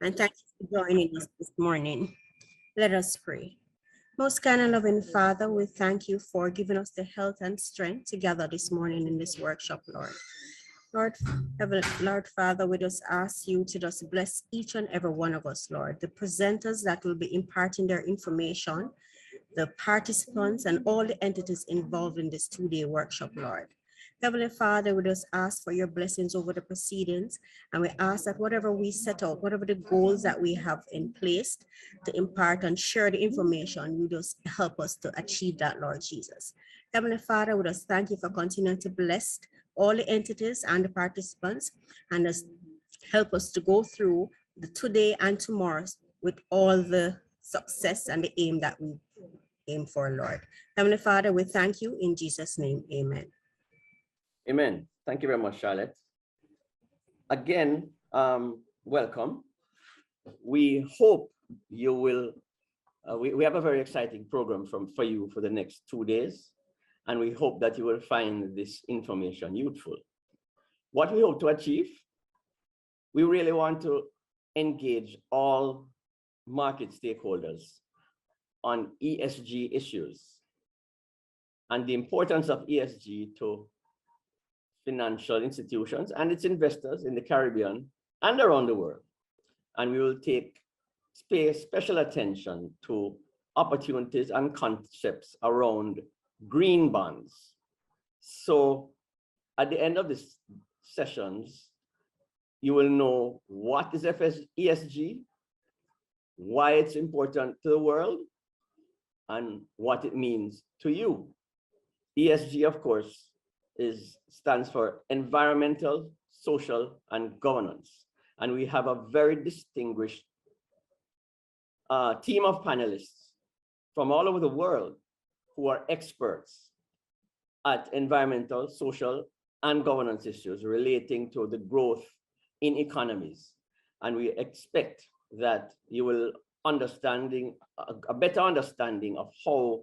And thank you for joining us this morning. Let us pray. Most kind and loving Father, we thank you for giving us the health and strength to gather this morning in this workshop, Lord. Lord Father, we just ask you to just bless each and every one of us, Lord. The presenters that will be imparting their information, the participants, and all the entities involved in this two-day workshop, Lord. Heavenly Father, we just ask for your blessings over the proceedings, and we ask that whatever we set out, whatever the goals that we have in place to impart and share the information, you just help us to achieve that, Lord Jesus. Heavenly Father, we just thank you for continuing to bless all the entities and the participants, and just help us to go through the today and tomorrow with all the success and the aim that we aim for, Lord. Heavenly Father, we thank you in Jesus' name. Amen. Amen. Thank you very much, Charlotte. Again, welcome. We hope you will, we have a very exciting program for you for the next 2 days, and we hope that you will find this information useful. What we hope to achieve, we really want to engage all market stakeholders on ESG issues and the importance of ESG to financial institutions and its investors in the Caribbean and around the world. And we will take special attention to opportunities and concepts around green bonds. So at the end of this sessions, you will know what is ESG, why it's important to the world, and what it means to you. ESG, of course, stands for environmental, social, and governance. And we have a very distinguished team of panelists from all over the world who are experts at environmental, social, and governance issues relating to the growth in economies. And we expect that you will a better understanding of how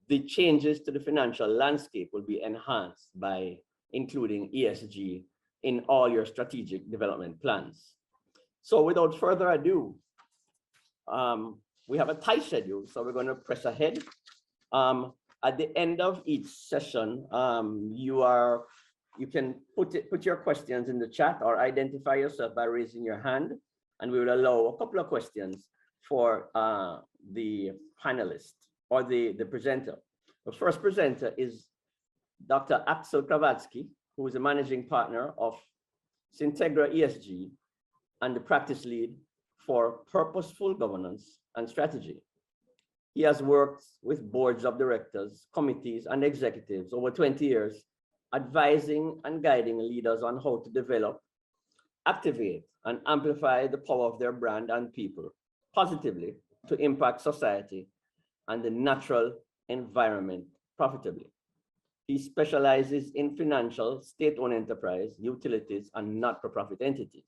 the changes to the financial landscape will be enhanced by including ESG in all your strategic development plans. So without further ado, we have a tight schedule, so we're going to press ahead. At the end of each session, you can put your questions in the chat or identify yourself by raising your hand, and we will allow a couple of questions for the panelist or the presenter. The first presenter is Dr. Axel Kravatsky, who is a managing partner of Syntegra ESG and the practice lead for purposeful governance and strategy. He has worked with boards of directors, committees, and executives over 20 years, advising and guiding leaders on how to develop, activate, and amplify the power of their brand and people positively to impact society and the natural environment profitably. He specializes in financial, state-owned enterprise, utilities, and not-for-profit entities.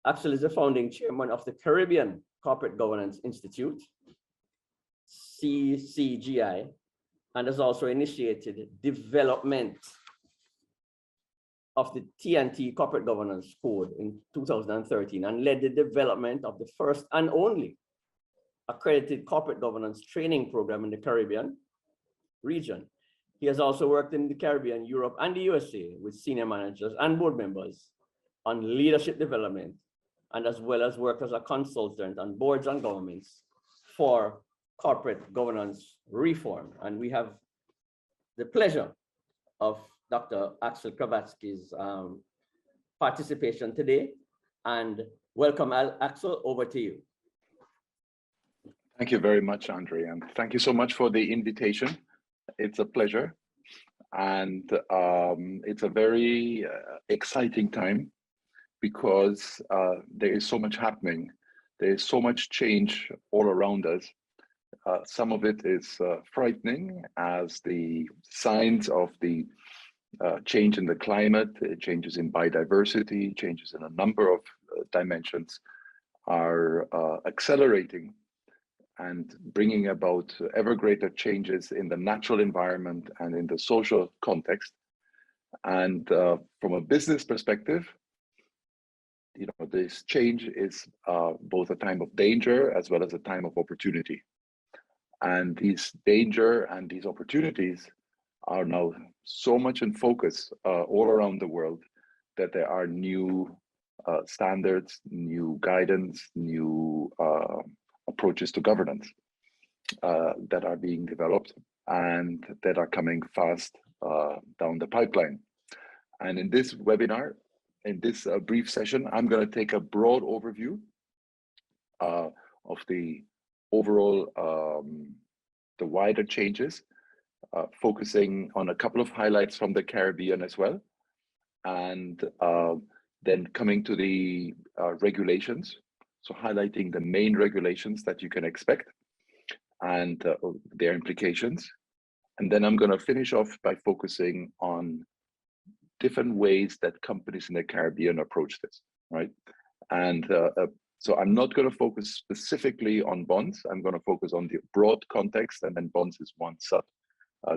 Axel is the founding chairman of the Caribbean Corporate Governance Institute, CCGI, and has also initiated development of the TNT Corporate Governance Code in 2013 and led the development of the first and only accredited corporate governance training program in the Caribbean region. He has also worked in the Caribbean, Europe, and the USA with senior managers and board members on leadership development, and as well as worked as a consultant on boards and governments for corporate governance reform. And we have the pleasure of Dr. Axel Kravatsky's participation today. And welcome, Axel, over to you. Thank you very much, Andre, and thank you so much for the invitation. It's a pleasure, and it's a very exciting time because there is so much happening. There is so much change all around us. Some of it is frightening as the signs of the change in the climate, changes in biodiversity, changes in a number of dimensions are accelerating and bringing about ever greater changes in the natural environment and in the social context. And from a business perspective, this change is both a time of danger as well as a time of opportunity. And these danger and these opportunities are now so much in focus all around the world that there are new standards, new guidance, new approaches to governance that are being developed and that are coming fast down the pipeline. And in this webinar, in this brief session, I'm going to take a broad overview of the overall, the wider changes, focusing on a couple of highlights from the Caribbean as well, and then coming to the regulations, so highlighting the main regulations that you can expect and their implications. And then I'm going to finish off by focusing on different ways that companies in the Caribbean approach this, right? And so I'm not going to focus specifically on bonds. I'm going to focus on the broad context, and then bonds is one sub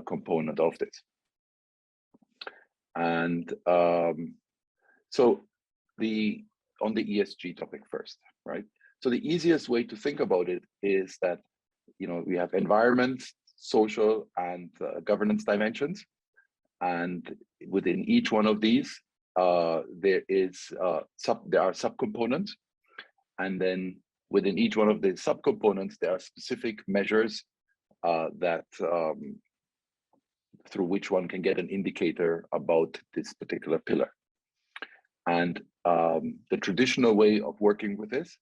component of this. And so on the ESG topic first, right? So the easiest way to think about it is that, we have environment, social, and governance dimensions. And within each one of these, there are subcomponents. And then within each one of the subcomponents, there are specific measures that through which one can get an indicator about this particular pillar. And the traditional way of working with this,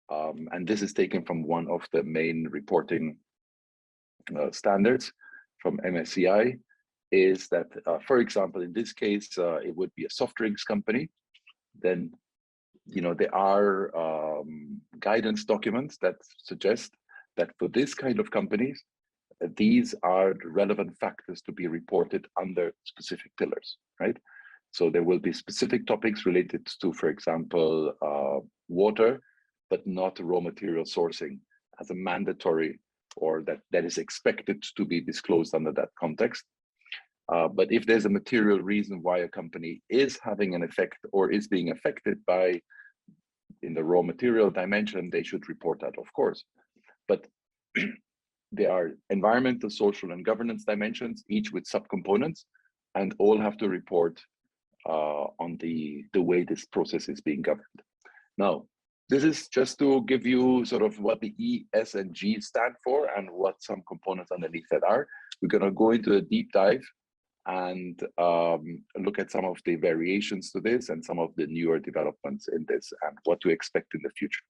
and this is taken from one of the main reporting standards from MSCI, is that, for example, in this case, it would be a soft drinks company. Then, there are guidance documents that suggest that for this kind of companies, these are the relevant factors to be reported under specific pillars, right? So there will be specific topics related to, for example, water, but not raw material sourcing as a mandatory, or that is expected to be disclosed under that context. But if there's a material reason why a company is having an effect or is being affected by, in the raw material dimension, they should report that, of course. But there are environmental, social, and governance dimensions, each with subcomponents, and all have to report on the way this process is being governed. Now, this is just to give you sort of what the E, S, and G stand for and what some components underneath that are. We're going to go into a deep dive and look at some of the variations to this and some of the newer developments in this and what to expect in the future.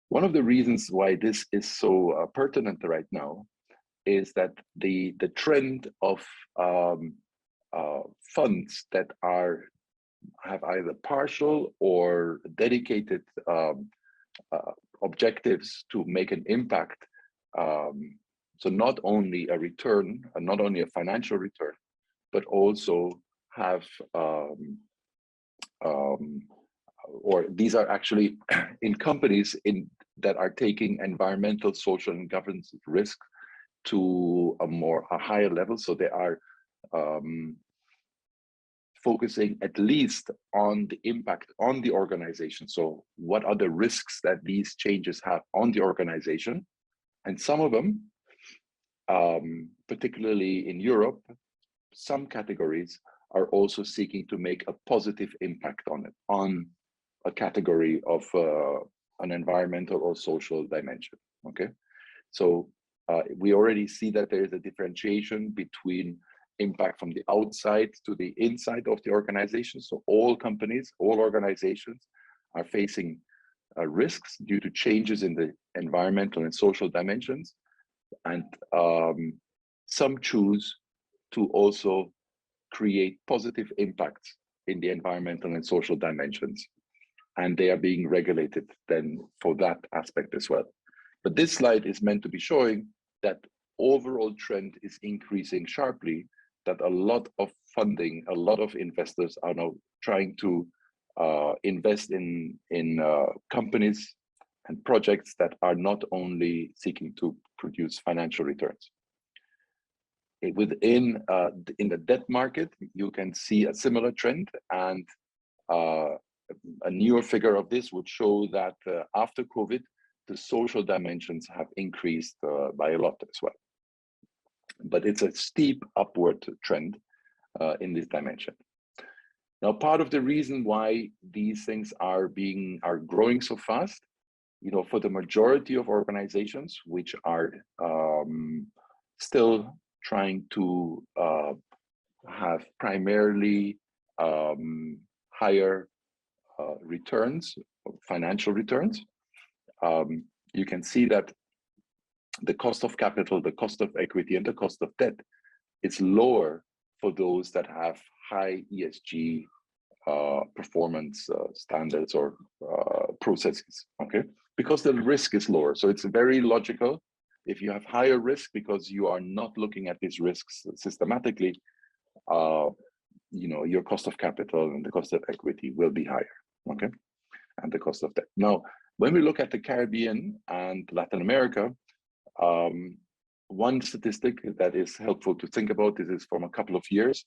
One of the reasons why this is so pertinent right now is that the trend of funds that have either partial or dedicated objectives to make an impact. So not only a return, and not only a financial return, but also have, or these are actually in companies that are taking environmental, social, and governance risk to a higher level. So they are focusing at least on the impact on the organization. So what are the risks that these changes have on the organization? And some of them, particularly in Europe, some categories are also seeking to make a positive impact on it, on a category of an environmental or social dimension, okay? So we already see that there is a differentiation between impact from the outside to the inside of the organization. So all companies, all organizations are facing risks due to changes in the environmental and social dimensions. And some choose to also create positive impacts in the environmental and social dimensions. And they are being regulated then for that aspect as well. But this slide is meant to be showing that overall trend is increasing sharply, that a lot of funding, a lot of investors are now trying to invest in companies and projects that are not only seeking to produce financial returns. In the debt market, you can see a similar trend, and a newer figure of this would show that after COVID, the social dimensions have increased by a lot as well. But it's a steep upward trend in this dimension. Now, part of the reason why these things are growing so fast, for the majority of organizations which are still trying to have primarily higher returns, financial returns, you can see that the cost of capital, the cost of equity, and the cost of debt is lower for those that have high ESG performance standards or processes, okay? Because the risk is lower. So it's very logical. If you have higher risk because you are not looking at these risks systematically, your cost of capital and the cost of equity will be higher, okay? And the cost of debt. Now, when we look at the Caribbean and Latin America, one statistic that is helpful to think about, this is from a couple of years.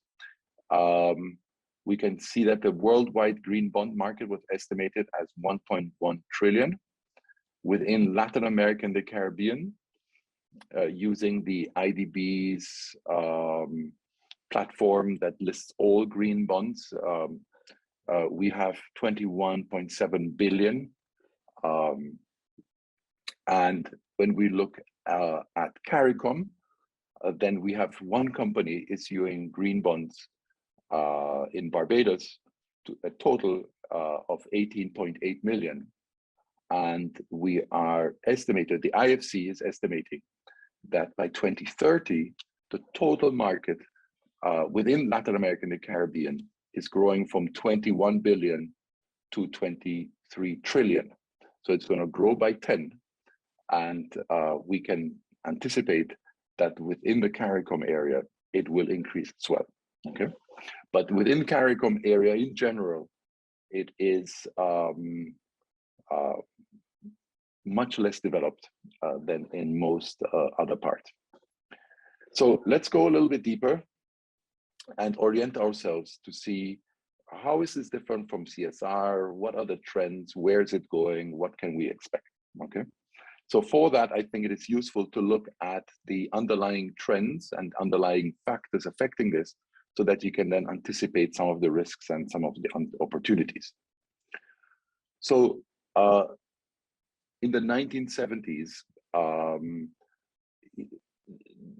We can see that the worldwide green bond market was estimated as 1.1 trillion. Within Latin America and the Caribbean, using the IDB's platform that lists all green bonds, we have 21.7 billion. And when we look at CARICOM, then we have one company issuing green bonds in Barbados to a total of 18.8 million. And we are estimated, the IFC is estimating that by 2030, the total market within Latin America and the Caribbean is growing from 21 billion to 23 trillion. So it's going to grow by 10. And we can anticipate that within the CARICOM area, it will increase as well, okay? But within CARICOM area in general, it is much less developed than in most other parts. So let's go a little bit deeper and orient ourselves to see how is this different from CSR, what are the trends, where is it going, what can we expect, okay? So for that, I think it is useful to look at the underlying trends and underlying factors affecting this so that you can then anticipate some of the risks and some of the opportunities. So in the 1970s,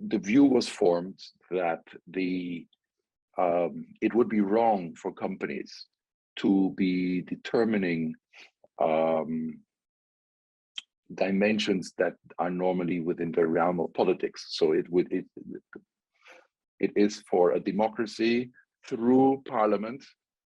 the view was formed that it would be wrong for companies to be determining dimensions that are normally within the realm of politics. So it is for a democracy through Parliament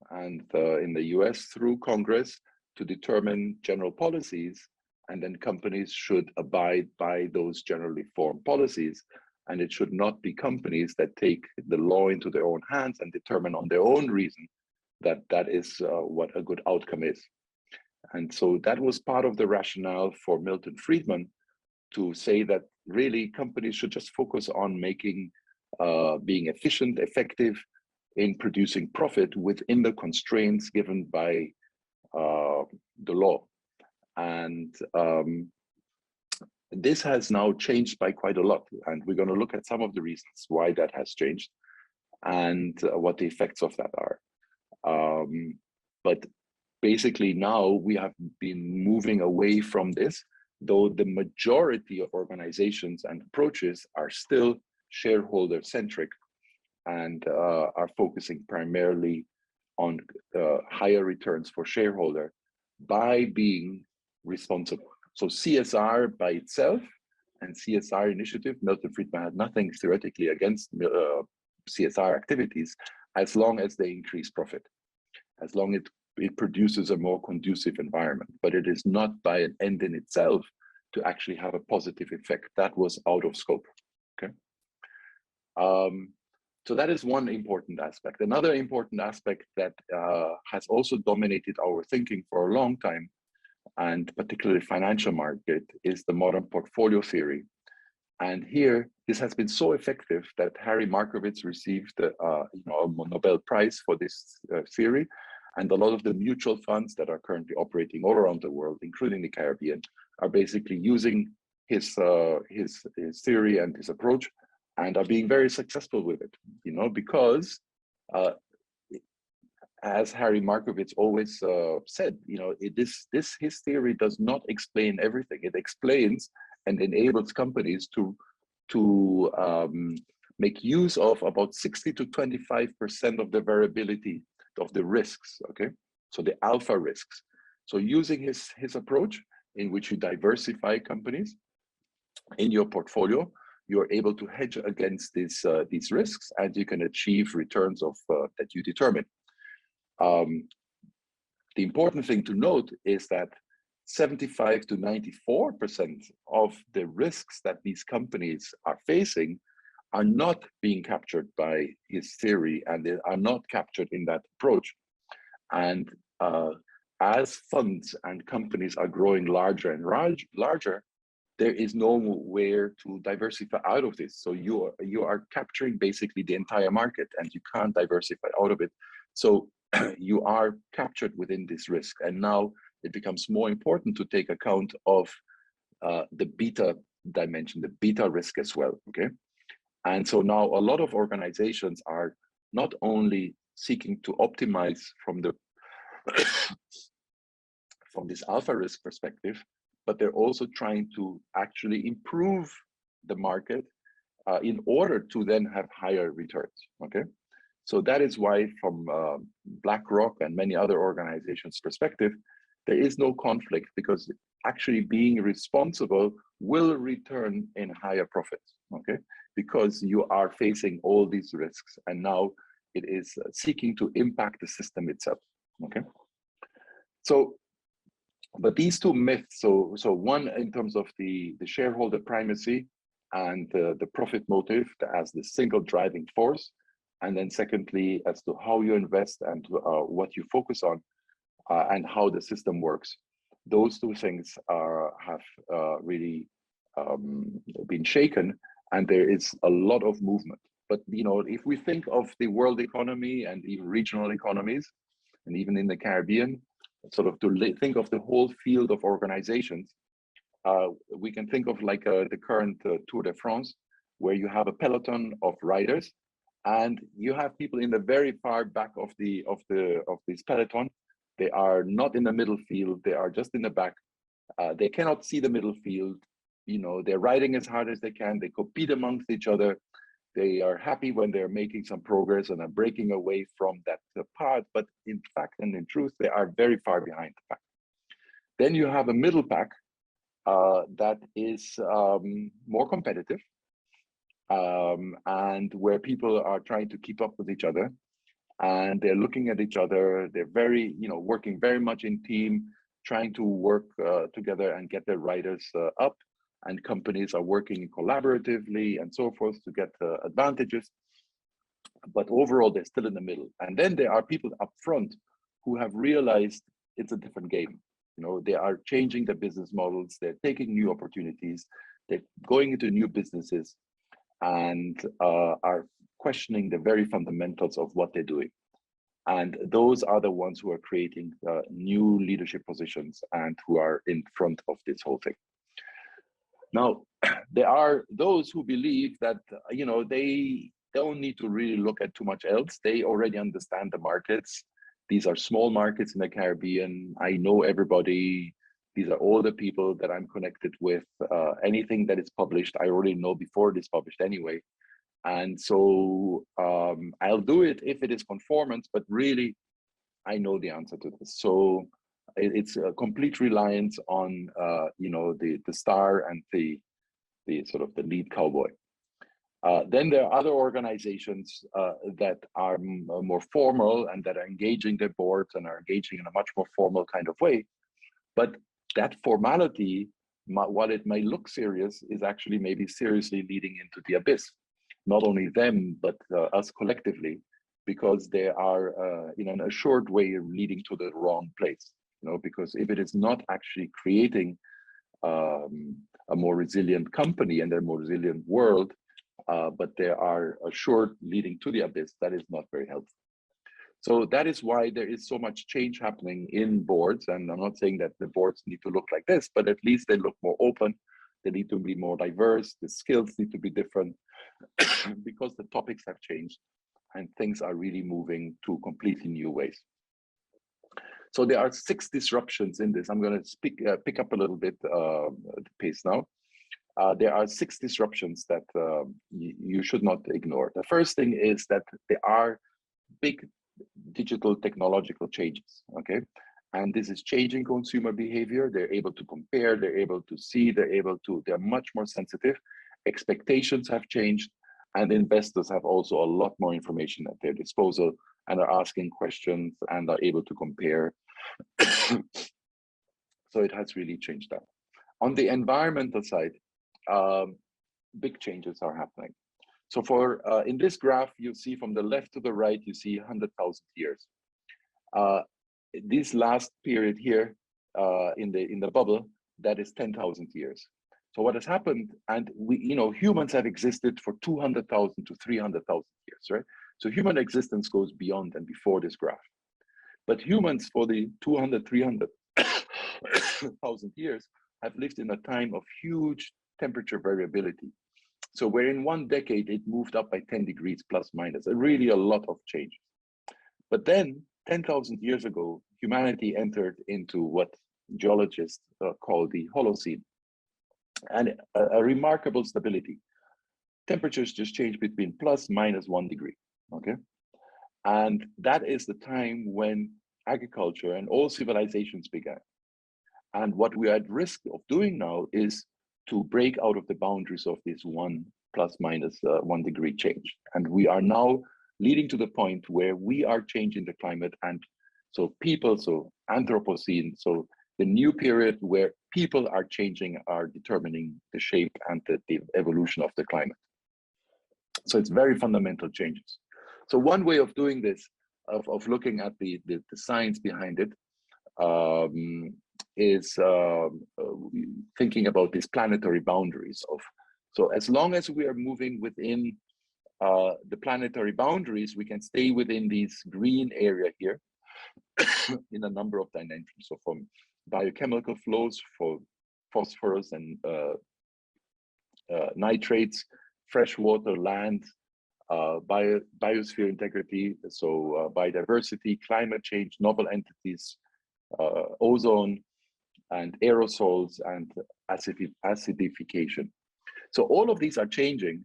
and in the US through Congress to determine general policies, and then companies should abide by those generally formed policies. And it should not be companies that take the law into their own hands and determine on their own reason that that is what a good outcome is. And so that was part of the rationale for Milton Friedman to say that really companies should just focus on making, being efficient, effective in producing profit within the constraints given by the law. And this has now changed by quite a lot. And we're going to look at some of the reasons why that has changed and what the effects of that are. But basically now we have been moving away from this, though the majority of organizations and approaches are still shareholder centric and are focusing primarily on higher returns for shareholder by being responsible. So CSR by itself and CSR initiative, Milton Friedman had nothing theoretically against CSR activities as long as they increase profit, as long as it produces a more conducive environment, but it is not by an end in itself to actually have a positive effect. That was out of scope, okay? So that is one important aspect. Another important aspect that has also dominated our thinking for a long time, and particularly financial market, is the modern portfolio theory. And here, this has been so effective that Harry Markowitz received a Nobel Prize for this theory. And a lot of the mutual funds that are currently operating all around the world, including the Caribbean, are basically using his theory and his approach, and are being very successful with it. Because as Harry Markowitz always said, his theory does not explain everything. It explains and enables companies to make use of about 60 to 25% of the variability of the risks. Okay, so the alpha risks. So using his approach, in which you diversify companies in your portfolio, you're able to hedge against these risks, and you can achieve returns of that you determine. The important thing to note is that 75 to 94% of the risks that these companies are facing are not being captured by his theory, and they are not captured in that approach. And as funds and companies are growing larger and larger, there is nowhere to diversify out of this. So you are capturing basically the entire market, and you can't diversify out of it. So you are captured within this risk. And now it becomes more important to take account of the beta dimension, the beta risk as well, okay? And so now a lot of organizations are not only seeking to optimize from the from this alpha risk perspective, but they're also trying to actually improve the market in order to then have higher returns, okay? So that is why from BlackRock and many other organizations' perspective, there is no conflict, because actually being responsible will return in higher profits, okay? Because you are facing all these risks, and now it is seeking to impact the system itself, okay? So, but these two myths, so one in terms of the shareholder primacy and the profit motive as the single driving force, and then secondly, as to how you invest and what you focus on and how the system works. Those two things have really been shaken, and there is a lot of movement. But if we think of the world economy and even regional economies, and even in the Caribbean, sort of to think of the whole field of organizations, we can think of like the current Tour de France, where you have a peloton of riders, and you have people in the very far back of this peloton. They are not in the middle field, they are just in the back. They cannot see the middle field. They're riding as hard as they can. They compete amongst each other. They are happy when they're making some progress and are breaking away from that path. But in fact and in truth, they are very far behind the pack. Then you have a middle pack that is more competitive, and where people are trying to keep up with each other, and they're looking at each other. They're very, working very much in team, trying to work together and get their riders up. And companies are working collaboratively and so forth to get advantages. But overall, they're still in the middle. And then there are people up front who have realized it's a different game. They are changing their business models. They're taking new opportunities. They're going into new businesses, and are questioning the very fundamentals of what they're doing. And those are the ones who are creating new leadership positions and who are in front of this whole thing. Now, there are those who believe that, they don't need to really look at too much else. They already understand the markets. These are small markets in the Caribbean. I know everybody. These are all the people that I'm connected with. Anything that is published, I already know before it is published anyway. And so I'll do it if it is conformance, but really, I know the answer to this. So it's a complete reliance on the star and the sort of the lead cowboy. Then there are other organizations that are more formal and that are engaging their boards and are engaging in a much more formal kind of way. But that formality, while it may look serious, is actually maybe seriously leading into the abyss. Not only them, but us collectively, because they are in an assured way leading to the wrong place. Because if it is not actually creating a more resilient company and a more resilient world, but they are assured leading to the abyss, that is not very helpful. So that is why there is so much change happening in boards. And I'm not saying that the boards need to look like this, but at least they look more open. They need to be more diverse. The skills need to be different because the topics have changed and things are really moving to completely new ways. So there are 6 disruptions in this. I'm going to pick up a little bit the pace now. There are 6 disruptions that you should not ignore. The first thing is that there are big digital technological changes, okay? And this is changing consumer behavior. They're able to compare, they're able to see, they're much more sensitive. Expectations have changed, and investors have also a lot more information at their disposal and are asking questions and are able to compare. So it has really changed that. On the environmental side, big changes are happening. So for in this graph, you see from the left to the right, you see 100,000 years. This last period here in the bubble, that is 10,000 years. So what has happened, and we, humans have existed for 200,000 to 300,000 years, right? So human existence goes beyond and before this graph. But humans for the 200, 300,000 years have lived in a time of huge temperature variability. So where in 1 decade, it moved up by 10 degrees plus minus, really a lot of change. But then 10,000 years ago, humanity entered into what geologists call the Holocene, and a remarkable stability. Temperatures just change between plus minus 1 degree, okay? And that is the time when agriculture and all civilizations began. And what we are at risk of doing now is to break out of the boundaries of this 1 plus minus 1 degree change. And we are now leading to the point where we are changing the climate. And so Anthropocene, so the new period where people are changing, are determining the shape and the evolution of the climate. So it's very fundamental changes. So one way of doing this, of looking at the science behind it, is thinking about these planetary boundaries of, so as long as we are moving within the planetary boundaries, we can stay within these green area here in a number of dimensions. So from biochemical flows for phosphorus and nitrates, fresh water, land, biosphere integrity, so biodiversity, climate change, novel entities, ozone, and aerosols, and acidification. So all of these are changing,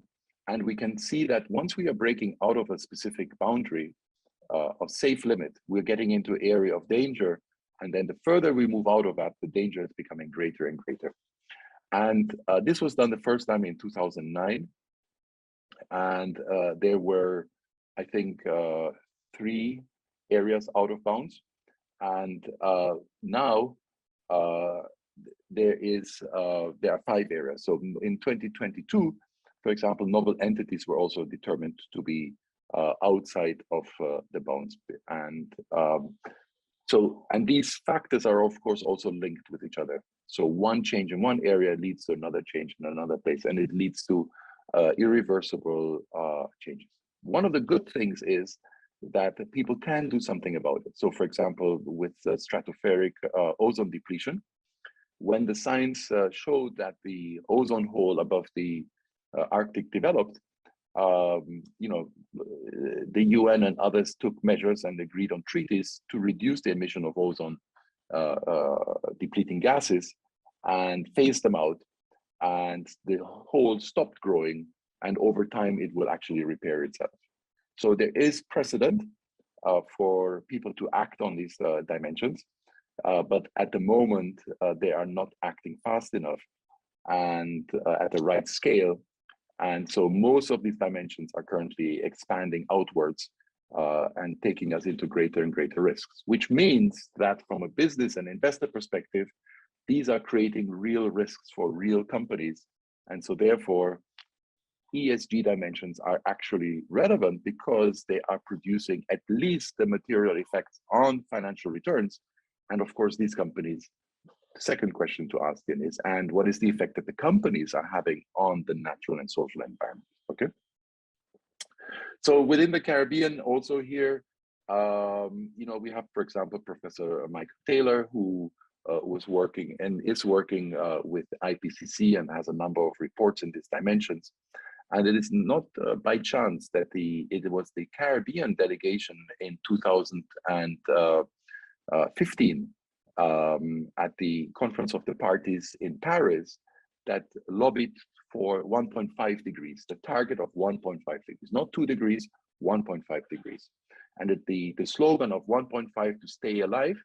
and we can see that once we are breaking out of a specific boundary of safe limit, we're getting into area of danger, and then the further we move out of that, the danger is becoming greater and greater. And this was done the first time in 2009, and there were, I think, 3 areas out of bounds, and now there are 5 areas. So in 2022, for example, novel entities were also determined to be outside of the bounds, and and these factors are of course also linked with each other. So one change in one area leads to another change in another place, and it leads to irreversible changes. One of the good things is that people can do something about it. So for example, with stratospheric ozone depletion, when the science showed that the ozone hole above the Arctic developed, the UN and others took measures and agreed on treaties to reduce the emission of ozone depleting gases and phase them out, and the hole stopped growing, and over time it will actually repair itself. So there is precedent for people to act on these dimensions, but at the moment they are not acting fast enough and at the right scale. And so most of these dimensions are currently expanding outwards and taking us into greater and greater risks, which means that from a business and investor perspective, these are creating real risks for real companies. And so therefore, ESG dimensions are actually relevant because they are producing at least the material effects on financial returns. And of course, these companies, the second question to ask then is, and what is the effect that the companies are having on the natural and social environment? Okay. So within the Caribbean, also here, We have, for example, Professor Michael Taylor, who was working and is working with IPCC and has a number of reports in these dimensions. And it is not by chance that it was the Caribbean delegation in 2015 at the Conference of the Parties in Paris that lobbied for 1.5 degrees, the target of 1.5 degrees, not 2 degrees, 1.5 degrees. And the slogan of 1.5 to stay alive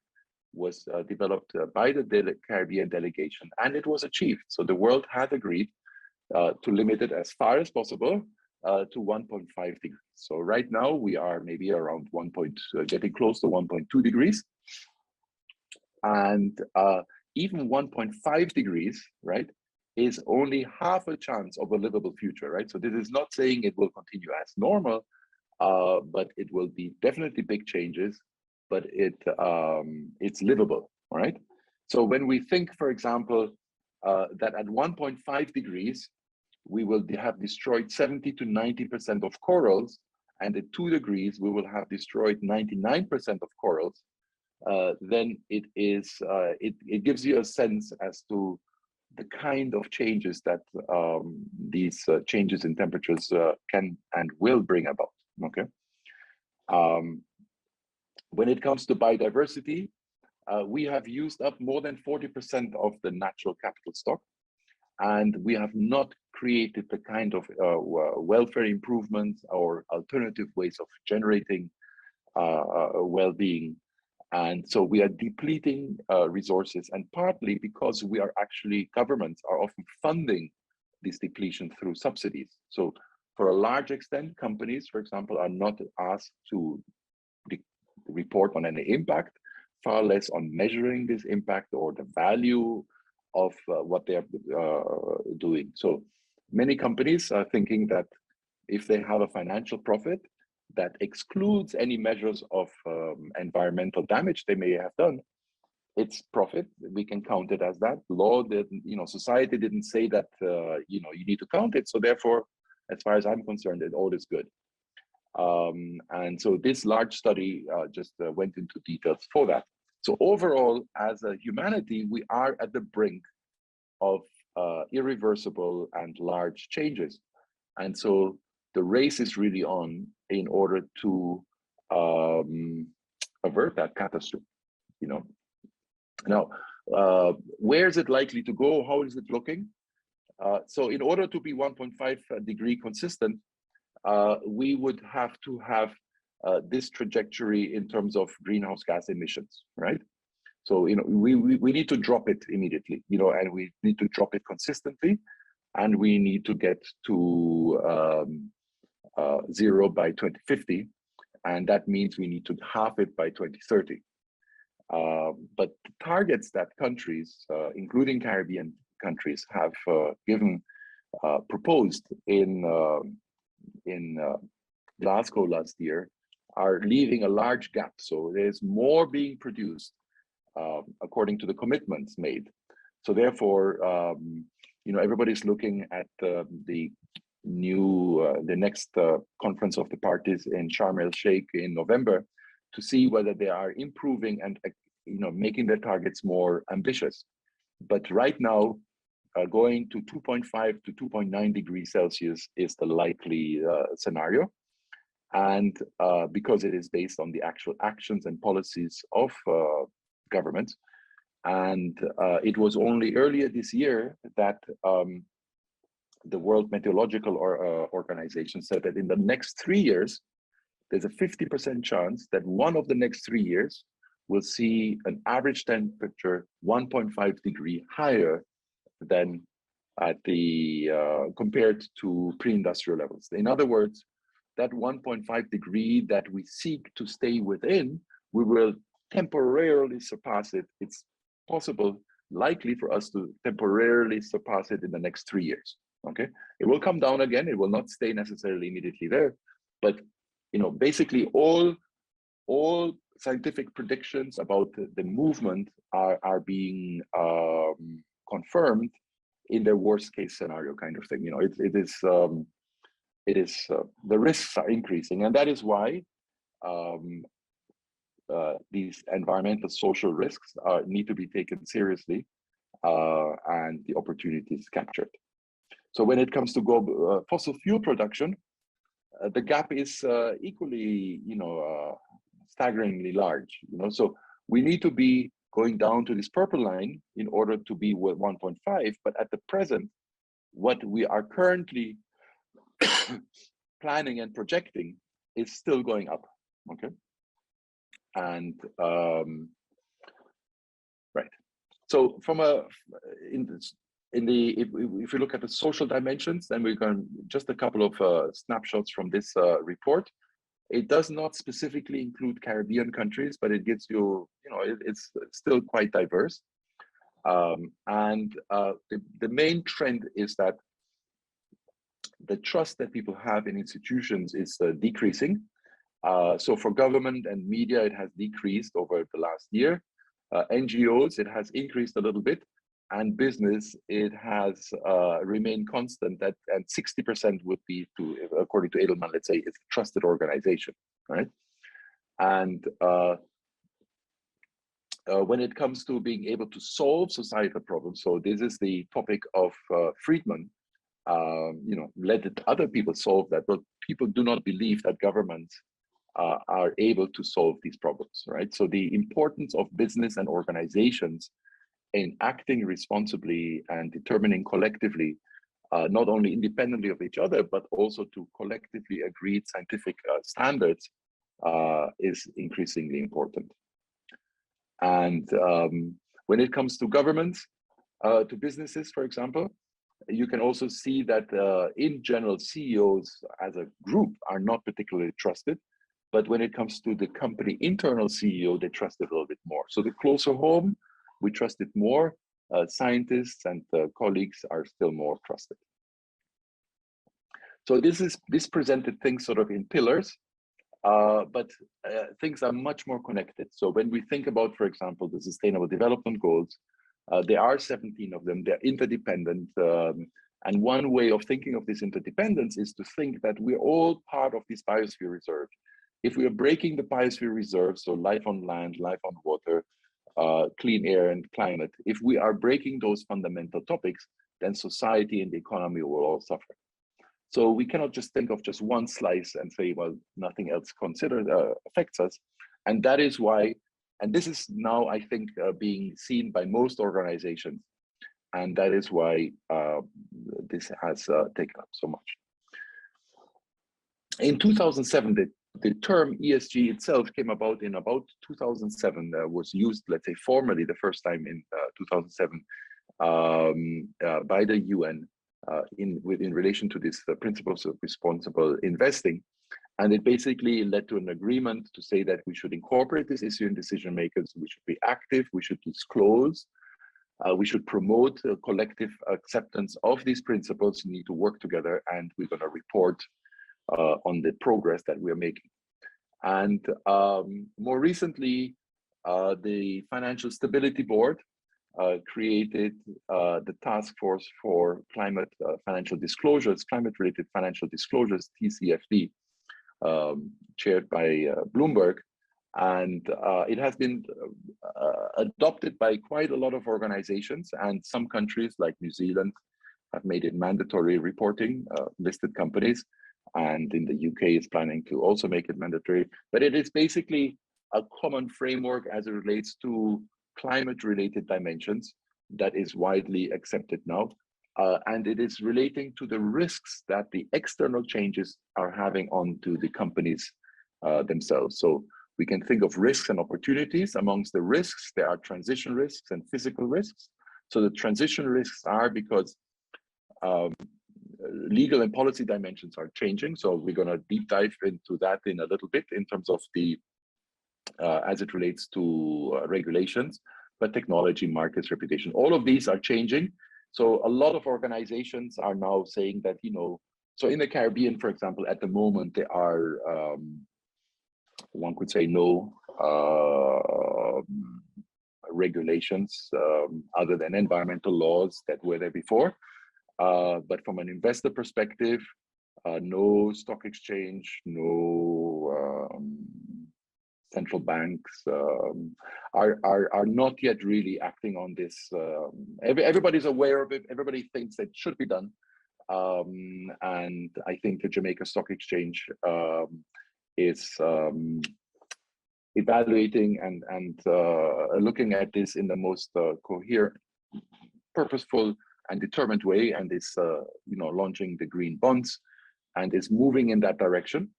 was developed by the Caribbean delegation, and it was achieved. So the world had agreed to limit it as far as possible to 1.5 degrees. So right now we are maybe around getting close to 1.2 degrees. And even 1.5 degrees, right, is only half a chance of a livable future, right? So this is not saying it will continue as normal, but it will be definitely big changes, but it's livable, all right? So when we think, for example, that at 1.5 degrees, we will have destroyed 70 to 90% of corals, and at 2 degrees, we will have destroyed 99% of corals, then it gives you a sense as to the kind of changes that these changes in temperatures can and will bring about, okay? When it comes to biodiversity, we have used up more than 40% of the natural capital stock, and we have not created the kind of welfare improvements or alternative ways of generating well-being. And so we are depleting resources, and partly because we are actually, governments are often funding this depletion through subsidies. So for a large extent, companies, for example, are not asked to report on any impact, far less on measuring this impact or the value of what they're doing. So many companies are thinking that if they have a financial profit that excludes any measures of environmental damage they may have done, it's profit. We can count it as that. Law didn't, society didn't say that, you need to count it. So therefore, as far as I'm concerned, it all is good. And so this large study just went into details for that. So overall, as a humanity, we are at the brink of irreversible and large changes. And so the race is really on in order to avert that catastrophe, Now, where is it likely to go? How is it looking? So in order to be 1.5 degree consistent, we would have to have this trajectory in terms of greenhouse gas emissions, right? So, we need to drop it immediately, and we need to drop it consistently, and we need to get to zero by 2050. And that means we need to halve it by 2030. But the targets that countries, including Caribbean countries, have proposed in Glasgow last year are leaving a large gap. So there's more being produced according to the commitments made. So therefore, everybody's looking at the next conference of the parties in Sharm el-Sheikh in November to see whether they are improving and making their targets more ambitious. But right now, going to 2.5 to 2.9 degrees Celsius is the likely scenario. And because it is based on the actual actions and policies of governments. And it was only earlier this year that the World Meteorological Organization said that in the next 3 years, there's a 50% chance that one of the next 3 years will see an average temperature 1.5 degree higher than at the compared to pre-industrial levels. In other words, that 1.5 degree that we seek to stay within, we will temporarily surpass it. It's possible, likely for us to temporarily surpass it in the next 3 years. Okay, it will come down again. It will not stay necessarily immediately there, but basically all scientific predictions about the movement are being confirmed in their worst case scenario kind of thing. The risks are increasing, and that is why these environmental social risks need to be taken seriously and the opportunities captured. So when it comes to global fossil fuel production, the gap is equally, staggeringly large. So we need to be going down to this purple line in order to be with 1.5. But at the present, what we are currently planning and projecting is still going up. Okay, and right. So from if you look at the social dimensions, then we're going just a couple of snapshots from this report. It does not specifically include Caribbean countries, but it gives you, it's still quite diverse. And the main trend is that the trust that people have in institutions is decreasing. So for government and media, it has decreased over the last year. NGOs, it has increased a little bit. And business, it has remained constant, and 60% would be, according to Edelman, let's say, it's a trusted organization, right? And when it comes to being able to solve societal problems, so this is the topic of Friedman, let other people solve that, but people do not believe that governments are able to solve these problems, right? So the importance of business and organizations in acting responsibly and determining collectively, not only independently of each other, but also to collectively agreed scientific standards is increasingly important. And when it comes to governments, to businesses, for example, you can also see that in general, CEOs as a group are not particularly trusted. But when it comes to the company internal CEO, they trust it a little bit more. So the closer home, we trust it more. Scientists and colleagues are still more trusted. So this presented things sort of in pillars, but things are much more connected. So when we think about, for example, the Sustainable Development Goals, there are 17 of them. They're interdependent. And one way of thinking of this interdependence is to think that we're all part of this biosphere reserve. If we are breaking the biosphere reserve, so life on land, life on water, clean air and climate, if we are breaking those fundamental topics, then society and the economy will all suffer. So we cannot just think of just one slice and say, well, nothing else considered affects us. And that is why, and this is now, I think, being seen by most organizations. And that is why this has taken up so much. In 2007, the term ESG itself came about in about 2007, was used, let's say, formally the first time in 2007 by the UN in relation to this principles of responsible investing. And it basically led to an agreement to say that we should incorporate this issue in decision makers, we should be active, we should disclose, we should promote collective acceptance of these principles, we need to work together, and we're going to report on the progress that we're making. And more recently, the Financial Stability Board created the Task Force for Climate Financial Disclosures, Climate-Related Financial Disclosures, TCFD, chaired by Bloomberg. And it has been adopted by quite a lot of organizations, and some countries like New Zealand have made it mandatory reporting, listed companies, and in the UK is planning to also make it mandatory. But it is basically a common framework as it relates to climate-related dimensions that is widely accepted now. And it is relating to the risks that the external changes are having onto the companies themselves. So we can think of risks and opportunities. Amongst the risks, there are transition risks and physical risks. So the transition risks are because legal and policy dimensions are changing. So we're going to deep dive into that in a little bit in terms of the, as it relates to regulations, but technology, markets, reputation, all of these are changing. So a lot of organizations are now saying that, so in the Caribbean, for example, at the moment, there are, one could say no regulations other than environmental laws that were there before. But from an investor perspective, no stock exchange, no central banks are not yet really acting on this. Everybody's aware of it. Everybody thinks it should be done. And I think the Jamaica Stock Exchange is evaluating and looking at this in the most coherent, purposeful, and determined way, and is launching the green bonds, and is moving in that direction.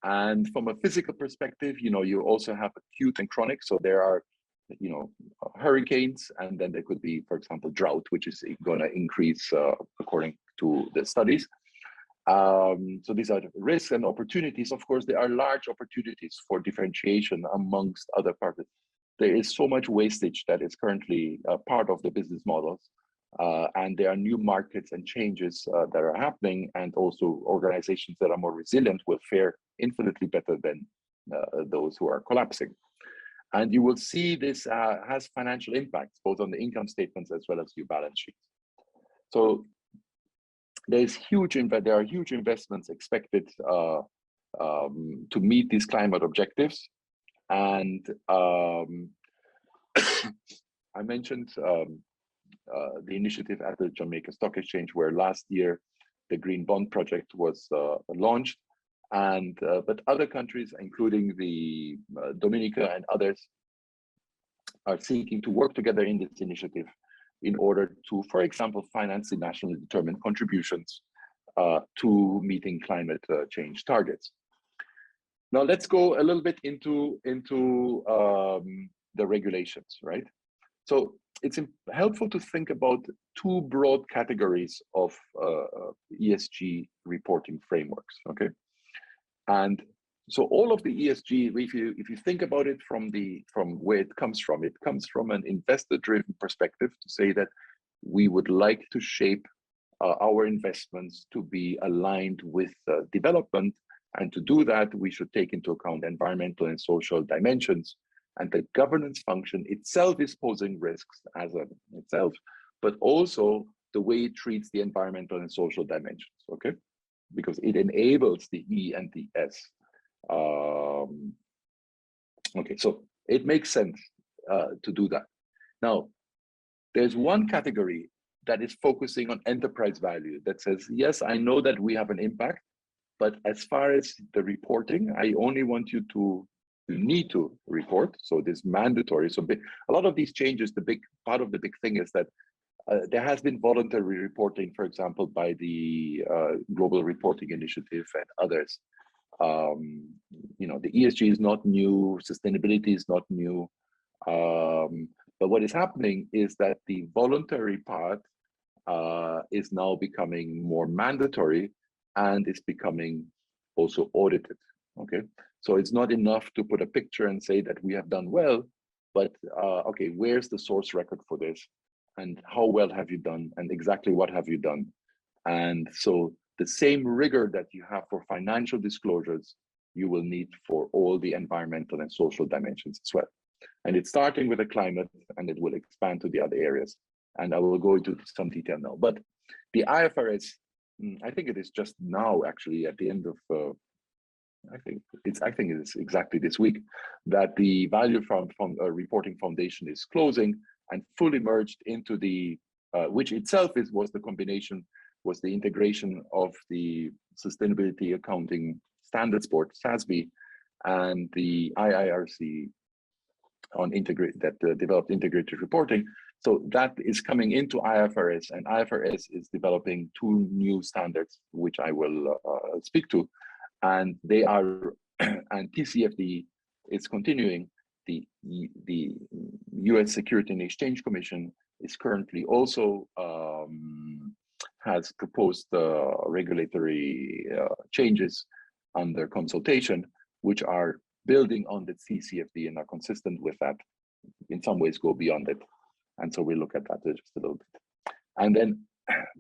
And from a physical perspective, you also have acute and chronic. So there are, hurricanes, and then there could be, for example, drought, which is going to increase according to the studies. So these are the risks and opportunities. Of course, there are large opportunities for differentiation amongst other parts. There is so much wastage that is currently part of the business models. And there are new markets and changes that are happening, and also organizations that are more resilient will fare infinitely better than those who are collapsing. And you will see this has financial impacts, both on the income statements as well as your balance sheets. So there are huge investments expected to meet these climate objectives. And I mentioned the initiative at the Jamaica Stock Exchange, where last year the Green Bond Project was launched, and but other countries, including the Dominica and others, are seeking to work together in this initiative in order to, for example, finance the nationally determined contributions to meeting climate change targets. Now let's go a little bit into the regulations, right? So it's helpful to think about two broad categories of ESG reporting frameworks, okay? And so all of the ESG, if you think about it from where it comes from an investor-driven perspective, to say that we would like to shape our investments to be aligned with development, and to do that, we should take into account environmental and social dimensions. And the governance function itself is posing risks as itself, but also the way it treats the environmental and social dimensions, okay? Because it enables the E and the S. Okay, so it makes sense to do that. Now, there's one category that is focusing on enterprise value that says, yes, I know that we have an impact, but as far as the reporting, I only want you need to report. So this mandatory. So a lot of these changes, the big part of the big thing is that there has been voluntary reporting, for example, by the Global Reporting Initiative and others. The ESG is not new, sustainability is not new. But what is happening is that the voluntary part is now becoming more mandatory and is becoming also audited, okay? So it's not enough to put a picture and say that we have done well, but okay, where's the source record for this? And how well have you done? And exactly what have you done? And so the same rigor that you have for financial disclosures, you will need for all the environmental and social dimensions as well. And it's starting with the climate, and it will expand to the other areas. And I will go into some detail now. But the IFRS, I think it is just now, actually, at the end of, I think it is exactly this week, that the Value from Reporting Foundation is closing and fully merged into the, which itself was the integration of the Sustainability Accounting Standards Board, SASB, and the IIRC on developed integrated reporting. So that is coming into IFRS, and IFRS is developing two new standards, which I will speak to, and they are, and TCFD is continuing. The U.S. Security and Exchange Commission is currently also has proposed regulatory changes under consultation, which are building on the TCFD and are consistent with that. In some ways, go beyond it, and so we look at that just a little bit. And then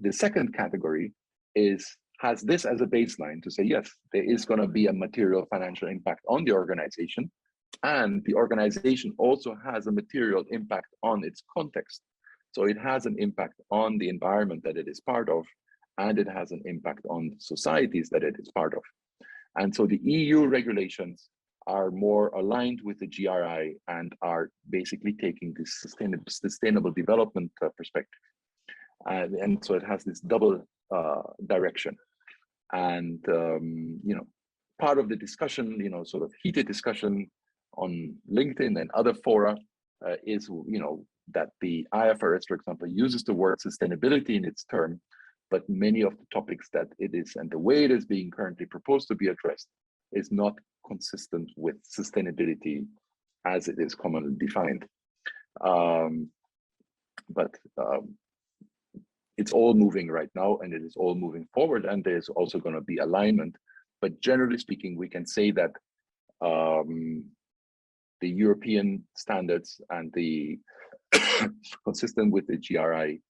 the second category has this as a baseline to say, yes, there is going to be a material financial impact on the organization, and the organization also has a material impact on its context. So it has an impact on the environment that it is part of, and it has an impact on societies that it is part of. And so the EU regulations are more aligned with the GRI and are basically taking this sustainable development perspective. And so it has this double direction. And, part of the discussion, sort of heated discussion on LinkedIn and other fora is, that the IFRS, for example, uses the word sustainability in its term, but many of the topics that it is and the way it is being currently proposed to be addressed is not consistent with sustainability as it is commonly defined. But it's all moving right now, and it is all moving forward, and there's also going to be alignment. But generally speaking, we can say that the European standards and the consistent with the GRI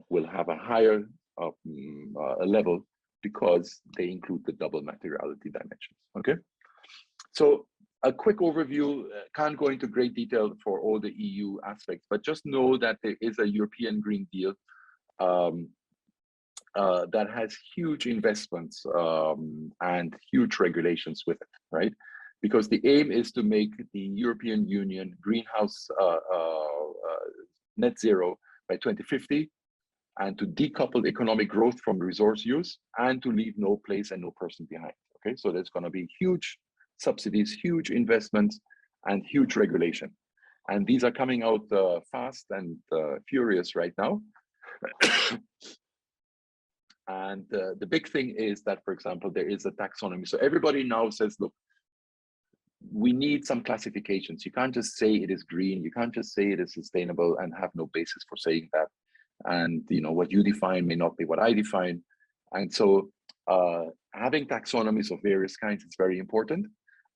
will have a higher level because they include the double materiality dimensions. Okay, so a quick overview, can't go into great detail for all the EU aspects, but just know that there is a European Green Deal that has huge investments and huge regulations with it, right? Because the aim is to make the European Union greenhouse net zero by 2050, and to decouple economic growth from resource use, and to leave no place and no person behind. Okay, so there's going to be huge subsidies, huge investments, and huge regulation. And these are coming out fast and furious right now. And the big thing is that, for example, there is a taxonomy. So everybody now says, look, we need some classifications. You can't just say it is green. You can't just say it is sustainable and have no basis for saying that. And what you define may not be what I define. And so having taxonomies of various kinds is very important.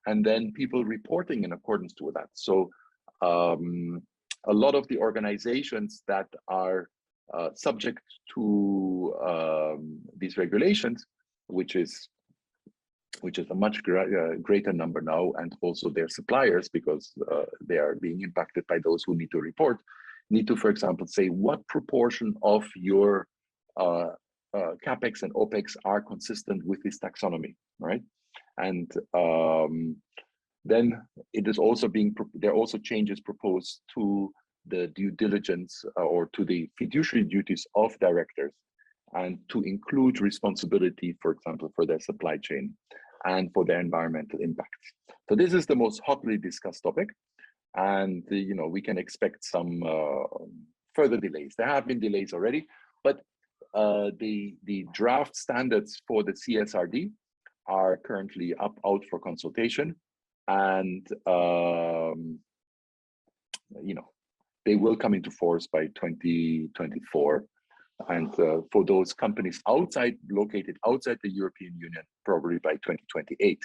And then people reporting in accordance with that. So a lot of the organizations that are subject to these regulations, which is a much greater number now, and also their suppliers, because they are being impacted by those who need to report, need to, for example, say what proportion of your CapEx and OpEx are consistent with this taxonomy, right? And then it is also there are also changes proposed to the due diligence or to the fiduciary duties of directors, and to include responsibility, for example, for their supply chain and for their environmental impacts. So this is the most hotly discussed topic, and we can expect some further delays. There have been delays already, but the draft standards for the CSRD are currently out for consultation, and they will come into force by 2024. And for those companies located outside the European Union, probably by 2028,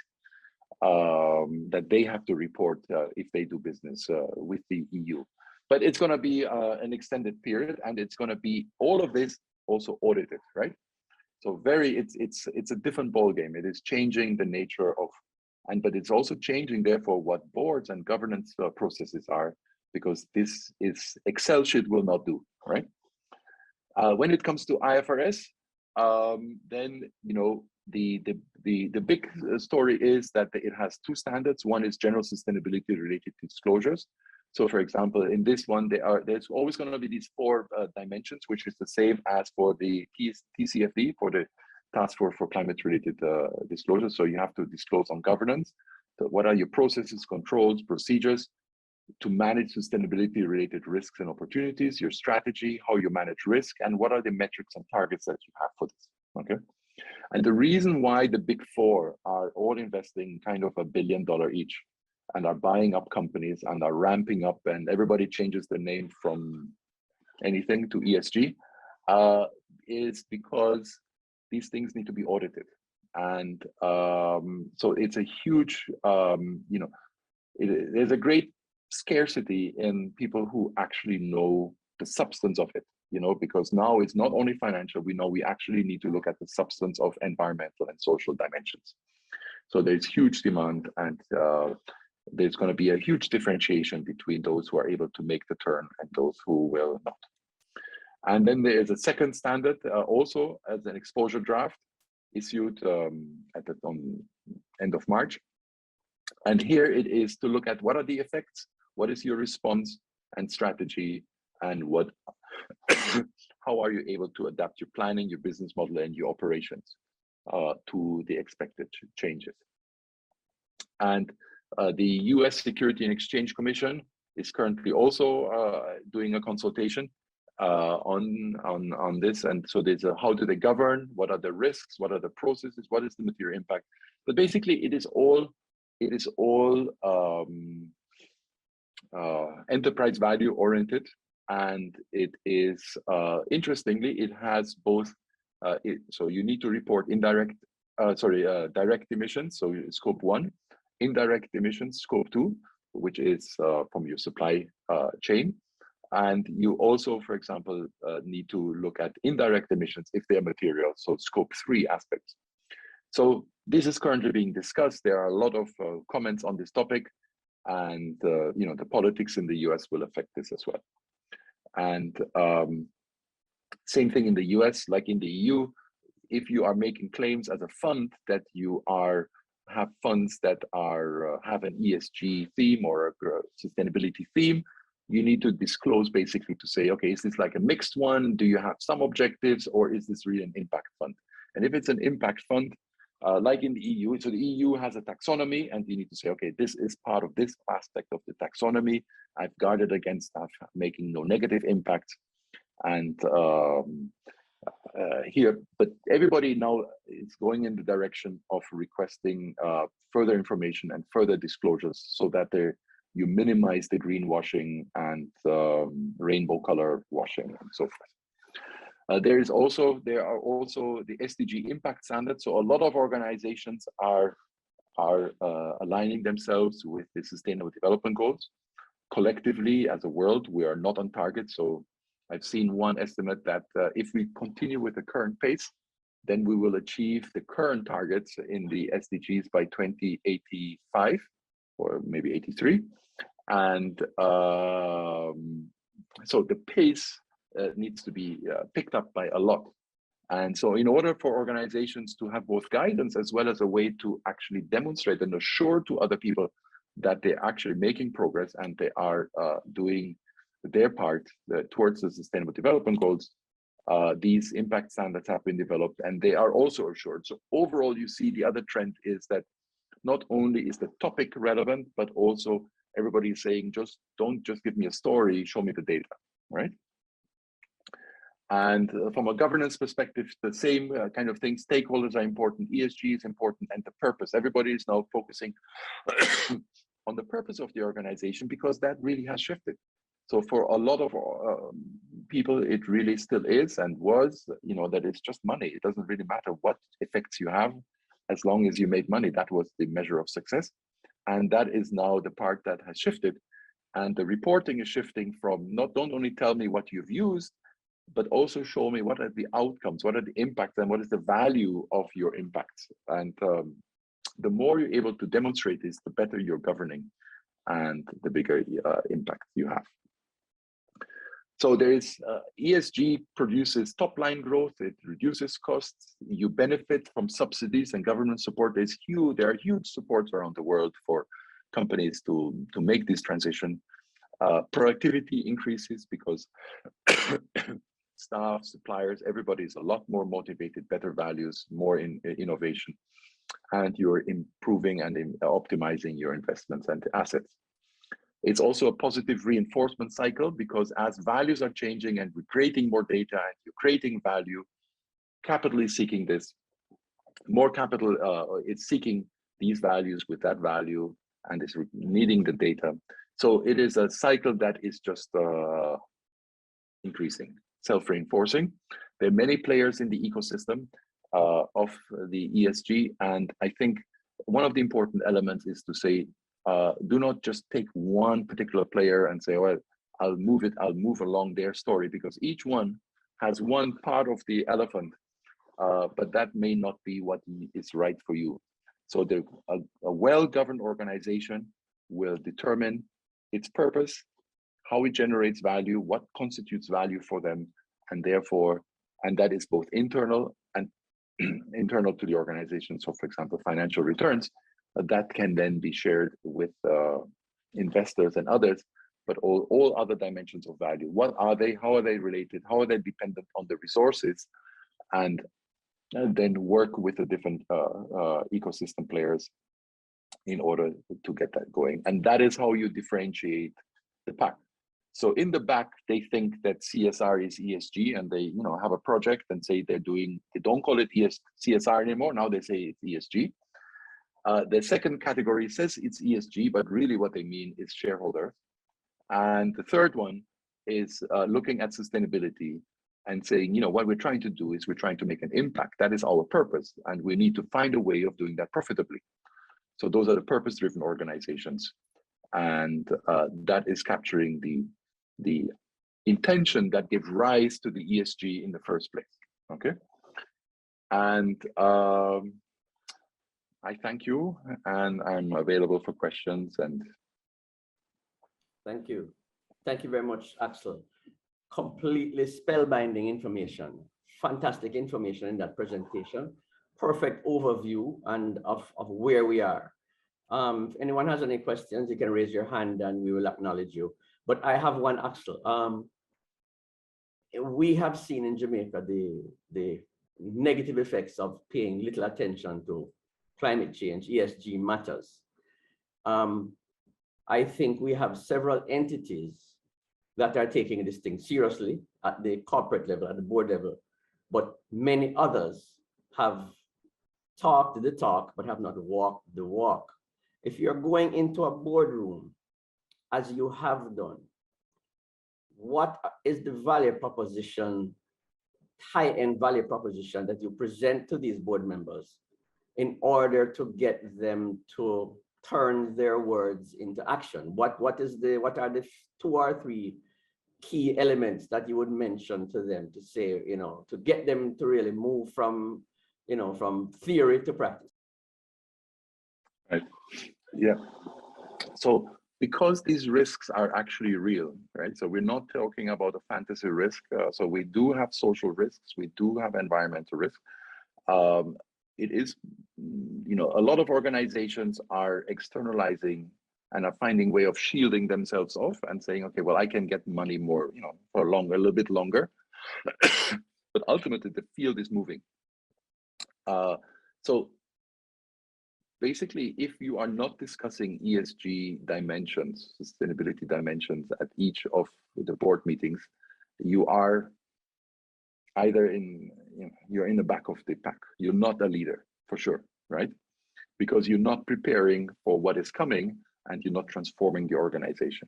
that they have to report if they do business with the EU. But it's going to be an extended period, and it's going to be all of this also audited, right? So it's a different ball game. It is changing the nature of, but it's also changing, therefore, what boards and governance processes are, because this is Excel sheet will not do, right? When it comes to IFRS, then the big story is that it has two standards. One is general sustainability related disclosures. So, for example, in this one, there's always going to be these four dimensions, which is the same as for the TCFD, for the Task Force for Climate-related Disclosures. So you have to disclose on governance. So what are your processes, controls, procedures to manage sustainability-related risks and opportunities, your strategy, how you manage risk, and what are the metrics and targets that you have for this, okay? And the reason why the big four are all investing kind of $1 billion each and are buying up companies and are ramping up, and everybody changes their name from anything to ESG, is because these things need to be audited. And so it's a huge, there's a great scarcity in people who actually know the substance of it, because now it's not only financial, we actually need to look at the substance of environmental and social dimensions. So there's huge demand, and there's going to be a huge differentiation between those who are able to make the turn and those who will not. And then there is a second standard also as an exposure draft issued on end of March. And here it is to look at what are the effects, what is your response and strategy, and what how are you able to adapt your planning, your business model, and your operations to the expected changes. And the US Security and Exchange Commission is currently also doing a consultation on this. And so there's a, how do they govern, what are the risks, what are the processes, what is the material impact. But basically it is all enterprise value oriented, and it is interestingly, it has both so you need to report direct emissions, so scope 1, indirect emissions scope 2, which is from your supply chain, and you also, for example, need to look at indirect emissions if they are material, so scope 3 aspects. So this is currently being discussed. There are a lot of comments on this topic, and you know, the politics in the US will affect this as well. And same thing in the US, like in the EU, if you are making claims as a fund that you have funds that are have an ESG theme or a sustainability theme, you need to disclose basically to say, okay, is this like a mixed one? Do you have some objectives, or is this really an impact fund? And if it's an impact fund, like in the EU, so the EU has a taxonomy, and you need to say, okay, this is part of this aspect of the taxonomy. I've guarded against making no negative impact. And here, but everybody now is going in the direction of requesting further information and further disclosures so that you minimize the greenwashing and rainbow color washing and so forth. There are also the SDG impact standards. So a lot of organizations are aligning themselves with the Sustainable Development Goals. Collectively, as a world, we are not on target. So I've seen one estimate that if we continue with the current pace, then we will achieve the current targets in the SDGs by 2085 or maybe 83. And so the pace needs to be picked up by a lot. And so in order for organizations to have both guidance as well as a way to actually demonstrate and assure to other people that they're actually making progress and they are doing their part towards the Sustainable Development Goals, these impact standards have been developed and they are also assured. So overall, you see the other trend is that not only is the topic relevant, but also everybody is saying, don't just give me a story, show me the data, right? And from a governance perspective, the same kind of thing. Stakeholders are important, ESG is important, and the purpose. Everybody is now focusing on the purpose of the organization because that really has shifted. So for a lot of people, it really still is and was, you know, that it's just money. It doesn't really matter what effects you have, as long as you made money. That was the measure of success. And that is now the part that has shifted. And the reporting is shifting from don't only tell me what you've used, but also show me what are the outcomes, what are the impacts, and what is the value of your impacts. And the more you're able to demonstrate this, the better you're governing and the bigger impact you have. So there is ESG produces top line growth, it reduces costs, you benefit from subsidies and government support. There are huge supports around the world for companies to make this transition. Productivity increases because staff, suppliers, everybody is a lot more motivated, better values, more innovation, and you're improving and optimizing your investments and assets. It's also a positive reinforcement cycle because as values are changing and we're creating more data and you're creating value, capital is seeking this. More capital is seeking these values with that value and is needing the data. So it is a cycle that is just increasing, self-reinforcing. There are many players in the ecosystem of the ESG, and I think one of the important elements is to say, do not just take one particular player and say, well, I'll move along their story, because each one has one part of the elephant, but that may not be what is right for you. So a well-governed organization will determine its purpose, how it generates value, what constitutes value for them, and therefore, and that is both internal and internal to the organization. So for example, financial returns, that can then be shared with investors and others, but all other dimensions of value. What are they? How are they related? How are they dependent on the resources? And then work with the different ecosystem players in order to get that going. And that is how you differentiate the pack. So in the back, they think that CSR is ESG, and they have a project and say they don't call it CSR anymore. Now they say it's ESG. The second category says it's ESG, but really what they mean is shareholder. And the third one is looking at sustainability and saying, what we're trying to do is we're trying to make an impact. That is our purpose, and we need to find a way of doing that profitably. So those are the purpose-driven organizations, and that is capturing the intention that gives rise to the ESG in the first place. Okay, and I thank you, and I'm available for questions. And thank you very much, Axel. Completely spellbinding information, fantastic information in that presentation, perfect overview and of where we are. If anyone has any questions, you can raise your hand and we will acknowledge you. But I have one, Axel. We have seen in Jamaica the negative effects of paying little attention to climate change, ESG matters. I think we have several entities that are taking this thing seriously at the corporate level, at the board level, but many others have talked the talk, but have not walked the walk. If you're going into a boardroom, as you have done, what is the value proposition, high-end value proposition that you present to these board members in order to get them to turn their words into action? What are the 2 or 3 key elements that you would mention to them to say, to get them to really move from theory to practice? right, yeah. So because these risks are actually real, right? So we're not talking about a fantasy risk. So we do have social risks, we do have environmental risks. It is, a lot of organizations are externalizing and are finding a way of shielding themselves off and saying, okay, well, I can get money more, for longer, a little bit longer. But ultimately, the field is moving. So basically, if you are not discussing ESG dimensions, sustainability dimensions at each of the board meetings, you are either you're in the back of the pack. You're not a leader, for sure, right? Because you're not preparing for what is coming and you're not transforming the organization.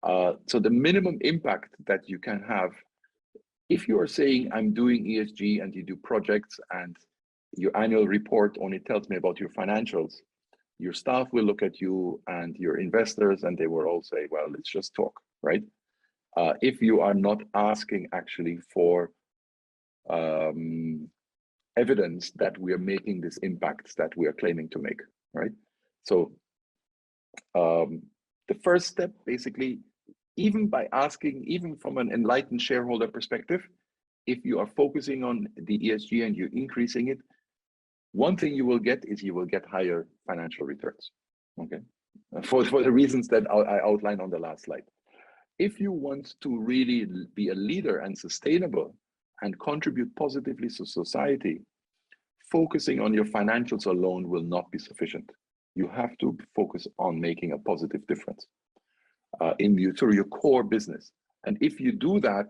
So the minimum impact that you can have, if you are saying I'm doing ESG and you do projects and your annual report only tells me about your financials, your staff will look at you and your investors and they will all say, well, let's just talk, right? If you are not asking actually for evidence that we are making this impact that we are claiming to make, right? So the first step, basically, even by asking, even from an enlightened shareholder perspective, if you are focusing on the ESG and you're increasing it, one thing you will get is you will get higher financial returns, okay? For the reasons that I outlined on the last slide. If you want to really be a leader and sustainable and contribute positively to society, focusing on your financials alone will not be sufficient. You have to focus on making a positive difference through your core business. And if you do that,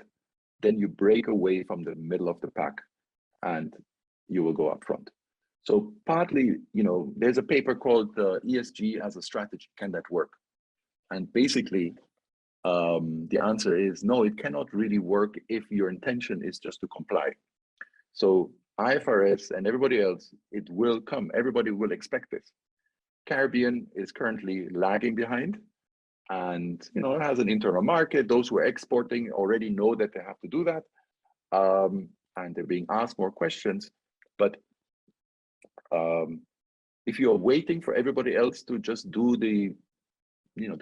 then you break away from the middle of the pack and you will go up front. So partly, there's a paper called ESG as a strategy. Can that work? And basically, the answer is no, it cannot really work if your intention is just to comply. So IFRS and everybody else, it will come. Everybody will expect this. Caribbean is currently lagging behind, and it has an internal market. Those who are exporting already know that they have to do that, and they're being asked more questions. But if you are waiting for everybody else to just do the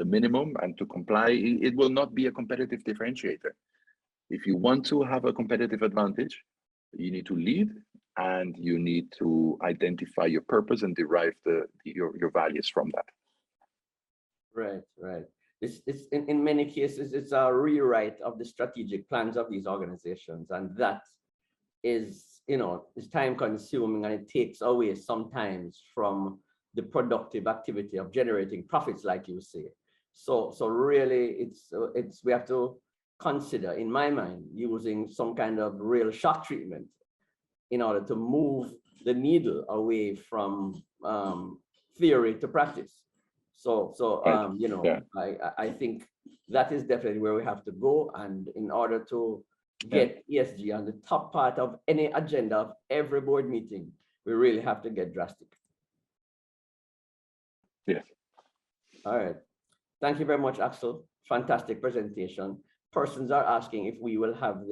minimum and to comply, it will not be a competitive differentiator. If you want to have a competitive advantage, you need to lead and you need to identify your purpose and derive your values from that. Right, right. It's in many cases, it's a rewrite of the strategic plans of these organizations. And that is, is time consuming, and it takes away sometimes from the productive activity of generating profits, like you say. So really, we have to consider, in my mind, using some kind of real shock treatment in order to move the needle away from theory to practice. Right. Yeah. I think that is definitely where we have to go. And in order to get ESG on the top part of any agenda of every board meeting, we really have to get drastic. Yes. All right. Thank you very much, Axel. Fantastic presentation. Persons are asking if we will have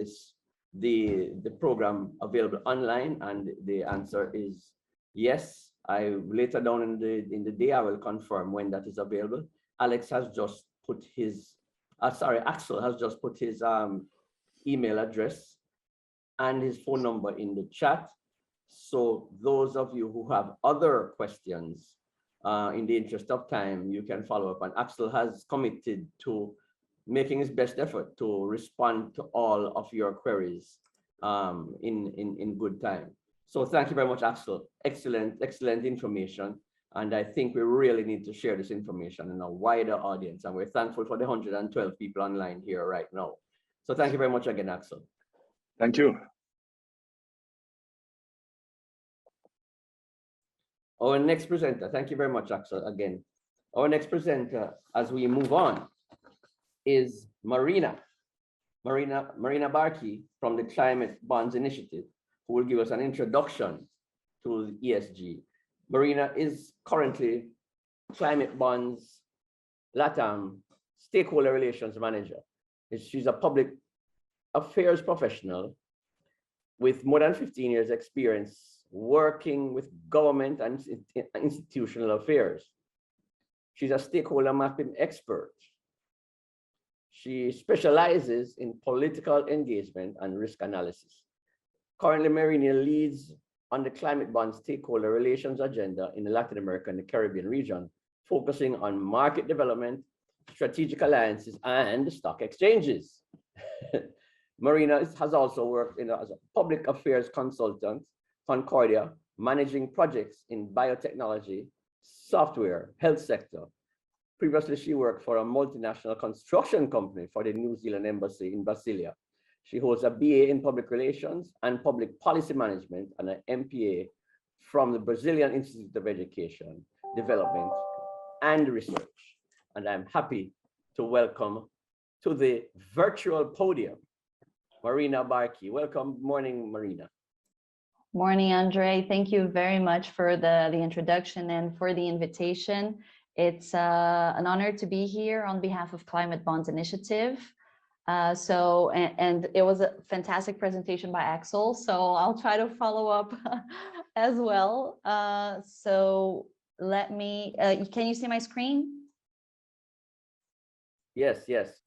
the program available online, and the answer is yes. Later down in the day, I will confirm when that is available. Axel has just put his email address and his phone number in the chat. So those of you who have other questions, in the interest of time, you can follow up. And Axel has committed to making his best effort to respond to all of your queries in good time. So thank you very much, Axel. Excellent information. And I think we really need to share this information in a wider audience. And we're thankful for the 112 people online here right now. So thank you very much again, Axel. Thank you. Our next presenter, thank you very much, Axel, again. Our next presenter, as we move on, is Marina Barkey from the Climate Bonds Initiative, who will give us an introduction to ESG. Marina is currently Climate Bonds LATAM Stakeholder Relations Manager. She's a public affairs professional with more than 15 years experience working with government and institutional affairs. She's a stakeholder mapping expert. She specializes in political engagement and risk analysis. Currently, Marina leads on the Climate Bond Stakeholder Relations agenda in the Latin America and the Caribbean region, focusing on market development, strategic alliances, and stock exchanges. Marina has also worked as a public affairs consultant, Concordia, managing projects in biotechnology, software, health sector. Previously, she worked for a multinational construction company for the New Zealand Embassy in Brasilia. She holds a BA in Public Relations and Public Policy Management and an MPA from the Brazilian Institute of Education, Development, and Research. And I'm happy to welcome to the virtual podium, Marina Barkey. Welcome. Morning, Marina. Morning, Andre. Thank you very much for the introduction and for the invitation. It's an honor to be here on behalf of Climate Bonds Initiative. And it was a fantastic presentation by Axel, so I'll try to follow up as well. So let me, can you see my screen? Yes, yes.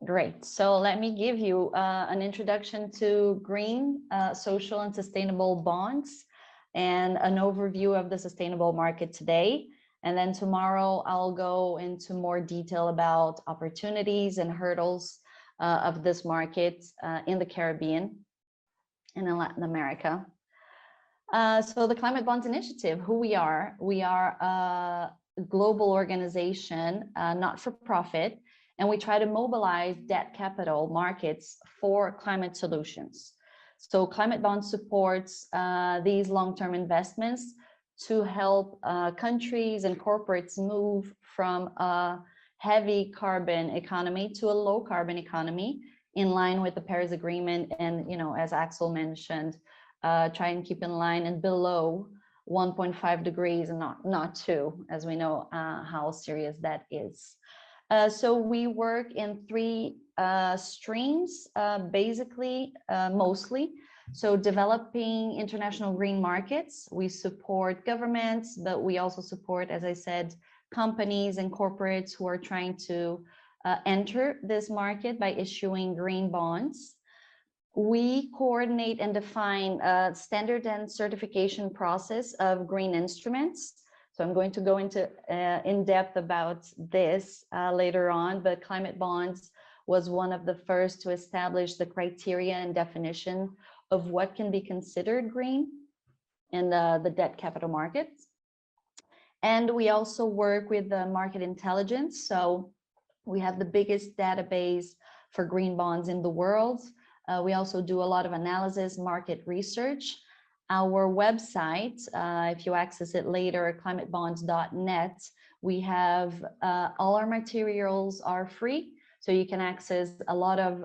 Great. So let me give you an introduction to green, social and sustainable bonds and an overview of the sustainable market today. And then tomorrow I'll go into more detail about opportunities and hurdles of this market in the Caribbean and in Latin America. So the Climate Bonds Initiative, who we are a global organization, not for profit, and we try to mobilize debt capital markets for climate solutions. So Climate Bonds supports these long-term investments to help countries and corporates move from a heavy carbon economy to a low carbon economy in line with the Paris Agreement. And, as Axel mentioned, try and keep in line and below 1.5 degrees and not 2, as we know how serious that is. So we work in 3 streams, basically, mostly. So developing international green markets, we support governments, but we also support, as I said, companies and corporates who are trying to enter this market by issuing green bonds. we coordinate and define a standard and certification process of green instruments. So I'm going to go into in depth about this later on, but climate bonds was one of the first to establish the criteria and definition of what can be considered green in the debt capital markets. And we also work with the market intelligence. So we have the biggest database for green bonds in the world. We also do a lot of analysis, market research. Our website, if you access it later, climatebonds.net, we have all our materials are free. So you can access a lot of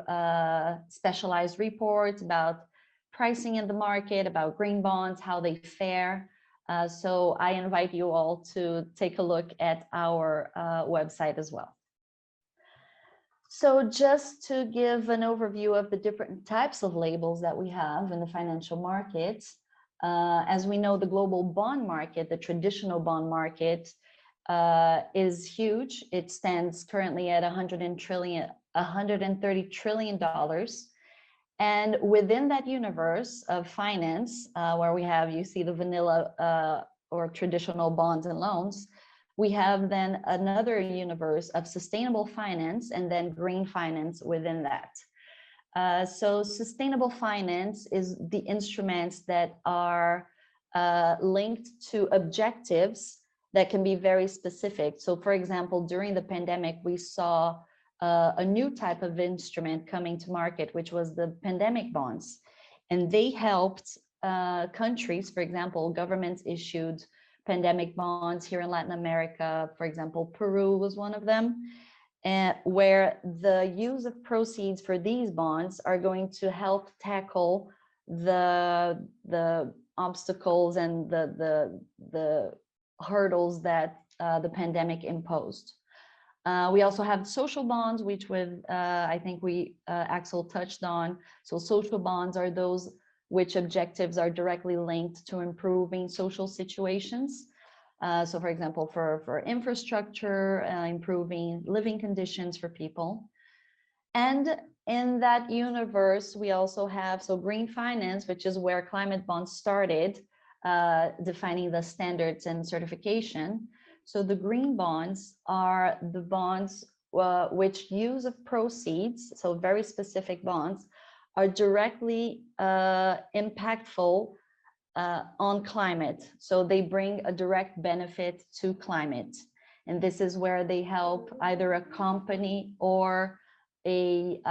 specialized reports about pricing in the market, about green bonds, how they fare. So I invite you all to take a look at our website as well. So just to give an overview of the different types of labels that we have in the financial markets, as we know, the global bond market, the traditional bond market, is huge. It stands currently at $130 trillion. And within that universe of finance, where we have, you see the vanilla or traditional bonds and loans, we have then another universe of sustainable finance and then green finance within that. So sustainable finance is the instruments that are linked to objectives that can be very specific. So for example, during the pandemic, we saw a new type of instrument coming to market, which was the pandemic bonds. And they helped countries, for example, governments issued pandemic bonds here in Latin America. For example, Peru was one of them, where the use of proceeds for these bonds are going to help tackle the obstacles and the hurdles that the pandemic imposed. We also have social bonds, which I think Axel touched on. So social bonds are those which objectives are directly linked to improving social situations. So for example, for infrastructure, improving living conditions for people. And in that universe, we also have, so green finance, which is where climate bonds started, defining the standards and certification. So the green bonds are the bonds which use of proceeds, so very specific bonds, are directly impactful on climate. So they bring a direct benefit to climate. And this is where they help either a company or a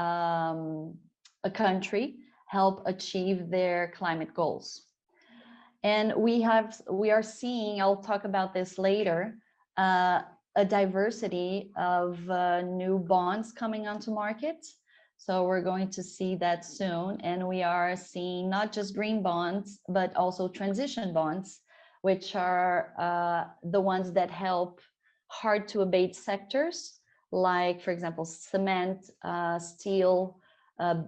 country help achieve their climate goals. And we are seeing, I'll talk about this later, a diversity of new bonds coming onto market. So we're going to see that soon. And we are seeing not just green bonds, but also transition bonds, which are the ones that help hard to abate sectors, like, for example, cement, steel,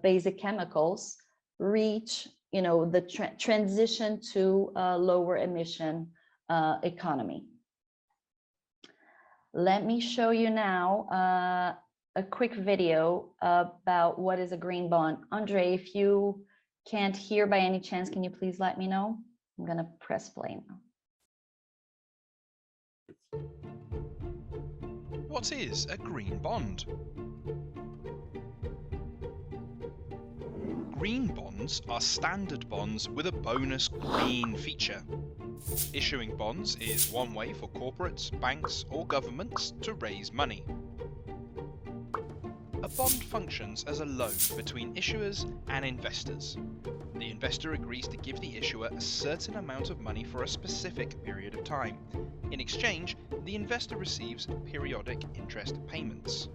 basic chemicals, reach, the transition to a lower emission economy. Let me show you now a quick video about what is a green bond. Andre, if you can't hear by any chance, can you please let me know? I'm gonna press play now. What is a green bond? Green bonds are standard bonds with a bonus green feature. Issuing bonds is one way for corporates, banks, or governments to raise money. A bond functions as a loan between issuers and investors. The investor agrees to give the issuer a certain amount of money for a specific period of time. In exchange, the investor receives periodic interest payments.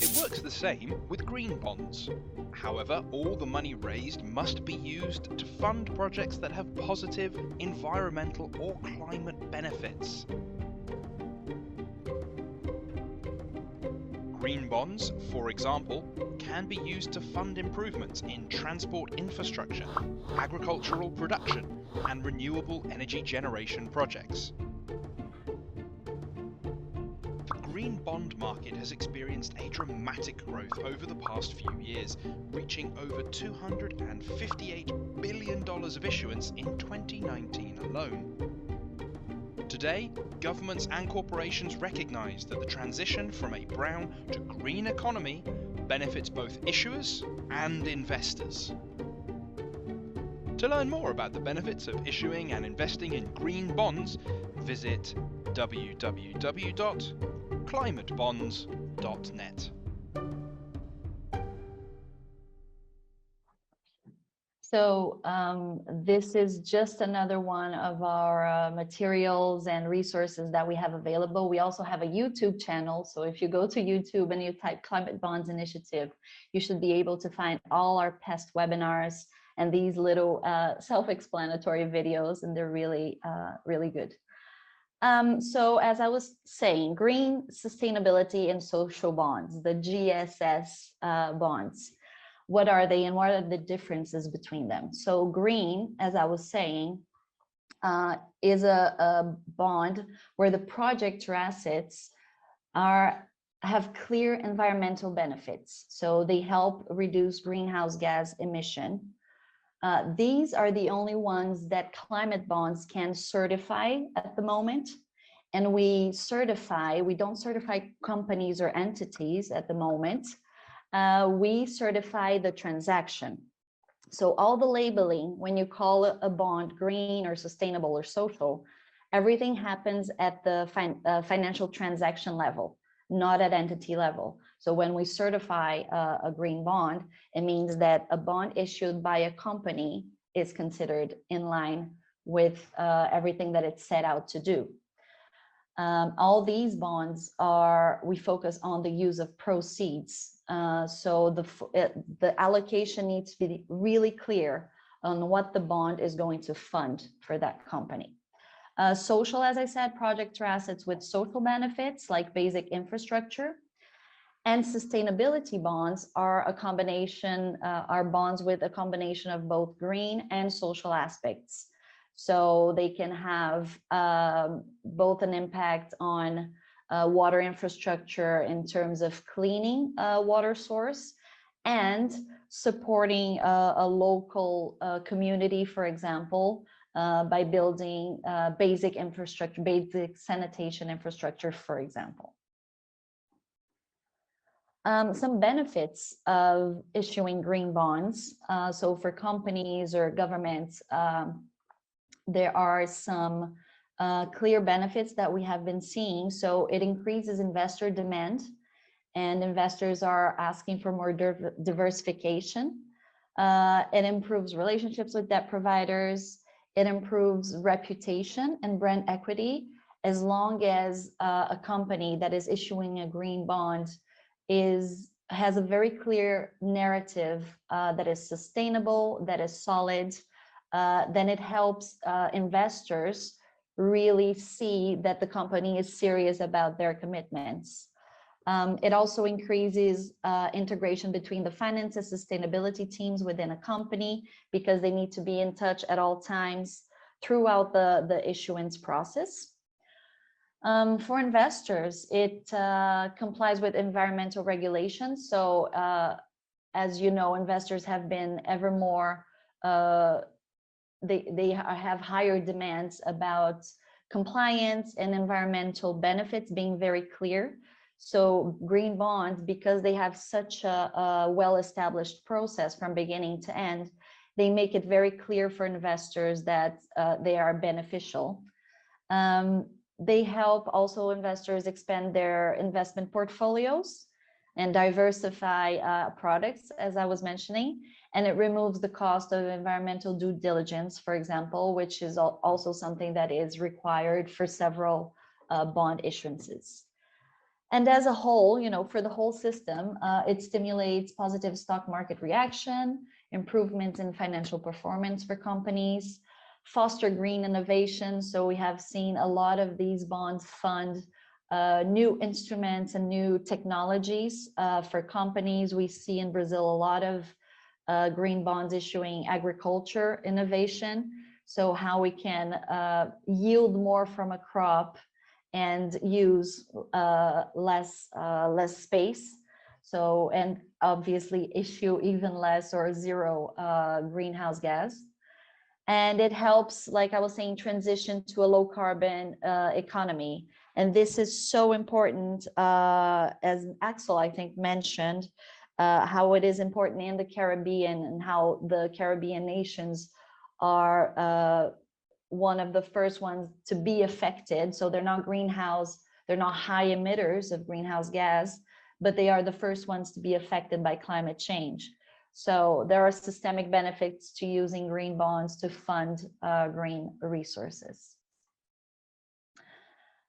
It works the same with green bonds. However, all the money raised must be used to fund projects that have positive environmental or climate benefits. Green bonds, for example, can be used to fund improvements in transport infrastructure, agricultural production, and renewable energy generation projects. The green bond market has experienced a dramatic growth over the past few years, reaching over $258 billion of issuance in 2019 alone. Today, governments and corporations recognise that the transition from a brown to green economy benefits both issuers and investors. To learn more about the benefits of issuing and investing in green bonds, visit www.climatebonds.net. So this is just another one of our materials and resources that we have available. We also have a YouTube channel. So if you go to YouTube and you type Climate Bonds Initiative, you should be able to find all our past webinars and these little self-explanatory videos, and they're really, really good. So as I was saying, green sustainability and social bonds, the GSS bonds. What are they and what are the differences between them? So green, as I was saying, is a bond where the project or assets have clear environmental benefits. So they help reduce greenhouse gas emission. These are the only ones that climate bonds can certify at the moment. And we don't certify companies or entities at the moment. We certify the transaction. So all the labeling, when you call a bond green or sustainable or social, everything happens at the financial transaction level, not at entity level. So when we certify a green bond, it means that a bond issued by a company is considered in line with everything that it's set out to do. All these bonds we focus on the use of proceeds. So the allocation needs to be really clear on what the bond is going to fund for that company. Social, as I said, projects or assets with social benefits like basic infrastructure. And sustainability bonds are a combination, are bonds with a combination of both green and social aspects. So they can have both an impact on water infrastructure in terms of cleaning water source and supporting a local community, for example, by building basic infrastructure, basic sanitation infrastructure, for example. Some benefits of issuing green bonds. So for companies or governments, there are some clear benefits that we have been seeing. So it increases investor demand, and investors are asking for more diversification. It improves relationships with debt providers. It improves reputation and brand equity, as long as a company that is issuing a green bond has a very clear narrative that is sustainable, that is solid. Then it helps investors really see that the company is serious about their commitments. It also increases integration between the finance and sustainability teams within a company, because they need to be in touch at all times throughout the issuance process. For investors, it complies with environmental regulations. So as you know, investors have been ever more, they have higher demands about compliance and environmental benefits being very clear. So green bonds, because they have such a well-established process from beginning to end, they make it very clear for investors that they are beneficial. They help also investors expand their investment portfolios and diversify products, as I was mentioning, and it removes the cost of environmental due diligence, for example, which is also something that is required for several bond issuances. And as a whole, for the whole system, it stimulates positive stock market reaction, improvements in financial performance for companies, foster green innovation. So we have seen a lot of these bonds fund new instruments and new technologies for companies. We see in Brazil a lot of green bonds issuing agriculture innovation. So how we can yield more from a crop and use less space. So, and obviously issue even less or zero greenhouse gas. And it helps, like I was saying, transition to a low carbon economy. And this is so important, as Axel, I think, mentioned, how it is important in the Caribbean and how the Caribbean nations are one of the first ones to be affected. So they're not high emitters of greenhouse gas, but they are the first ones to be affected by climate change. So there are systemic benefits to using green bonds to fund green resources.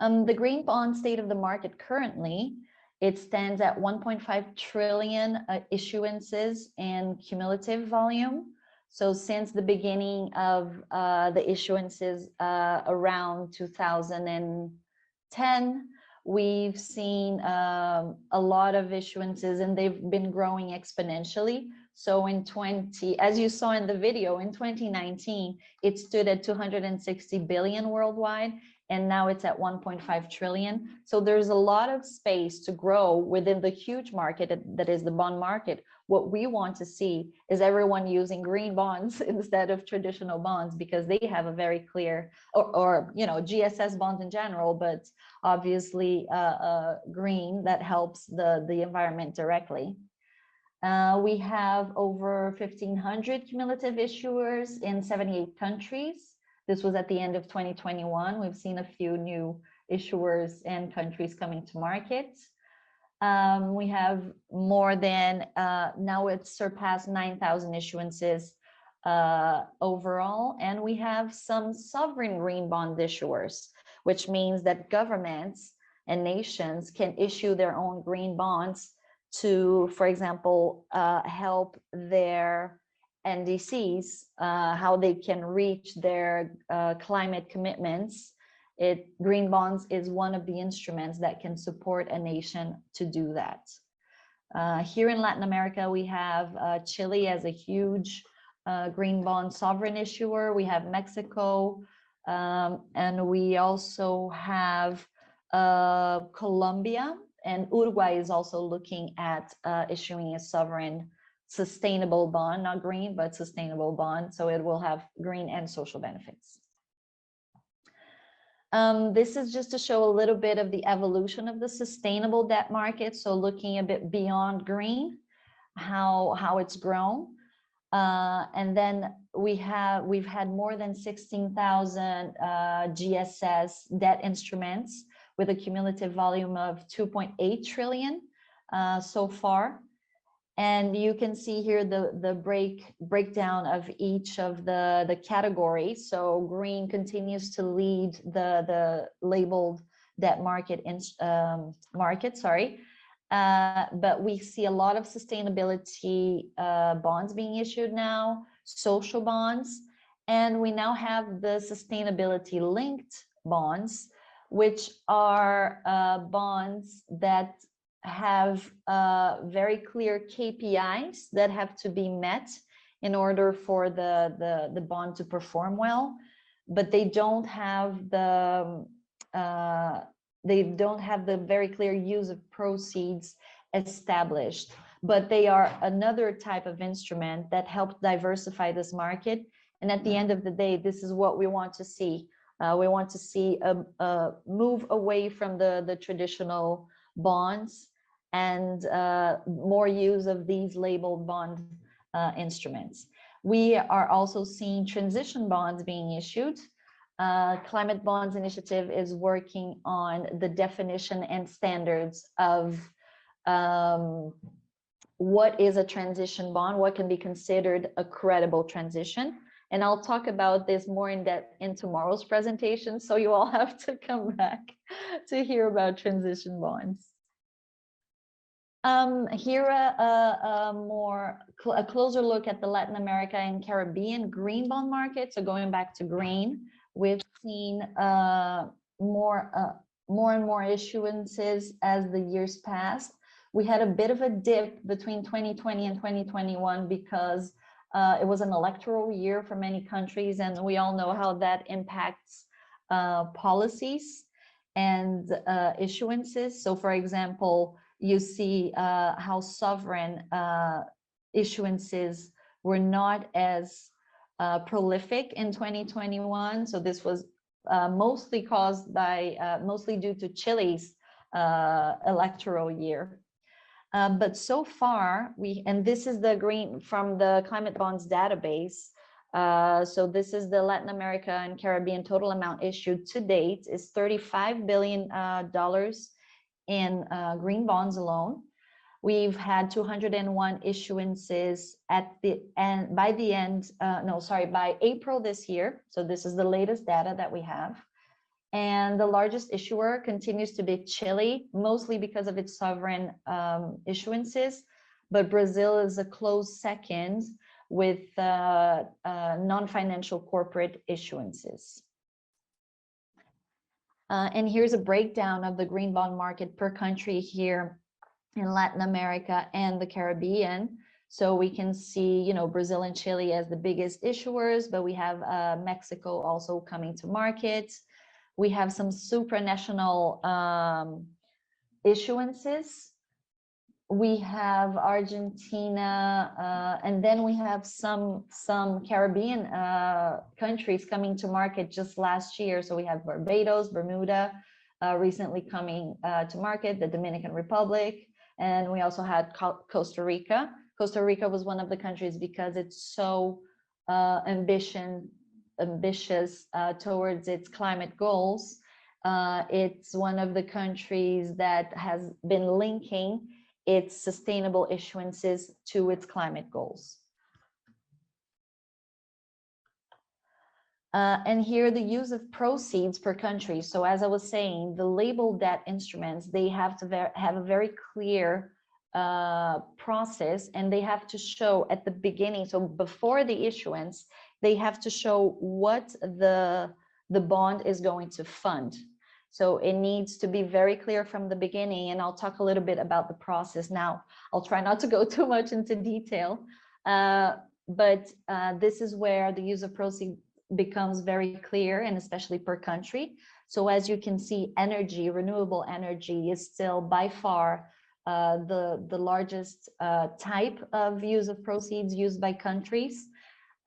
The green bond state of the market currently, it stands at 1.5 trillion issuances in cumulative volume. So since the beginning of the issuances around 2010, we've seen a lot of issuances, and they've been growing exponentially. So as you saw in the video, in 2019, it stood at 260 billion worldwide, and now it's at 1.5 trillion. So there's a lot of space to grow within the huge market that is the bond market. What we want to see is everyone using green bonds instead of traditional bonds, because they have a very clear, or GSS bonds in general, but obviously green that helps the environment directly. We have over 1,500 cumulative issuers in 78 countries. This was at the end of 2021. We've seen a few new issuers and countries coming to market. We have more than, now it's surpassed 9,000 issuances overall. And we have some sovereign green bond issuers, which means that governments and nations can issue their own green bonds to, for example, help their NDCs, how they can reach their climate commitments. Green bonds is one of the instruments that can support a nation to do that. Here in Latin America, we have Chile as a huge green bond sovereign issuer. We have Mexico, and we also have Colombia, and Uruguay is also looking at issuing a sovereign sustainable bond, not green, but sustainable bond. So it will have green and social benefits. This is just to show a little bit of the evolution of the sustainable debt market. So looking a bit beyond green, how it's grown. And then we've had more than 16,000 GSS debt instruments with a cumulative volume of 2.8 trillion so far. And you can see here the breakdown of each of the categories. So green continues to lead the labeled debt market, but we see a lot of sustainability bonds being issued now, social bonds, and we now have the sustainability linked bonds, which are bonds that have very clear KPIs that have to be met in order for the bond to perform well, but they don't have the very clear use of proceeds established. But they are another type of instrument that helps diversify this market. And at the end of the day, this is what we want to see. We want to see a move away from the traditional bonds and more use of these labeled bond instruments. We are also seeing transition bonds being issued. Climate Bonds Initiative is working on the definition and standards of what is a transition bond, what can be considered a credible transition. And I'll talk about this more in depth in tomorrow's presentation, so you all have to come back to hear about transition bonds. Here a closer look at the Latin America and Caribbean green bond market. So going back to green, we've seen more and more issuances as the years passed. We had a bit of a dip between 2020 and 2021 because it was an electoral year for many countries, and we all know how that impacts policies. and issuances. So for example, you see how sovereign issuances were not as prolific in 2021. So this was mostly caused by, mostly due to Chile's electoral year. But so far, and this is the green from the climate bonds database. So this is the Latin America and Caribbean total amount issued to date is $35 billion in green bonds alone. We've had 201 issuances at the end, by April this year. So this is the latest data that we have. And the largest issuer continues to be Chile, mostly because of its sovereign issuances, but Brazil is a close second with non-financial corporate issuances. And here's a breakdown of the green bond market per country here in Latin America and the Caribbean. So we can see, you know, Brazil and Chile as the biggest issuers, but we have Mexico also coming to market. We have some supranational issuances. We have Argentina, and then we have some Caribbean countries coming to market just last year. So we have Barbados, Bermuda, recently coming to market, the Dominican Republic, and we also had Costa Rica. Costa Rica was one of the countries because it's so ambitious towards its climate goals. It's one of the countries that has been linking its sustainable issuances to its climate goals. And here the use of proceeds per country. So as I was saying, the labeled debt instruments, they have to have a very clear process, and they have to show at the beginning, so before the issuance, they have to show what the bond is going to fund. So it needs to be very clear from the beginning, and I'll talk a little bit about the process now. I'll try not to go too much into detail, but this is where the use of proceeds becomes very clear, and especially per country. So as you can see, energy, renewable energy is still by far the largest type of use of proceeds used by countries.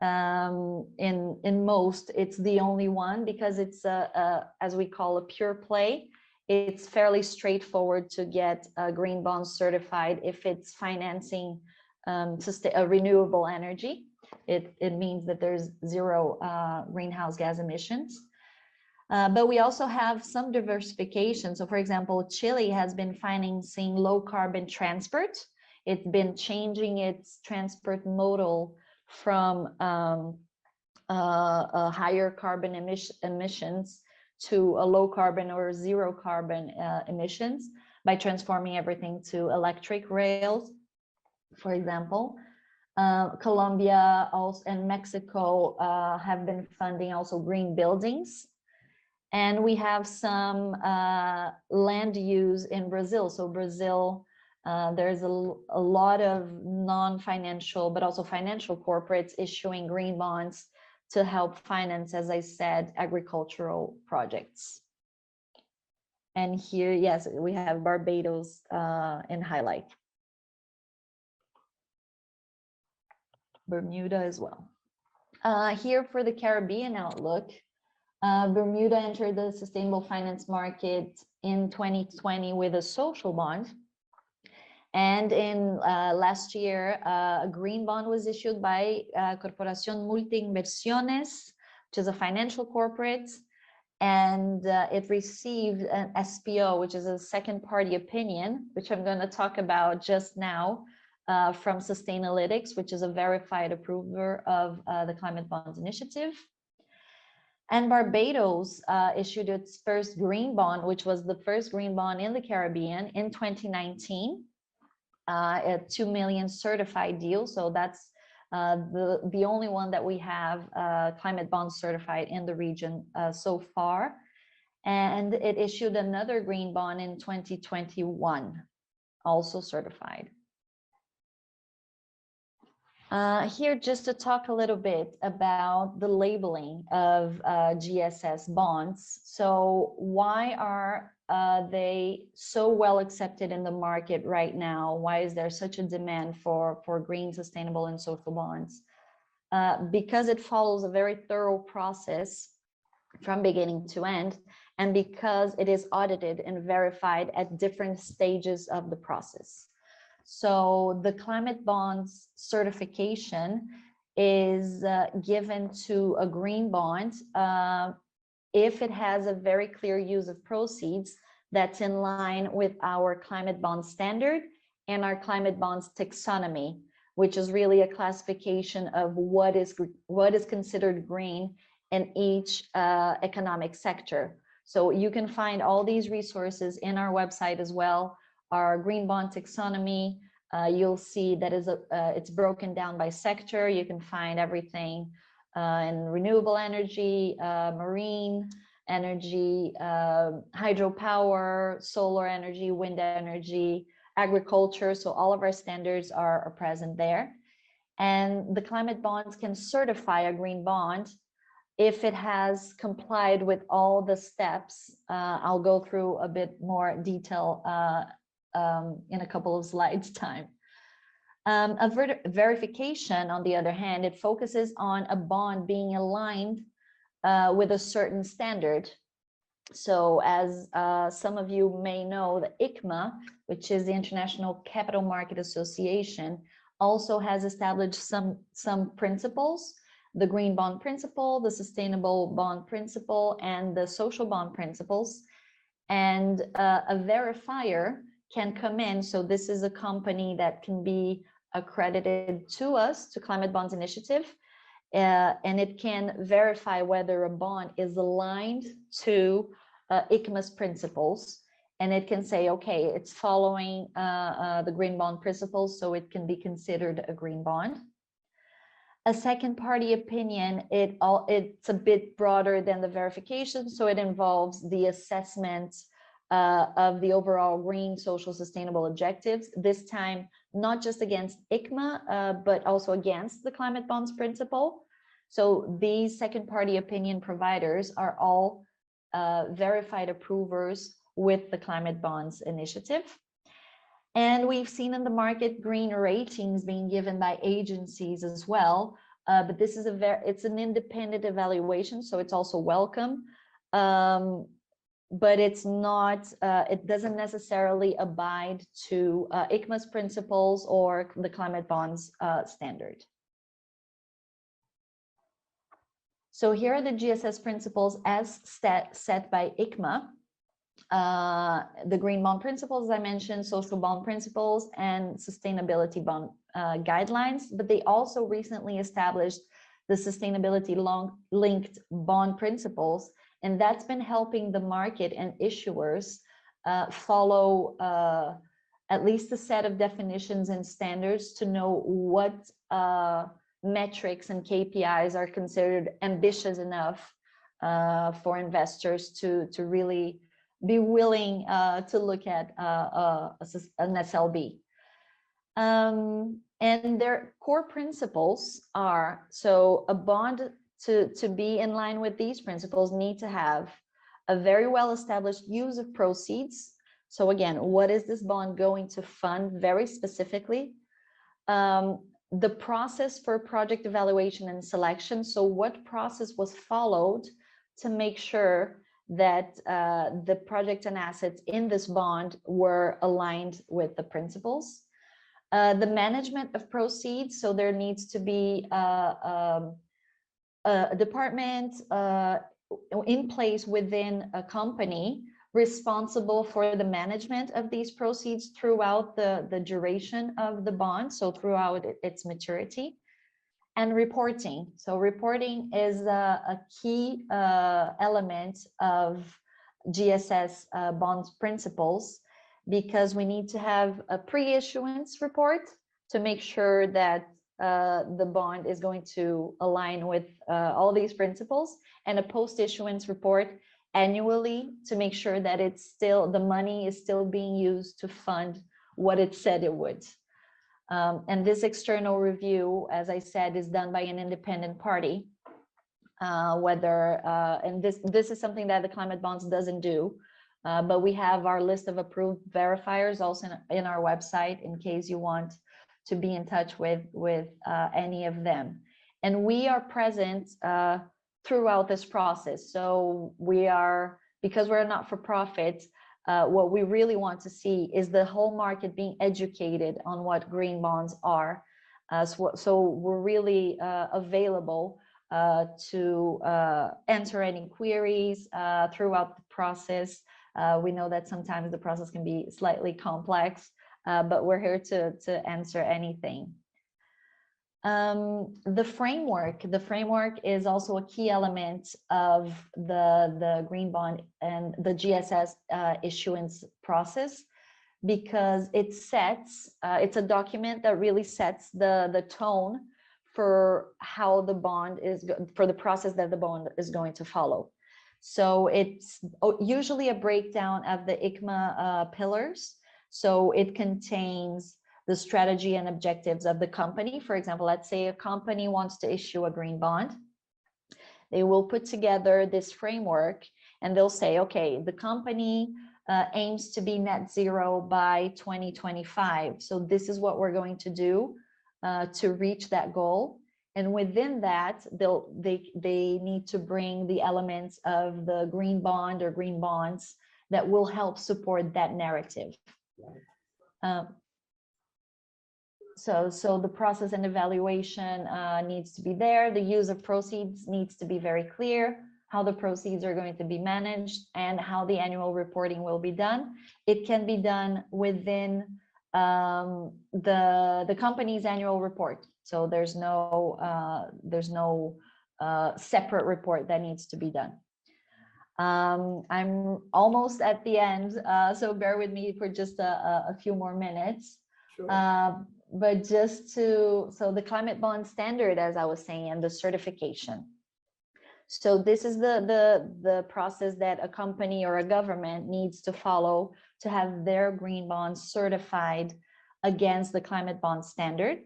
In most, it's the only one because it's as we call a pure play. It's fairly straightforward to get green bonds certified if it's financing renewable energy. It means that there's zero greenhouse gas emissions. But we also have some diversification. So for example, Chile has been financing low carbon transport. It's been changing its transport modal from a higher carbon emissions to a low carbon or zero carbon emissions by transforming everything to electric rails, for example. Colombia also and Mexico have been funding also green buildings. And we have some land use in Brazil. So Brazil, there's a lot of non-financial, but also financial corporates issuing green bonds to help finance, as I said, agricultural projects. And here, yes, we have Barbados in highlight. Bermuda as well. Here for the Caribbean outlook, Bermuda entered the sustainable finance market in 2020 with a social bond. And in last year, a green bond was issued by Corporación Multiinversiones, which is a financial corporate. And it received an SPO, which is a second party opinion, which I'm going to talk about just now, from Sustainalytics, which is a verified approver of the Climate Bonds Initiative. And Barbados issued its first green bond, which was the first green bond in the Caribbean in 2019, a 2 million certified deal. So that's the only one that we have climate bonds certified in the region so far. And it issued another green bond in 2021, also certified. Here, just to talk a little bit about the labeling of GSS bonds. So why are they so well accepted in the market right now? Why is there such a demand for green, sustainable, and social bonds? Because it follows a very thorough process from beginning to end, and because it is audited and verified at different stages of the process. So the climate bonds certification is given to a green bond if it has a very clear use of proceeds that's in line with our climate bond standard and our climate bonds taxonomy, which is really a classification of what is considered green in each economic sector. So you can find all these resources in our website as well. Our green bond taxonomy, you'll see that it's broken down by sector. You can find everything in renewable energy, marine energy, hydropower, solar energy, wind energy, agriculture. So all of our standards are present there. And the climate bonds can certify a green bond if it has complied with all the steps. I'll go through a bit more detail in a couple of slides time. Verification, on the other hand, it focuses on a bond being aligned with a certain standard. So as some of you may know, the ICMA, which is the International Capital Market Association, also has established some principles: the green bond principle, the sustainable bond principle, and the social bond principles. And a verifier can come in. So this is a company that can be accredited to us, to Climate Bonds Initiative, and it can verify whether a bond is aligned to ICMA's principles. And it can say, okay, it's following the green bond principles, so it can be considered a green bond. A second party opinion, it's a bit broader than the verification, so it involves the assessment of the overall green, social, sustainable objectives, this time not just against ICMA, but also against the climate bonds principle. So these second party opinion providers are all verified approvers with the Climate Bonds Initiative. And we've seen in the market green ratings being given by agencies as well. But this is it's an independent evaluation, so it's also welcome. But it's not, it doesn't necessarily abide to ICMA's principles or the climate bonds standard. So here are the GSS principles as set by ICMA. The green bond principles, as I mentioned, social bond principles, and sustainability bond guidelines, but they also recently established the sustainability linked bond principles, and that's been helping the market and issuers follow at least a set of definitions and standards to know what metrics and KPIs are considered ambitious enough for investors to really be willing to look at an SLB. And their core principles are, so a bond to be in line with these principles need to have a very well established use of proceeds. So again, what is this bond going to fund very specifically? The process for project evaluation and selection. So what process was followed to make sure that the project and assets in this bond were aligned with the principles. The management of proceeds, so there needs to be a department in place within a company responsible for the management of these proceeds throughout the duration of the bond, so throughout its maturity. And reporting. So reporting is a key element of GSS bonds principles, because we need to have a pre-issuance report to make sure that the bond is going to align with all these principles, and a post-issuance report annually to make sure that it's still, the money is still being used to fund what it said it would. And this external review, as I said, is done by an independent party. And this is something that the climate bonds doesn't do, but we have our list of approved verifiers also in our website in case you want to be in touch with any of them. And we are present throughout this process. So because we're not for profit, what we really want to see is the whole market being educated on what green bonds are. So we're really available to answer any queries throughout the process. We know that sometimes the process can be slightly complex, but we're here to answer anything. The framework is also a key element of the green bond and the GSS issuance process, because it's a document that really sets the tone for how the bond for the process that the bond is going to follow. So it's usually a breakdown of the ICMA pillars. So it contains the strategy and objectives of the company. For example, let's say a company wants to issue a green bond. They will put together this framework and they'll say, okay, the company aims to be net zero by 2025. So this is what we're going to do to reach that goal. And within that, they need to bring the elements of the green bond or green bonds that will help support that narrative. So the process and evaluation needs to be there. The use of proceeds needs to be very clear, how the proceeds are going to be managed and how the annual reporting will be done. It can be done within the company's annual report. So there's no separate report that needs to be done. I'm almost at the end, so bear with me for just a few more minutes. Sure. But so the climate bond standard, as I was saying, and the certification. So this is the process that a company or a government needs to follow to have their green bonds certified against the climate bond standard.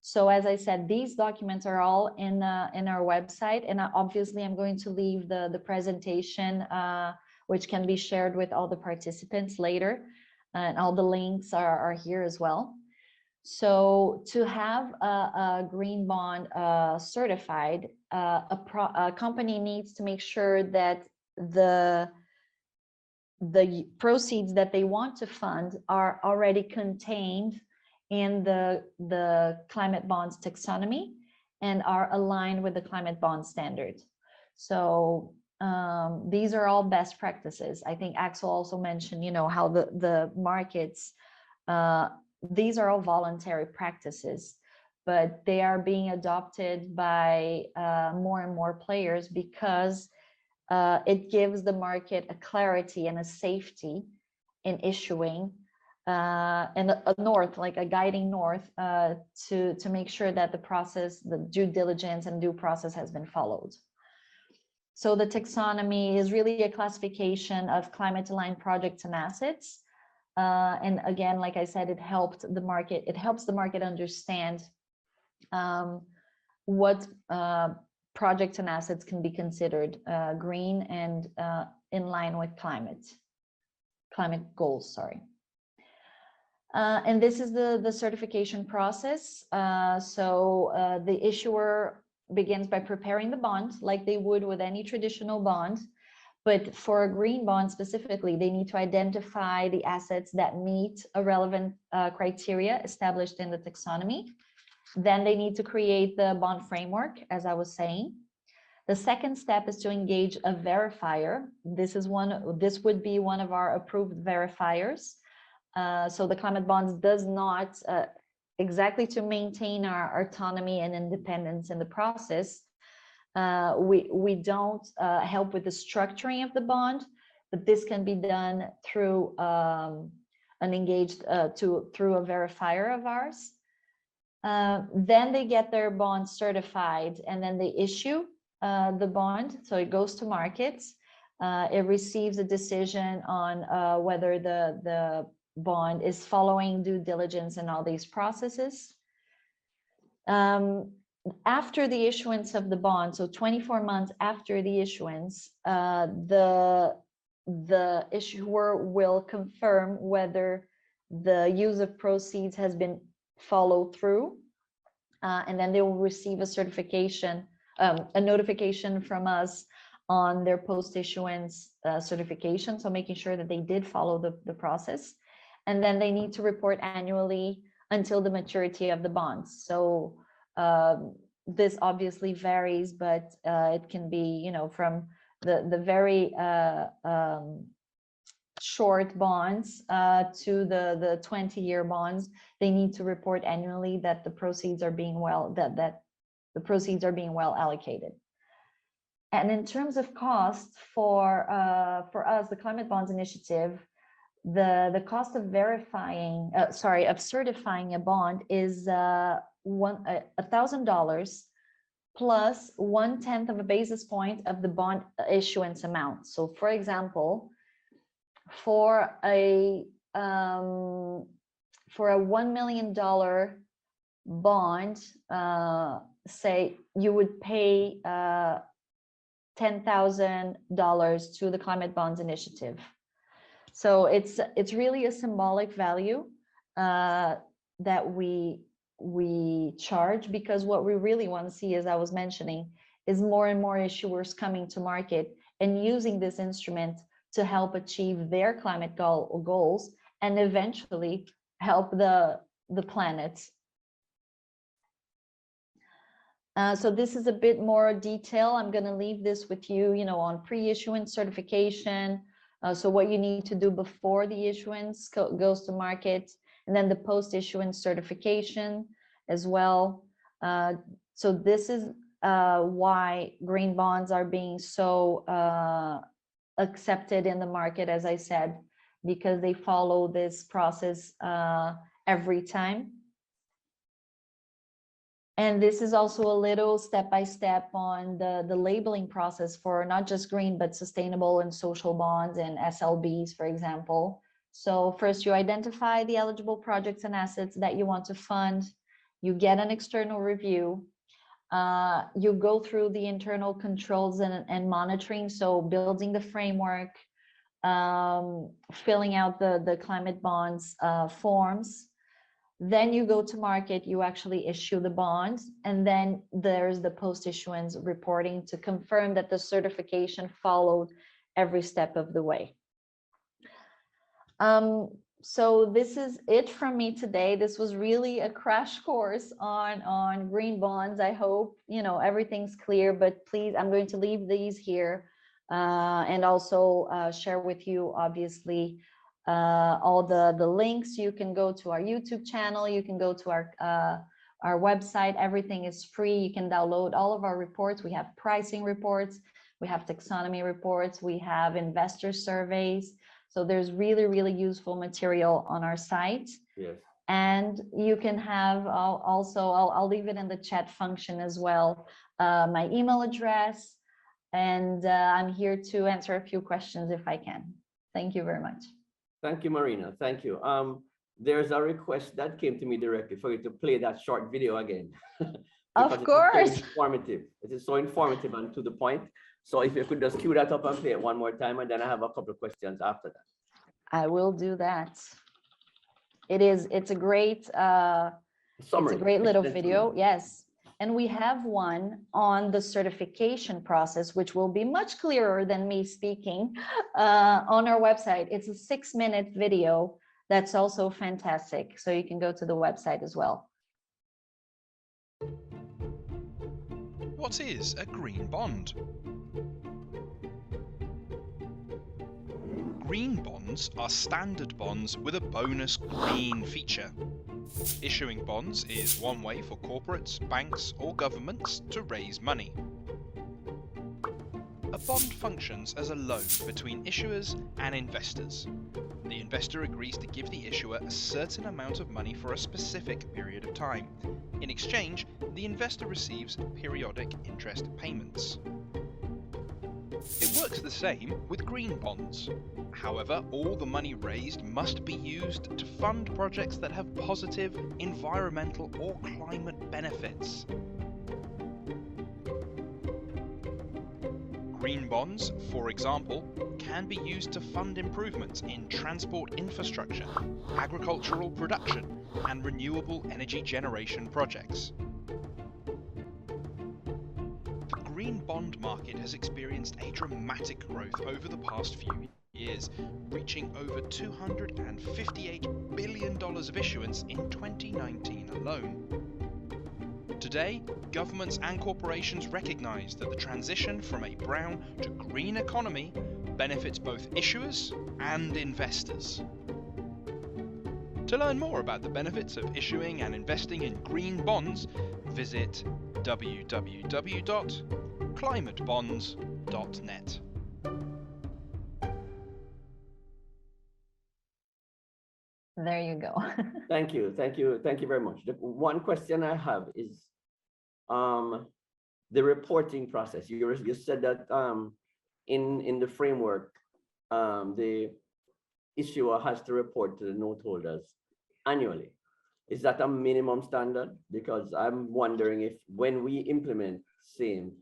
So as I said, these documents are all in our website, and obviously I'm going to leave the presentation, which can be shared with all the participants later, and all the links are here as well. So to have a green bond certified, a company needs to make sure that the proceeds that they want to fund are already contained in the climate bonds taxonomy and are aligned with the climate bond standard. So these are all best practices. I think Axel also mentioned, how the markets, these are all voluntary practices, but they are being adopted by more and more players because it gives the market a clarity and a safety in issuing and a north, like a guiding north, to make sure that the process, the due diligence and due process has been followed. So the taxonomy is really a classification of climate-aligned projects and assets. And again, like I said, it helps the market understand what projects and assets can be considered green and in line with climate goals, sorry. And this is the certification process. So the issuer begins by preparing the bond like they would with any traditional bond. But for a green bond specifically, they need to identify the assets that meet a relevant criteria established in the taxonomy. Then they need to create the bond framework, as I was saying. The second step is to engage a verifier. This would be one of our approved verifiers. So the climate bonds does not, exactly to maintain our autonomy and independence in the process, we don't help with the structuring of the bond, but this can be done through through a verifier of ours. Then they get their bond certified and then they issue the bond. So it goes to markets. It receives a decision on whether the bond is following due diligence in all these processes. After the issuance of the bond, so 24 months after the issuance, the issuer will confirm whether the use of proceeds has been followed through, and then they will receive a certification, a notification from us on their post-issuance certification, so making sure that they did follow the process. And then they need to report annually until the maturity of the bonds. So this obviously varies, but it can be, you know, from the very short bonds to the 20-year bonds. They need to report annually that the proceeds are being well allocated. And in terms of cost for us, the Climate Bonds Initiative, the cost of certifying a bond is $1,000 plus 1/10 of a basis point of the bond issuance amount. So, for example, for a $1 million bond, say you would pay $10,000 to the Climate Bonds Initiative. So it's really a symbolic value that we charge, because what we really want to see, as I was mentioning, is more and more issuers coming to market and using this instrument to help achieve their climate goals and eventually help the planet. So this is a bit more detail. I'm going to leave this with you, you know, on pre-issuance certification. So what you need to do before the issuance goes to market, and then the post-issuance certification as well. So this is why green bonds are being so accepted in the market, as I said, because they follow this process every time. And this is also a little step-by-step on the labeling process for not just green, but sustainable and social bonds and SLBs, for example. So first you identify the eligible projects and assets that you want to fund. You get an external review. You go through the internal controls and monitoring. So building the framework, filling out the climate bonds forms. Then you go to market, you actually issue the bond, and then there's the post-issuance reporting to confirm that the certification followed every step of the way. So this is it from me today. This was really a crash course on green bonds. I hope, you know, everything's clear, but please, I'm going to leave these here and also share with you, obviously, all the links. You can go to our YouTube channel, you can go to our website. Everything is free. You can download all of our reports. We have pricing reports, we have taxonomy reports, we have investor surveys. So there's really, really useful material on our site. Yes. And you can have also, I'll leave it in the chat function as well, my email address, and I'm here to answer a few questions if I can. Thank you very much. Thank you, Marina. Thank you. There's a request that came to me directly for you to play that short video again. Of course. It's so informative. It is so informative and to the point. So if you could just cue that up and play it one more time, and then I have a couple of questions after that. I will do that. It's a great summary. It's a great little video. Yes. And we have one on the certification process, which will be much clearer than me speaking on our website. It's a 6-minute video that's also fantastic. So you can go to the website as well. What is a green bond? Green bonds are standard bonds with a bonus green feature. Issuing bonds is one way for corporates, banks, or governments to raise money. A bond functions as a loan between issuers and investors. The investor agrees to give the issuer a certain amount of money for a specific period of time. In exchange, the investor receives periodic interest payments. It works the same with green bonds. However, all the money raised must be used to fund projects that have positive environmental or climate benefits. Green bonds, for example, can be used to fund improvements in transport infrastructure, agricultural production, and renewable energy generation projects. The green bond market has experienced a dramatic growth over the past few years, reaching over $258 billion of issuance in 2019 alone. Today, governments and corporations recognise that the transition from a brown to green economy benefits both issuers and investors. To learn more about the benefits of issuing and investing in green bonds, visit www.climatebonds.net. There you go. Thank you very much. The one question I have is the reporting process. You said that in the framework, the issuer has to report to the note holders annually. Is that a minimum standard? Because I'm wondering if when we implement same,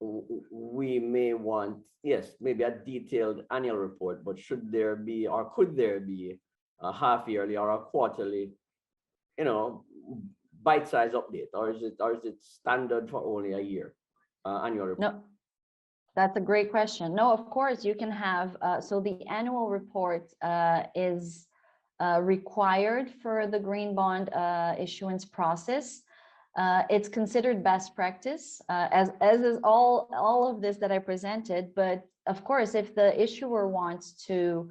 we may want, yes, maybe a detailed annual report, but should there be, or could there be a half yearly or a quarterly, bite-sized update, or is it standard for only a year annual report? No, that's a great question. No, of course you can have, so the annual report is required for the green bond issuance process. It's considered best practice, as is all of this that I presented. But of course, if the issuer wants to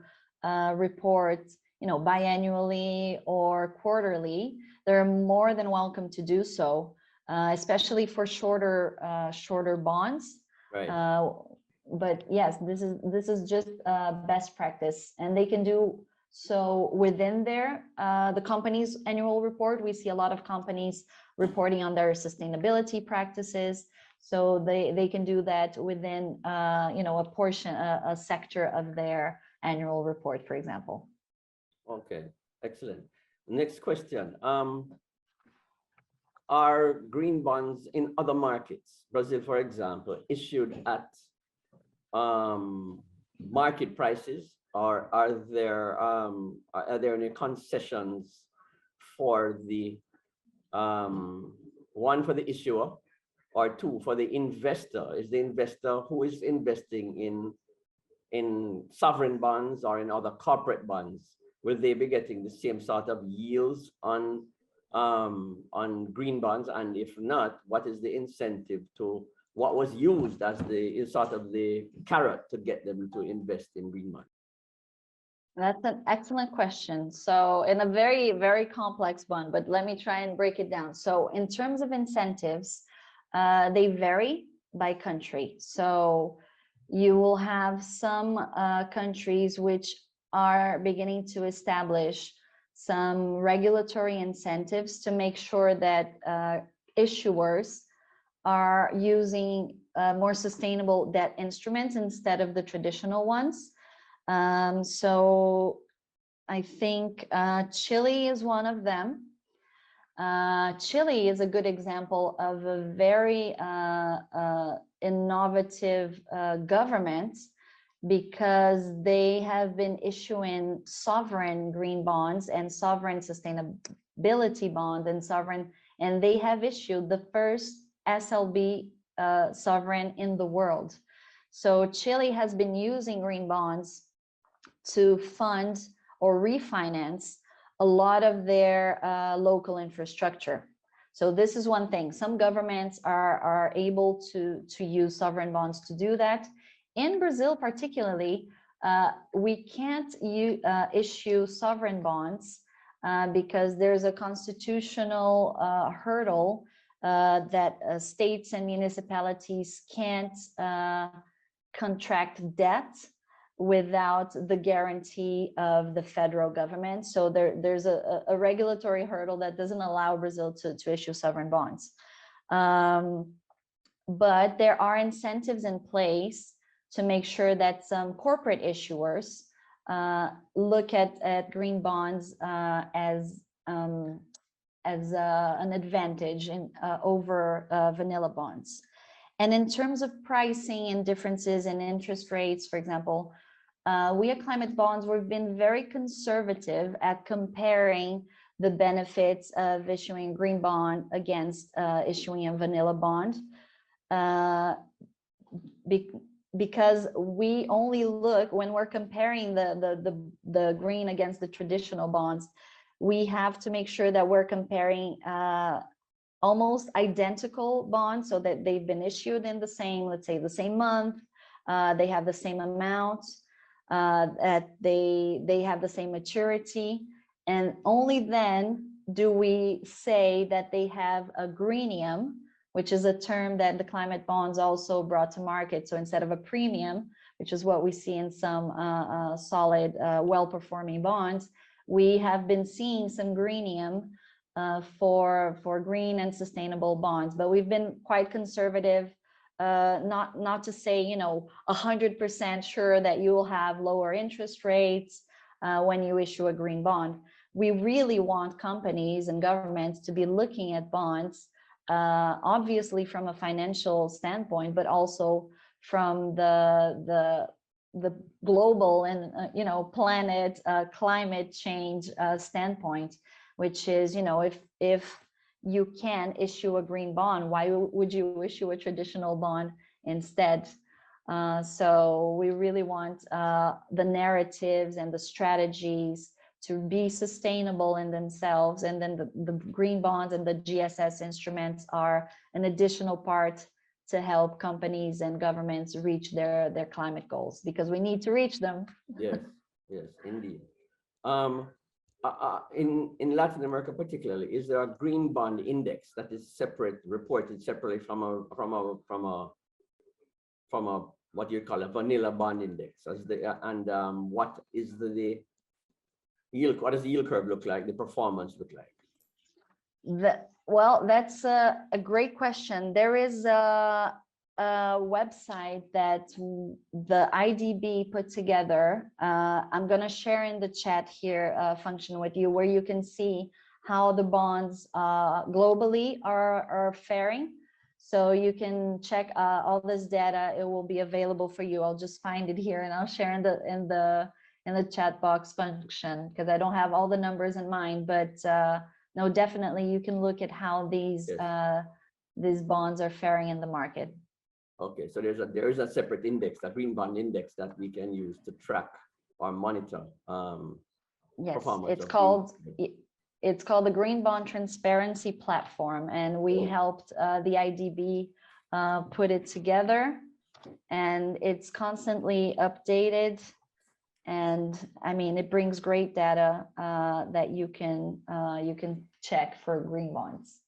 report, biannually or quarterly, they're more than welcome to do so, especially for shorter bonds. Right. But yes, this is just best practice, and they can do so within the company's annual report. We see a lot of companies reporting on their sustainability practices, so they can do that within a portion, a sector of their annual report, for example. Okay, excellent. Next question. Are green bonds in other markets, Brazil, for example, issued at market prices, or are there any concessions for the one, for the issuer, or two, for the investor? Is the investor who is investing in sovereign bonds or in other corporate bonds, will they be getting the same sort of yields on green bonds? And if not, what is the incentive to what was used as the sort of the carrot to get them to invest in green bonds? That's an excellent question. So, in a very, very complex one, but let me try and break it down. So in terms of incentives, they vary by country. So you will have some countries which are beginning to establish some regulatory incentives to make sure that issuers are using more sustainable debt instruments instead of the traditional ones. So I think Chile is one of them. Chile is a good example of a very innovative government, because they have been issuing sovereign green bonds and sovereign sustainability bonds and they have issued the first SLB sovereign in the world. So Chile has been using green bonds to fund or refinance a lot of their local infrastructure. So this is one thing. Some governments are able to use sovereign bonds to do that. In Brazil, particularly, we can't issue sovereign bonds because there's a constitutional hurdle that states and municipalities can't contract debt without the guarantee of the federal government. So there's a regulatory hurdle that doesn't allow Brazil to issue sovereign bonds. But there are incentives in place to make sure that some corporate issuers look at green bonds as an advantage over vanilla bonds. And in terms of pricing and differences in interest rates, for example, we at Climate Bonds, we've been very conservative at comparing the benefits of issuing a green bond against issuing a vanilla bond. Because we only look, when we're comparing the green against the traditional bonds, we have to make sure that we're comparing almost identical bonds, so that they've been issued in the same, let's say the same month, they have the same amount, that they have the same maturity, and only then do we say that they have a greenium, which is a term that the Climate Bonds also brought to market. So instead of a premium, which is what we see in some solid, well-performing bonds, we have been seeing some greenium for green and sustainable bonds, but we've been quite conservative, not to say, 100% sure that you will have lower interest rates when you issue a green bond. We really want companies and governments to be looking at bonds, obviously from a financial standpoint, but also from the global and planet climate change standpoint, which is, if you can issue a green bond, why would you issue a traditional bond instead? So we really want the narratives and the strategies to be sustainable in themselves, and then the green bonds and the GSS instruments are an additional part to help companies and governments reach their climate goals, because we need to reach them. Yes, yes, indeed. In Latin America particularly, is there a green bond index that is reported separately from a what you call a vanilla bond index? What is the yield? What does the yield curve look like? The performance look like? Well, that's a great question. There is a website that the IDB put together. I'm going to share in the chat here function with you, where you can see how the bonds globally are faring. So you can check all this data. It will be available for you. I'll just find it here and I'll share in the chat box function, because I don't have all the numbers in mind, but no, definitely you can look at how these bonds are faring in the market. Okay, so there is a separate index, a green bond index, that we can use to track or monitor. Yes, performance it's called the Green Bond Transparency Platform, and we helped the IDB put it together, and it's constantly updated. And I mean, it brings great data that you can check for green bonds.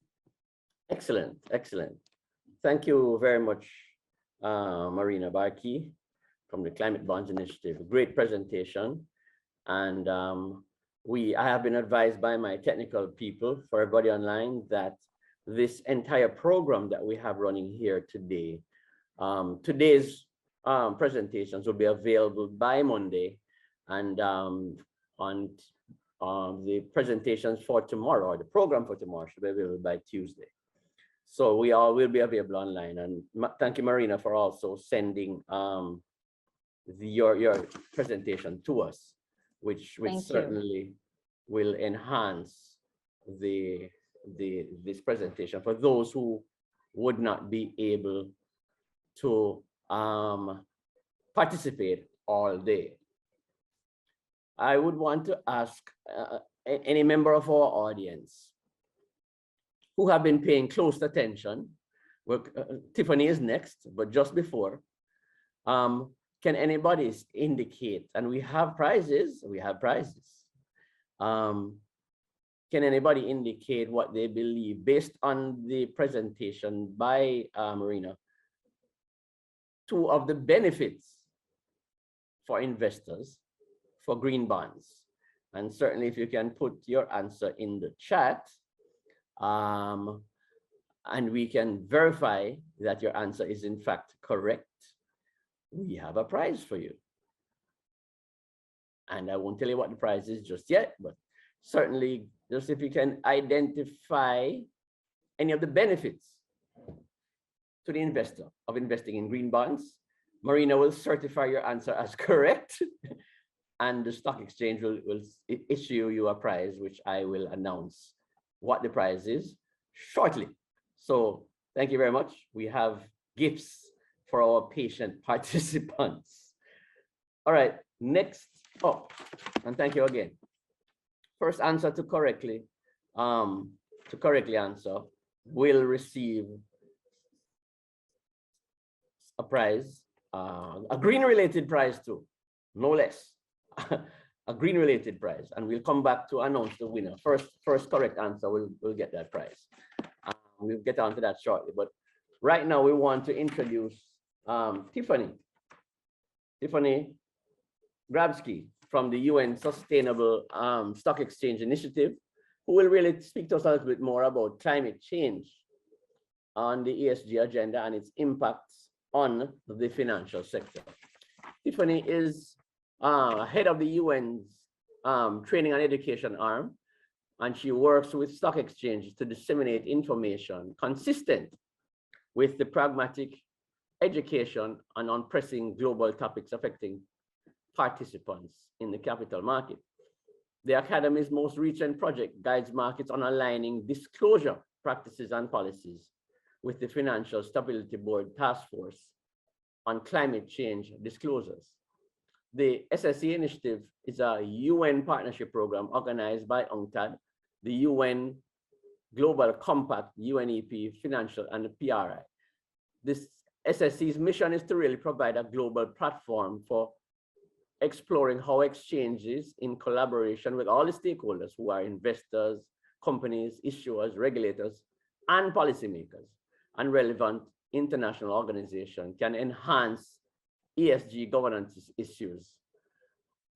Excellent, excellent. Thank you very much, Marina Barkey from the Climate Bonds Initiative. Great presentation. And I have been advised by my technical people, for everybody online, that this entire program that we have running here today, today's presentations will be available by Monday, and on the presentations for tomorrow, or the program for tomorrow, should be available by Tuesday. So we all will be available online. And thank you, Marina, for also sending your presentation to us, which certainly will enhance this presentation for those who would not be able to participate all day. I would want to ask any member of our audience who have been paying close attention. Well, Tiffany is next, but just before, can anybody indicate, and we have prizes, can anybody indicate what they believe, based on the presentation by Marina, two of the benefits for investors for green bonds? And certainly if you can put your answer in the chat, and we can verify that your answer is in fact correct. we have a prize for you. And I won't tell you what the prize is just yet, but certainly just if you can identify any of the benefits to the investor of investing in green bonds, Marina will certify your answer as correct. And the stock exchange will issue you a prize, which I will announce what the prize is shortly. So thank you very much. We have gifts for our patient participants. All right, next up, and thank you again. First answer to correctly answer will receive a prize, a green related prize too, no less. A green related prize, and we'll come back to announce the winner. First correct answer will get that prize. We'll get on to that shortly, but right now we want to introduce Tiffany Grabsky from the UN Sustainable Stock Exchange Initiative, who will really speak to us a little bit more about climate change on the ESG agenda and its impacts on the financial sector. Tiffany is head of the UN's training and education arm, and she works with stock exchanges to disseminate information consistent with the pragmatic education and on pressing global topics affecting participants in the capital market. The Academy's most recent project guides markets on aligning disclosure practices and policies with the Financial Stability Board Task Force on Climate Change Disclosures. The SSE initiative is a UN partnership program organized by UNCTAD, the UN Global Compact, UNEP, Financial, and the PRI. This SSE's mission is to really provide a global platform for exploring how exchanges, in collaboration with all the stakeholders who are investors, companies, issuers, regulators, and policymakers, and relevant international organizations, can enhance ESG governance issues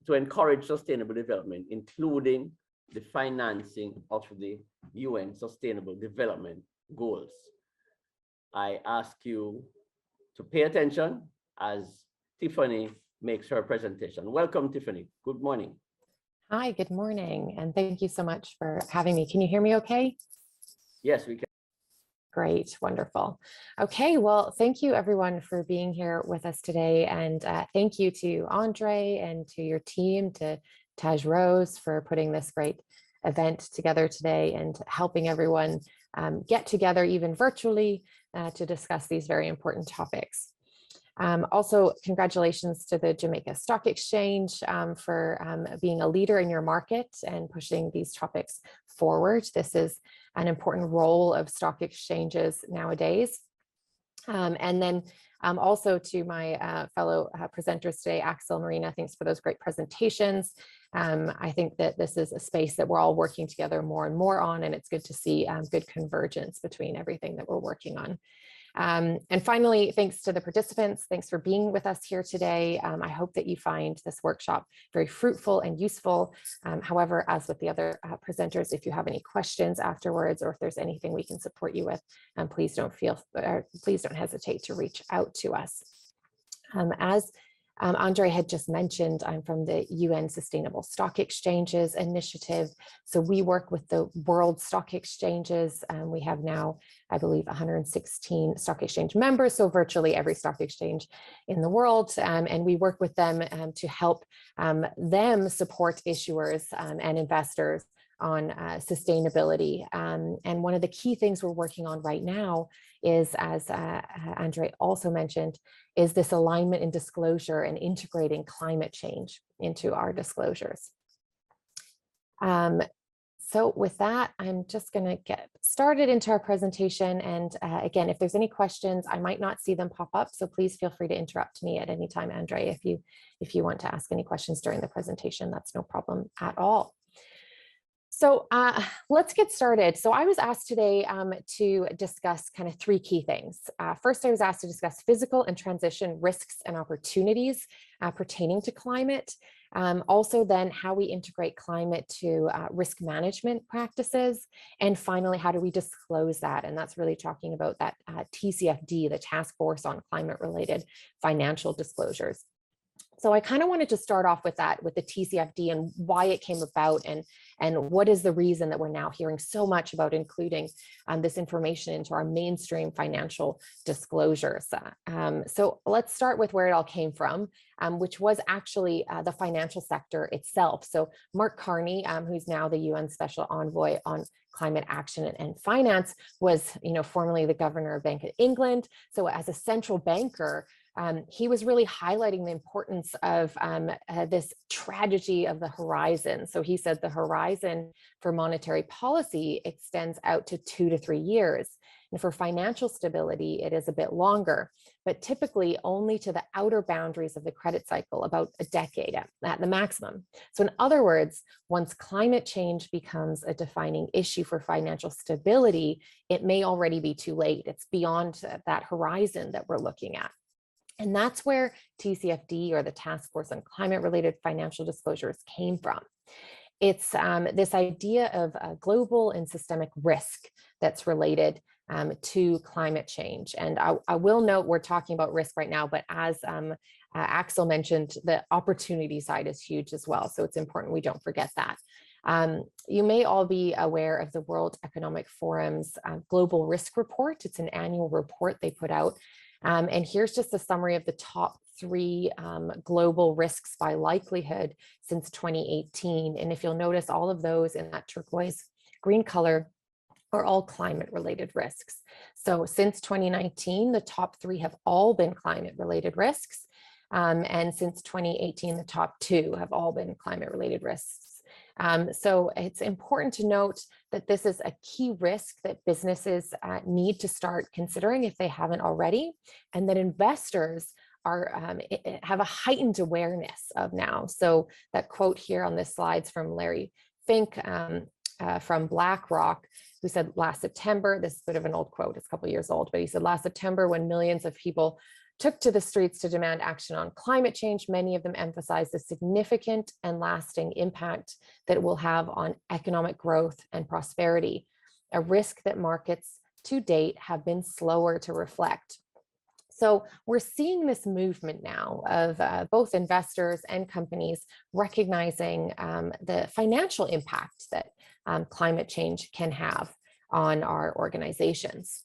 to encourage sustainable development, including the financing of the UN Sustainable Development Goals. I ask you to pay attention as Tiffany makes her presentation. Welcome, Tiffany. Good morning. Hi, good morning, and thank you so much for having me. Can you hear me okay? Yes, we can. Great, wonderful. Okay, well, thank you everyone for being here with us today, and thank you to Andre and to your team, to Taj Rose for putting this great event together today and helping everyone get together even virtually to discuss these very important topics. Also, congratulations to the Jamaica Stock Exchange for being a leader in your market and pushing these topics forward. This is an important role of stock exchanges nowadays. And then also to my fellow presenters today, Axel, Marina, thanks for those great presentations. I think that this is a space that we're all working together more and more on, and it's good to see good convergence between everything that we're working on. And finally, thanks to the participants. Thanks for being with us here today. I hope that you find this workshop very fruitful and useful. However, as with the other presenters, if you have any questions afterwards, or if there's anything we can support you with, please don't hesitate to reach out to us. As Andre had just mentioned, I'm from the UN Sustainable Stock Exchanges Initiative. So we work with the world stock exchanges. We have now, I believe, 116 stock exchange members, so virtually every stock exchange in the world. And we work with them to help them support issuers and investors on sustainability. And one of the key things we're working on right now is, as Andre also mentioned, is this alignment in disclosure and integrating climate change into our disclosures. So with that, I'm just going to get started into our presentation. And again, if there's any questions, I might not see them pop up, so please feel free to interrupt me at any time, Andre, if you want to ask any questions during the presentation. That's no problem at all. So let's get started. So I was asked today to discuss kind of three key things. First, I was asked to discuss physical and transition risks and opportunities pertaining to climate. Also then how we integrate climate to risk management practices. And finally, how do we disclose that? And that's really talking about that TCFD, the Task Force on Climate Related Financial Disclosures. So I kind of wanted to start off with that, with the TCFD and why it came about, and what is the reason that we're now hearing so much about including this information into our mainstream financial disclosures. So let's start with where it all came from, which was actually the financial sector itself. So Mark Carney, who's now the UN Special Envoy on Climate Action and Finance, was, formerly the governor of Bank of England. So as a central banker, he was really highlighting the importance of this tragedy of the horizon. So he said the horizon for monetary policy extends out to 2 to 3 years. And for financial stability, it is a bit longer, but typically only to the outer boundaries of the credit cycle, about a decade at the maximum. So in other words, once climate change becomes a defining issue for financial stability, it may already be too late. It's beyond that horizon that we're looking at. And that's where TCFD, or the Task Force on Climate Related Financial Disclosures, came from. It's this idea of global and systemic risk that's related to climate change. And I will note we're talking about risk right now, but as Axel mentioned, the opportunity side is huge as well. So it's important we don't forget that. You may all be aware of the World Economic Forum's Global Risk Report. It's an annual report they put out. And here's just a summary of the top 3 global risks by likelihood since 2018. And if you'll notice, all of those in that turquoise green color are all climate related risks. So since 2019, the top 3 have all been climate related risks. And since 2018, the top 2 have all been climate related risks. So it's important to note that this is a key risk that businesses need to start considering if they haven't already, and that investors are have a heightened awareness of now. So that quote here on this slide's from Larry Fink from BlackRock, who said last September, this is a bit of an old quote, it's a couple years old, but he said last September, when millions of people took to the streets to demand action on climate change, many of them emphasized the significant and lasting impact that it will have on economic growth and prosperity, a risk that markets to date have been slower to reflect. So we're seeing this movement now of both investors and companies recognizing the financial impact that climate change can have on our organizations.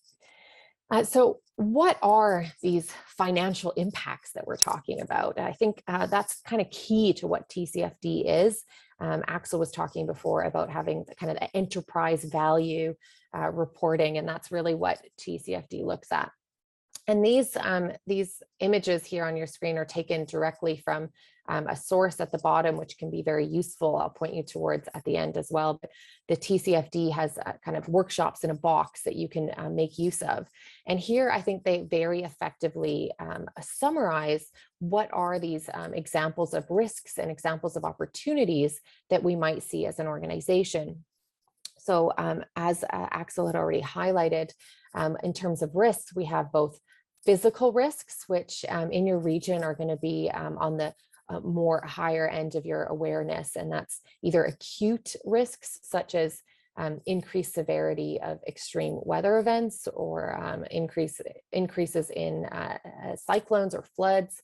So what are these financial impacts that we're talking about? I think that's kind of key to what TCFD is. Axel was talking before about having the kind of the enterprise value reporting, and that's really what TCFD looks at. And these images here on your screen are taken directly from a source at the bottom, which can be very useful. I'll point you towards at the end as well. But the TCFD has kind of workshops in a box that you can make use of. And here, I think they very effectively summarize what are these examples of risks and examples of opportunities that we might see as an organization. So as Axel had already highlighted, in terms of risks, we have both physical risks, which in your region are going to be on the more higher end of your awareness. And that's either acute risks, such as increased severity of extreme weather events, or increases in cyclones or floods,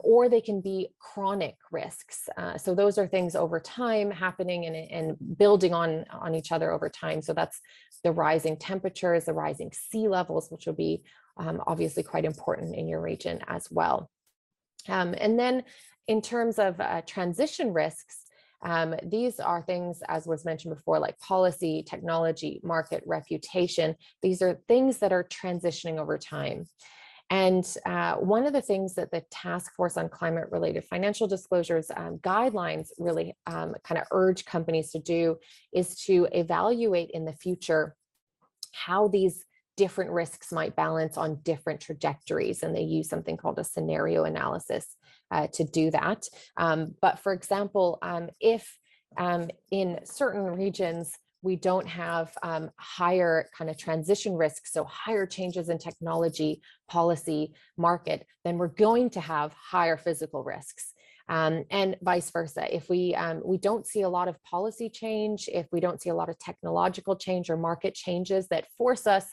or they can be chronic risks. So those are things over time happening and building on each other over time. So that's the rising temperatures, the rising sea levels, which will be obviously quite important in your region as well. And then in terms of transition risks, these are things, as was mentioned before, like policy, technology, market, reputation. These are things that are transitioning over time. And one of the things that the Task Force on Climate Related Financial Disclosures guidelines really kind of urge companies to do is to evaluate in the future how these different risks might balance on different trajectories. And they use something called a scenario analysis to do that. But for example, if in certain regions, we don't have higher kind of transition risks, so higher changes in technology, policy, market, then we're going to have higher physical risks. and vice versa. If we don't see a lot of policy change, if we don't see a lot of technological change or market changes that force us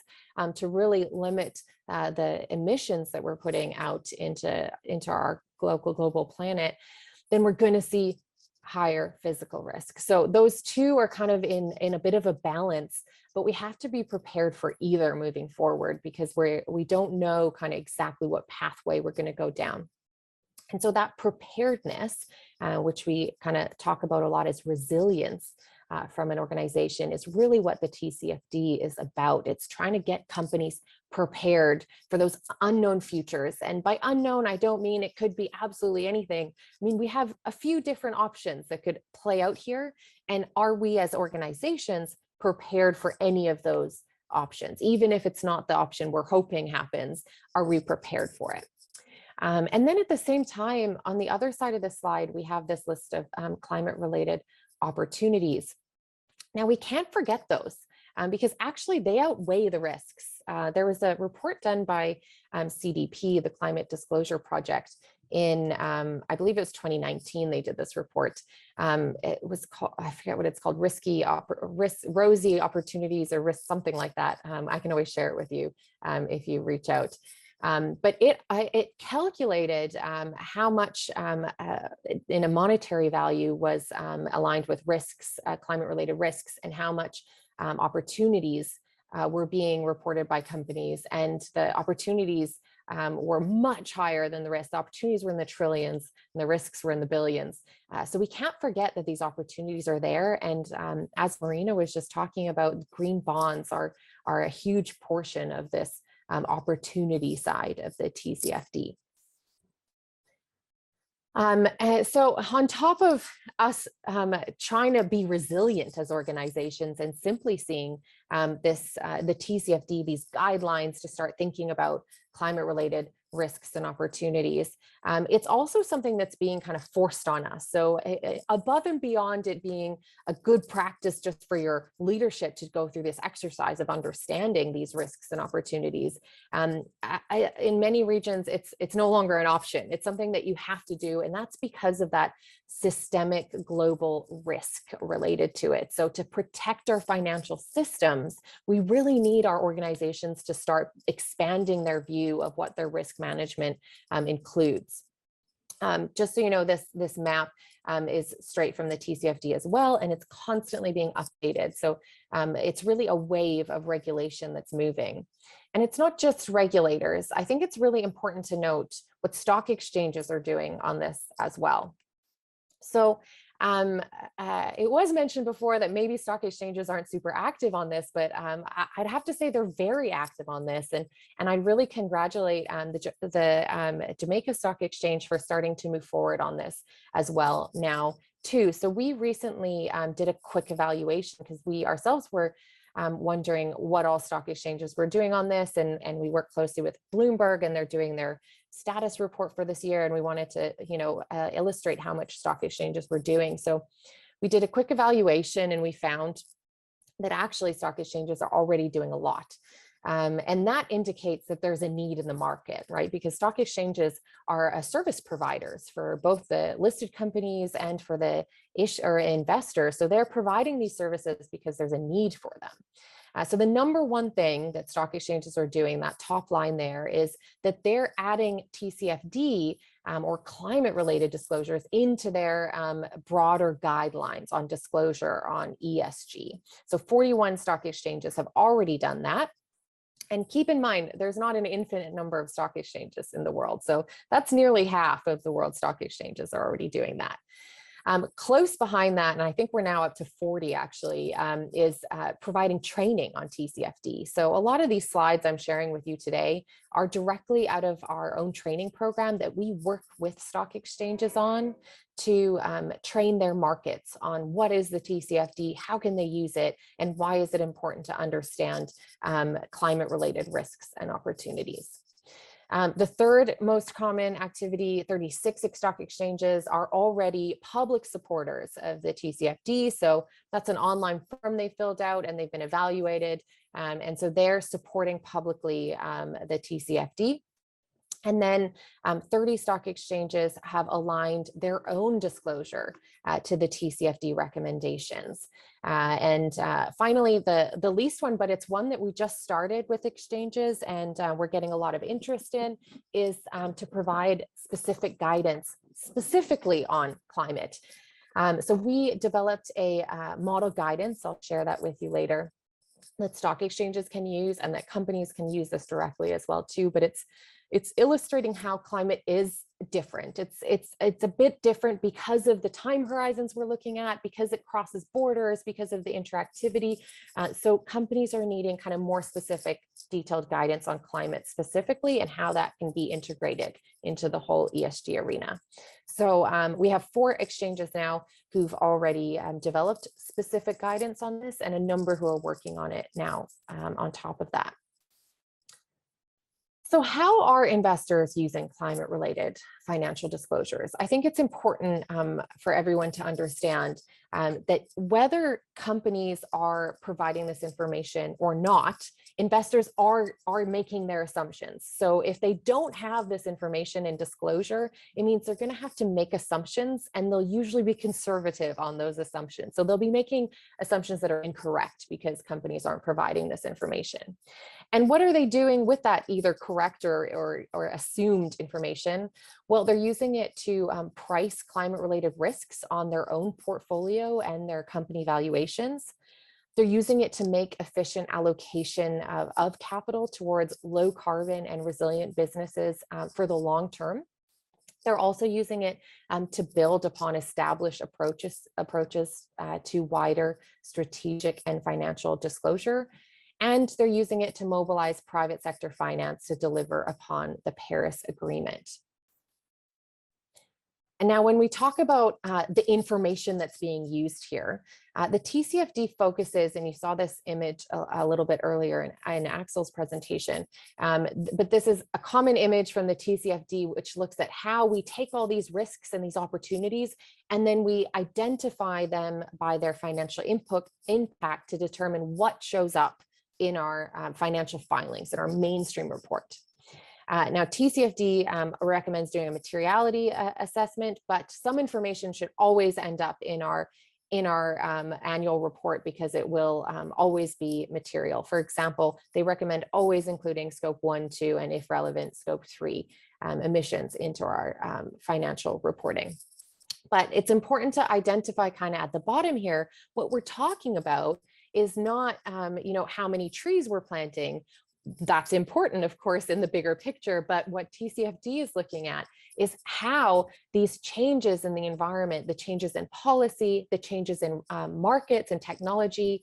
to really limit the emissions that we're putting out into our global planet, then we're going to see higher physical risk. So those two are kind of in a bit of a balance, but we have to be prepared for either moving forward, because we don't know kind of exactly what pathway we're going to go down. And so that preparedness, which we kind of talk about a lot as resilience from an organization, is really what the TCFD is about. It's trying to get companies prepared for those unknown futures. And by unknown, I don't mean it could be absolutely anything. I mean, we have a few different options that could play out here. And are we as organizations prepared for any of those options? Even if it's not the option we're hoping happens, are we prepared for it? And then at the same time, on the other side of the slide, we have this list of climate-related opportunities. Now, we can't forget those because actually they outweigh the risks. There was a report done by CDP, the Climate Disclosure Project, in, I believe it was 2019, they did this report. It was called, I forget what it's called, Rosy Opportunities or Risk, something like that. I can always share it with you if you reach out. But it calculated how much in a monetary value was aligned with risks, climate-related risks, and how much opportunities were being reported by companies. And the opportunities were much higher than the risks. The opportunities were in the trillions and the risks were in the billions. So we can't forget that these opportunities are there. And as Marina was just talking about, green bonds are a huge portion of this opportunity side of the TCFD. And so on top of us trying to be resilient as organizations and simply seeing the TCFD, these guidelines to start thinking about climate-related risks and opportunities, it's also something that's being kind of forced on us. So above and beyond it being a good practice just for your leadership to go through this exercise of understanding these risks and opportunities, in many regions, it's no longer an option. It's something that you have to do, and that's because of that systemic global risk related to it. So to protect our financial systems, we really need our organizations to start expanding their view of what their risk management includes. Just so you know, this map is straight from the TCFD as well, and it's constantly being updated. So it's really a wave of regulation that's moving. And it's not just regulators. I think it's really important to note what stock exchanges are doing on this as well. So it was mentioned before that maybe stock exchanges aren't super active on this, but I'd have to say they're very active on this. And I really congratulate the Jamaica Stock Exchange for starting to move forward on this as well now too. So we recently did a quick evaluation because we ourselves were wondering what all stock exchanges were doing on this. And we work closely with Bloomberg, and they're doing their status report for this year. And we wanted to, illustrate how much stock exchanges were doing. So we did a quick evaluation, and we found that actually stock exchanges are already doing a lot. And that indicates that there's a need in the market, right? Because stock exchanges are service providers for both the listed companies and for the investors. So they're providing these services because there's a need for them. So the number one thing that stock exchanges are doing, that top line there, is that they're adding TCFD or climate-related disclosures into their broader guidelines on disclosure on ESG. So 41 stock exchanges have already done that. And keep in mind, there's not an infinite number of stock exchanges in the world. So that's nearly half of the world stock exchanges are already doing that. Close behind that, and I think we're now up to 40 actually, is providing training on TCFD. So a lot of these slides I'm sharing with you today are directly out of our own training program that we work with stock exchanges on to train their markets on what is the TCFD, how can they use it, and why is it important to understand climate-related risks and opportunities. The third most common activity, 36 stock exchanges are already public supporters of the TCFD. So that's an online form they filled out and they've been evaluated. And so they're supporting publicly the TCFD. And then 30 stock exchanges have aligned their own disclosure to the TCFD recommendations. Finally, the least one, but it's one that we just started with exchanges and we're getting a lot of interest in, is to provide specific guidance specifically on climate. So we developed a model guidance. I'll share that with you later, that stock exchanges can use, and that companies can use this directly as well too, but it's illustrating how climate is different. It's a bit different because of the time horizons we're looking at, because it crosses borders, because of the interactivity. So companies are needing kind of more specific, detailed guidance on climate specifically and how that can be integrated into the whole ESG arena. So we have 4 exchanges now who've already developed specific guidance on this, and a number who are working on it now on top of that. So how are investors using climate-related financial disclosures? I think it's important for everyone to understand that whether companies are providing this information or not, investors are making their assumptions. So if they don't have this information in disclosure, it means they're going to have to make assumptions, and they'll usually be conservative on those assumptions. So they'll be making assumptions that are incorrect because companies aren't providing this information. And what are they doing with that either correct or assumed information? Well, they're using it to price climate-related risks on their own portfolio and their company valuations. They're using it to make efficient allocation of capital towards low carbon and resilient businesses for the long term. They're also using it to build upon established approaches to wider strategic and financial disclosure. And they're using it to mobilize private sector finance to deliver upon the Paris Agreement. And now when we talk about the information that's being used here, the TCFD focuses, and you saw this image a little bit earlier in Axel's presentation, but this is a common image from the TCFD, which looks at how we take all these risks and these opportunities, and then we identify them by their financial impact to determine what shows up in our financial filings, in our mainstream report. Now, TCFD recommends doing a materiality assessment, but some information should always end up in our annual report because it will always be material. For example, they recommend always including scope 1, 2, and if relevant, scope 3 emissions into our financial reporting. But it's important to identify kind of at the bottom here, what we're talking about is not, how many trees we're planting. That's important, of course, in the bigger picture, but what TCFD is looking at is how these changes in the environment, the changes in policy, the changes in markets and technology,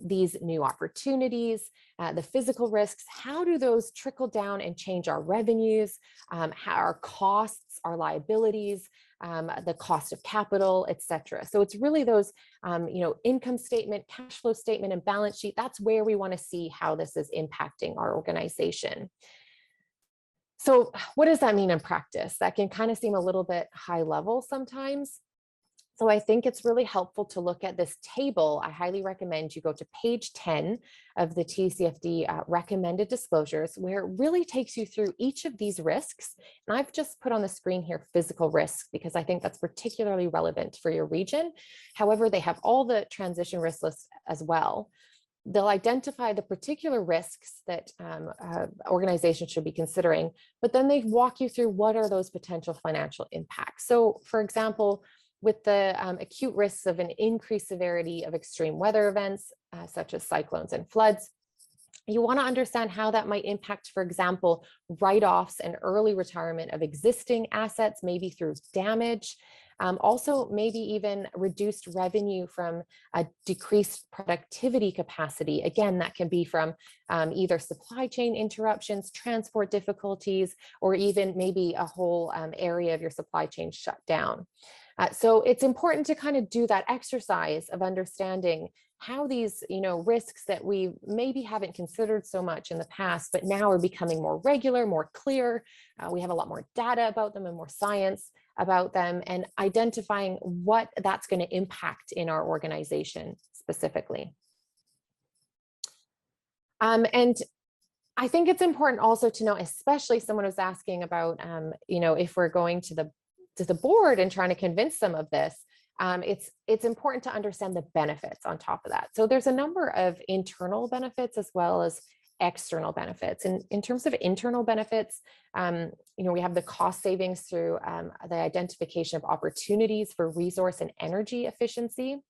these new opportunities, the physical risks, how do those trickle down and change our revenues, how our costs, our liabilities, the cost of capital, et cetera. So it's really those, income statement, cash flow statement, and balance sheet. That's where we want to see how this is impacting our organization. So what does that mean in practice? That can kind of seem a little bit high level sometimes. So I think it's really helpful to look at this table. I highly recommend you go to page 10 of the TCFD recommended disclosures, where it really takes you through each of these risks. And I've just put on the screen here physical risks because I think that's particularly relevant for your region. However, they have all the transition risk lists as well. They'll identify the particular risks that organizations should be considering, but then they walk you through what are those potential financial impacts. So for example, with the acute risks of an increased severity of extreme weather events, such as cyclones and floods, you want to understand how that might impact, for example, write-offs and early retirement of existing assets, maybe through damage. Also, maybe even reduced revenue from a decreased productivity capacity. Again, that can be from either supply chain interruptions, transport difficulties, or even maybe a whole area of your supply chain shut down. So it's important to kind of do that exercise of understanding how these, risks that we maybe haven't considered so much in the past, but now are becoming more regular, more clear. We have a lot more data about them and more science about them, and identifying what that's going to impact in our organization specifically. And I think it's important also to know, especially someone was asking about, if we're going to the board and trying to convince them of this, it's important to understand the benefits on top of that. So there's a number of internal benefits as well as external benefits. And in terms of internal benefits, we have the cost savings through the identification of opportunities for resource and energy efficiency,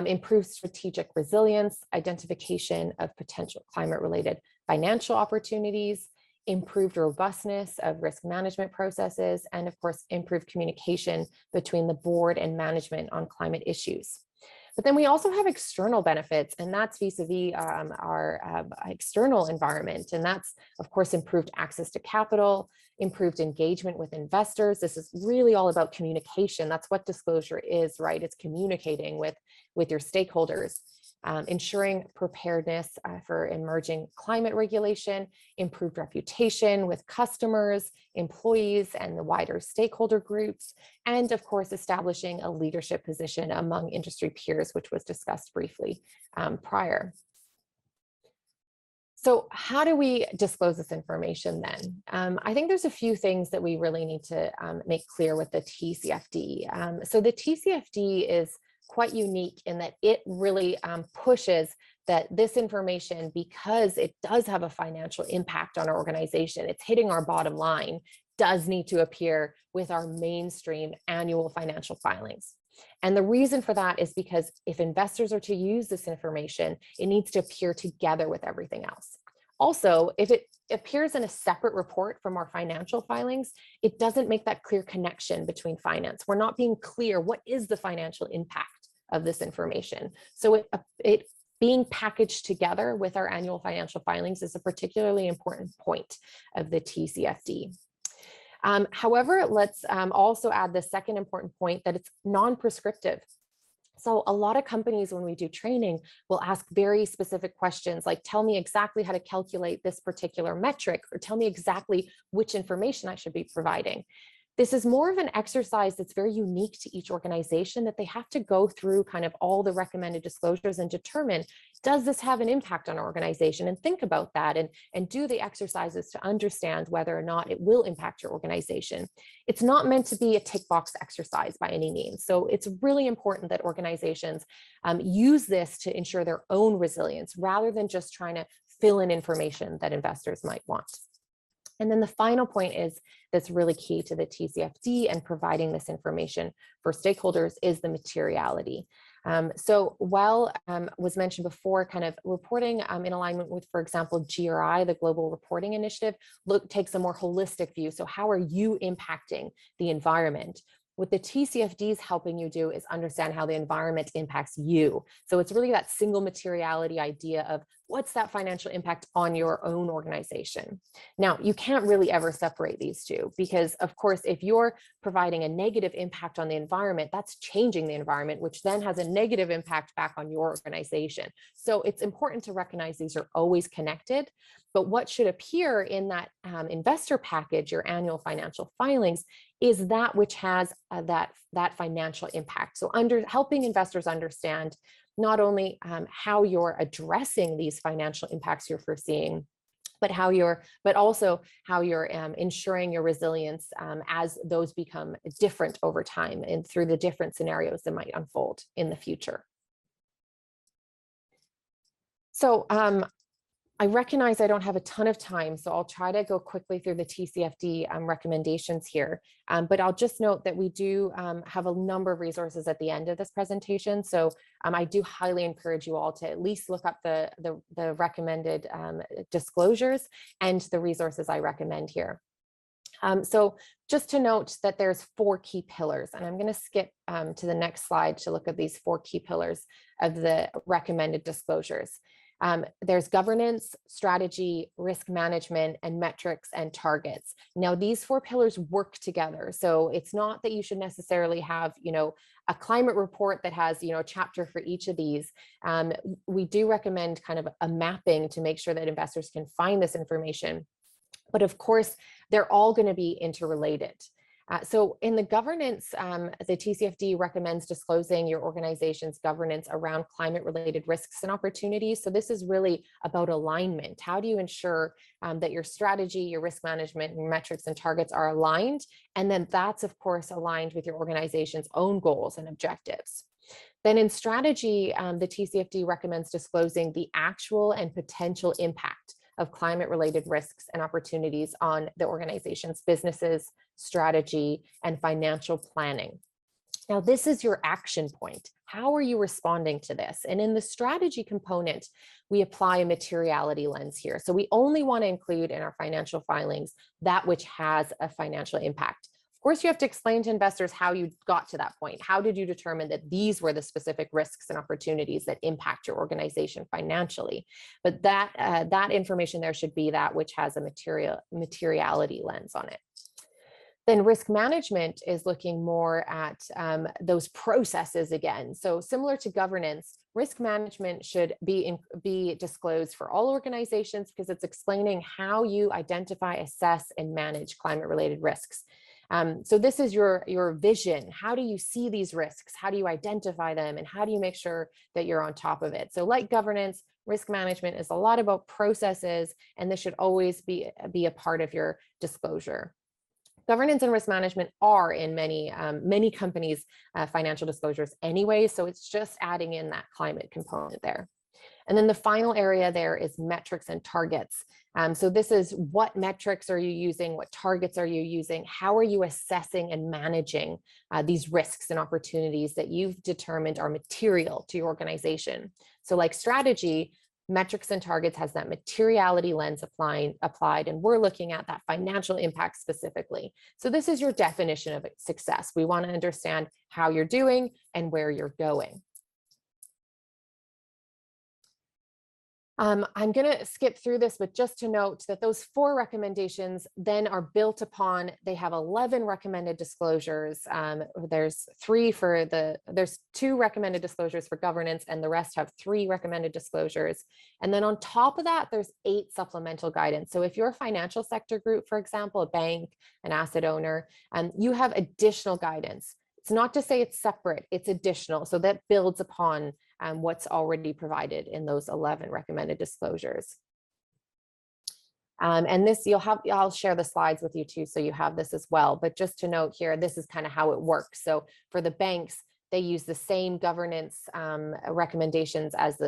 improved strategic resilience, identification of potential climate-related financial opportunities, improved robustness of risk management processes, and of course, improved communication between the board and management on climate issues. But then we also have external benefits, and that's vis-a-vis our external environment. And that's, of course, improved access to capital, improved engagement with investors. This is really all about communication. That's what disclosure is, right? It's communicating with your stakeholders. Ensuring preparedness for emerging climate regulation, improved reputation with customers, employees, and the wider stakeholder groups, and of course, establishing a leadership position among industry peers, which was discussed briefly prior. So how do we disclose this information then? I think there's a few things that we really need to make clear with the TCFD. So the TCFD is quite unique in that it really pushes that this information, because it does have a financial impact on our organization, it's hitting our bottom line, does need to appear with our mainstream annual financial filings. And the reason for that is because if investors are to use this information, it needs to appear together with everything else. Also, if it appears in a separate report from our financial filings, it doesn't make that clear connection between finance. We're not being clear, what is the financial impact of this information? So it being packaged together with our annual financial filings is a particularly important point of the TCFD. However, let's also add the second important point, that it's non-prescriptive. So a lot of companies, when we do training, will ask very specific questions like, tell me exactly how to calculate this particular metric, or tell me exactly which information I should be providing. This is more of an exercise that's very unique to each organization, that they have to go through kind of all the recommended disclosures and determine, does this have an impact on our organization, and think about that and do the exercises to understand whether or not it will impact your organization. It's not meant to be a tick box exercise by any means. So it's really important that organizations use this to ensure their own resilience rather than just trying to fill in information that investors might want. And then the final point that's really key to the TCFD and providing this information for stakeholders is the materiality. So while was mentioned before, kind of reporting in alignment with, for example, GRI, the Global Reporting Initiative, takes a more holistic view. So how are you impacting the environment? What the TCFD is helping you do is understand how the environment impacts you. So it's really that single materiality idea of what's that financial impact on your own organization. Now, you can't really ever separate these two, because of course, if you're providing a negative impact on the environment, that's changing the environment, which then has a negative impact back on your organization. So it's important to recognize these are always connected. But what should appear in that investor package, your annual financial filings, is that which has that financial impact. So helping investors understand not only how you're addressing these financial impacts you're foreseeing, but also how you're ensuring your resilience as those become different over time and through the different scenarios that might unfold in the future. So I recognize I don't have a ton of time, so I'll try to go quickly through the TCFD recommendations here. But I'll just note that we do have a number of resources at the end of this presentation. So I do highly encourage you all to at least look up the recommended disclosures and the resources I recommend here. So just to note that there's 4 key pillars, and I'm going to skip to the next slide to look at these 4 key pillars of the recommended disclosures. There's governance, strategy, risk management, and metrics and targets. Now, these 4 pillars work together. So it's not that you should necessarily have, a climate report that has, a chapter for each of these. We do recommend kind of a mapping to make sure that investors can find this information. But of course, they're all going to be interrelated. So in the governance, the TCFD recommends disclosing your organization's governance around climate-related risks and opportunities. So this is really about alignment. How do you ensure that your strategy, your risk management, and metrics and targets are aligned? And then that's, of course, aligned with your organization's own goals and objectives. Then in strategy, the TCFD recommends disclosing the actual and potential impact of climate-related risks and opportunities on the organization's businesses, strategy, and financial planning. Now, this is your action point. How are you responding to this? And in the strategy component, we apply a materiality lens here. So we only want to include in our financial filings that which has a financial impact. Of course, you have to explain to investors how you got to that point. How did you determine that these were the specific risks and opportunities that impact your organization financially? But that information there should be that which has a materiality lens on it. Then risk management is looking more at those processes again. So similar to governance, risk management should be disclosed for all organizations because it's explaining how you identify, assess, and manage climate-related risks. So this is your vision. How do you see these risks? How do you identify them? And how do you make sure that you're on top of it? So like governance, risk management is a lot about processes, and this should always be a part of your disclosure. Governance and risk management are in many companies' financial disclosures anyway, so it's just adding in that climate component there. And then the final area there is metrics and targets. So this is what metrics are you using? What targets are you using? How are you assessing and managing these risks and opportunities that you've determined are material to your organization? So like strategy, metrics and targets has that materiality lens applied, and we're looking at that financial impact specifically. So this is your definition of success. We want to understand how you're doing and where you're going. I'm going to skip through this, but just to note that those 4 recommendations then are built upon, they have 11 recommended disclosures. There's 2 recommended disclosures for governance, and the rest have 3 recommended disclosures. And then on top of that, there's 8 supplemental guidance. So if you're a financial sector group, for example, a bank, an asset owner, you have additional guidance. It's not to say it's separate, it's additional. So that builds upon what's already provided in those 11 recommended disclosures. And this I'll share the slides with you too, so you have this as well. But just to note here, this is kind of how it works. So for the banks, they use the same governance recommendations as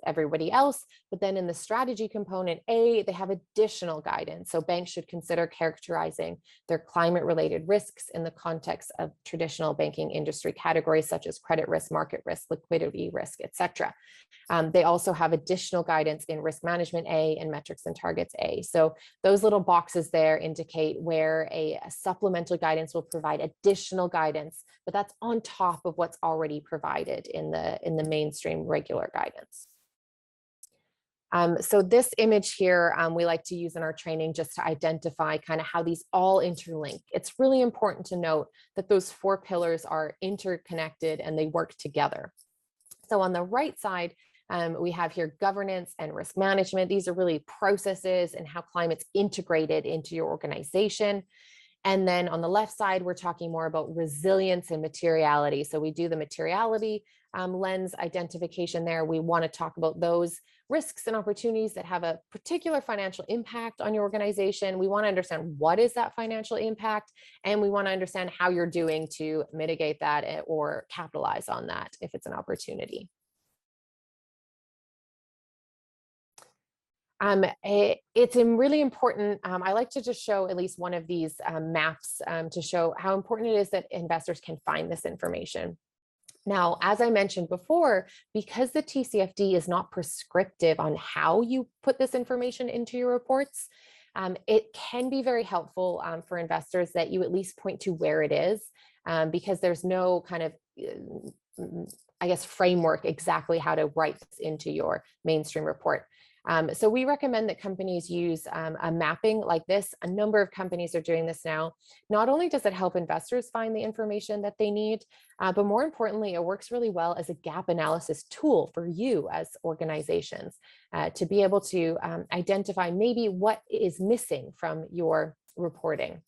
everybody else, but then in the strategy component A, they have additional guidance. So banks should consider characterizing their climate-related risks in the context of traditional banking industry categories such as credit risk, market risk, liquidity risk, etc. They also have additional guidance in risk management A and metrics and targets A. So those little boxes there indicate where a supplemental guidance will provide additional guidance, but that's on top of what's already provided in the mainstream regular guidance. So this image here, we like to use in our training just to identify kind of how these all interlink. It's really important to note that those 4 pillars are interconnected and they work together. So on the right side, we have here governance and risk management. These are really processes and how climate's integrated into your organization. And then on the left side, we're talking more about resilience and materiality. So we do the materiality lens identification there. We want to talk about those risks and opportunities that have a particular financial impact on your organization. We want to understand what is that financial impact, and we want to understand how you're doing to mitigate that or capitalize on that if it's an opportunity. It's really important. I like to just show at least one of these maps to show how important it is that investors can find this information. Now, as I mentioned before, because the TCFD is not prescriptive on how you put this information into your reports, it can be very helpful for investors that you at least point to where it is, because there's no kind of, I guess, framework exactly how to write this into your mainstream report. So we recommend that companies use a mapping like this. A number of companies are doing this now. Not only does it help investors find the information that they need, but more importantly, it works really well as a gap analysis tool for you as organizations to be able to identify maybe what is missing from your reporting.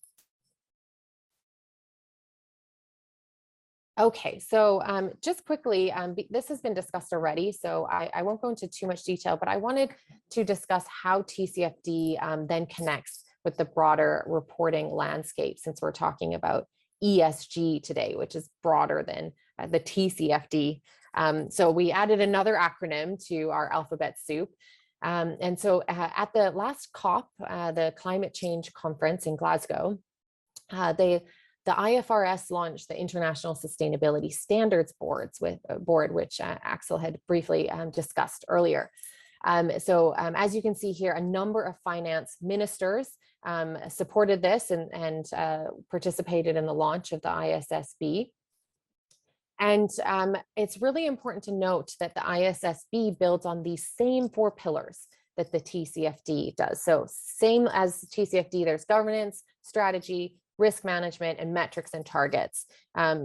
Okay, so just quickly, this has been discussed already, so I won't go into too much detail, but I wanted to discuss how TCFD then connects with the broader reporting landscape, since we're talking about ESG today, which is broader than the TCFD. So we added another acronym to our alphabet soup. And so at the last COP, the Climate Change Conference in Glasgow, the IFRS launched the International Sustainability Standards Board, which Axel had briefly discussed earlier. As you can see here, a number of finance ministers supported this and participated in the launch of the ISSB. And it's really important to note that the ISSB builds on these same 4 pillars that the TCFD does. So same as TCFD, there's governance, strategy, risk management, and metrics and targets.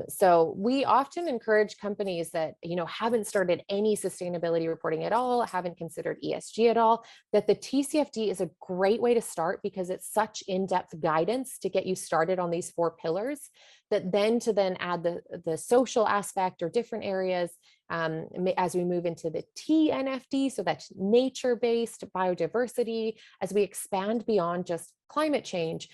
So we often encourage companies that haven't started any sustainability reporting at all, haven't considered ESG at all, that the TCFD is a great way to start, because it's such in-depth guidance to get you started on these 4 pillars, that then add the social aspect or different areas as we move into the TNFD, so that's nature-based biodiversity. As we expand beyond just climate change,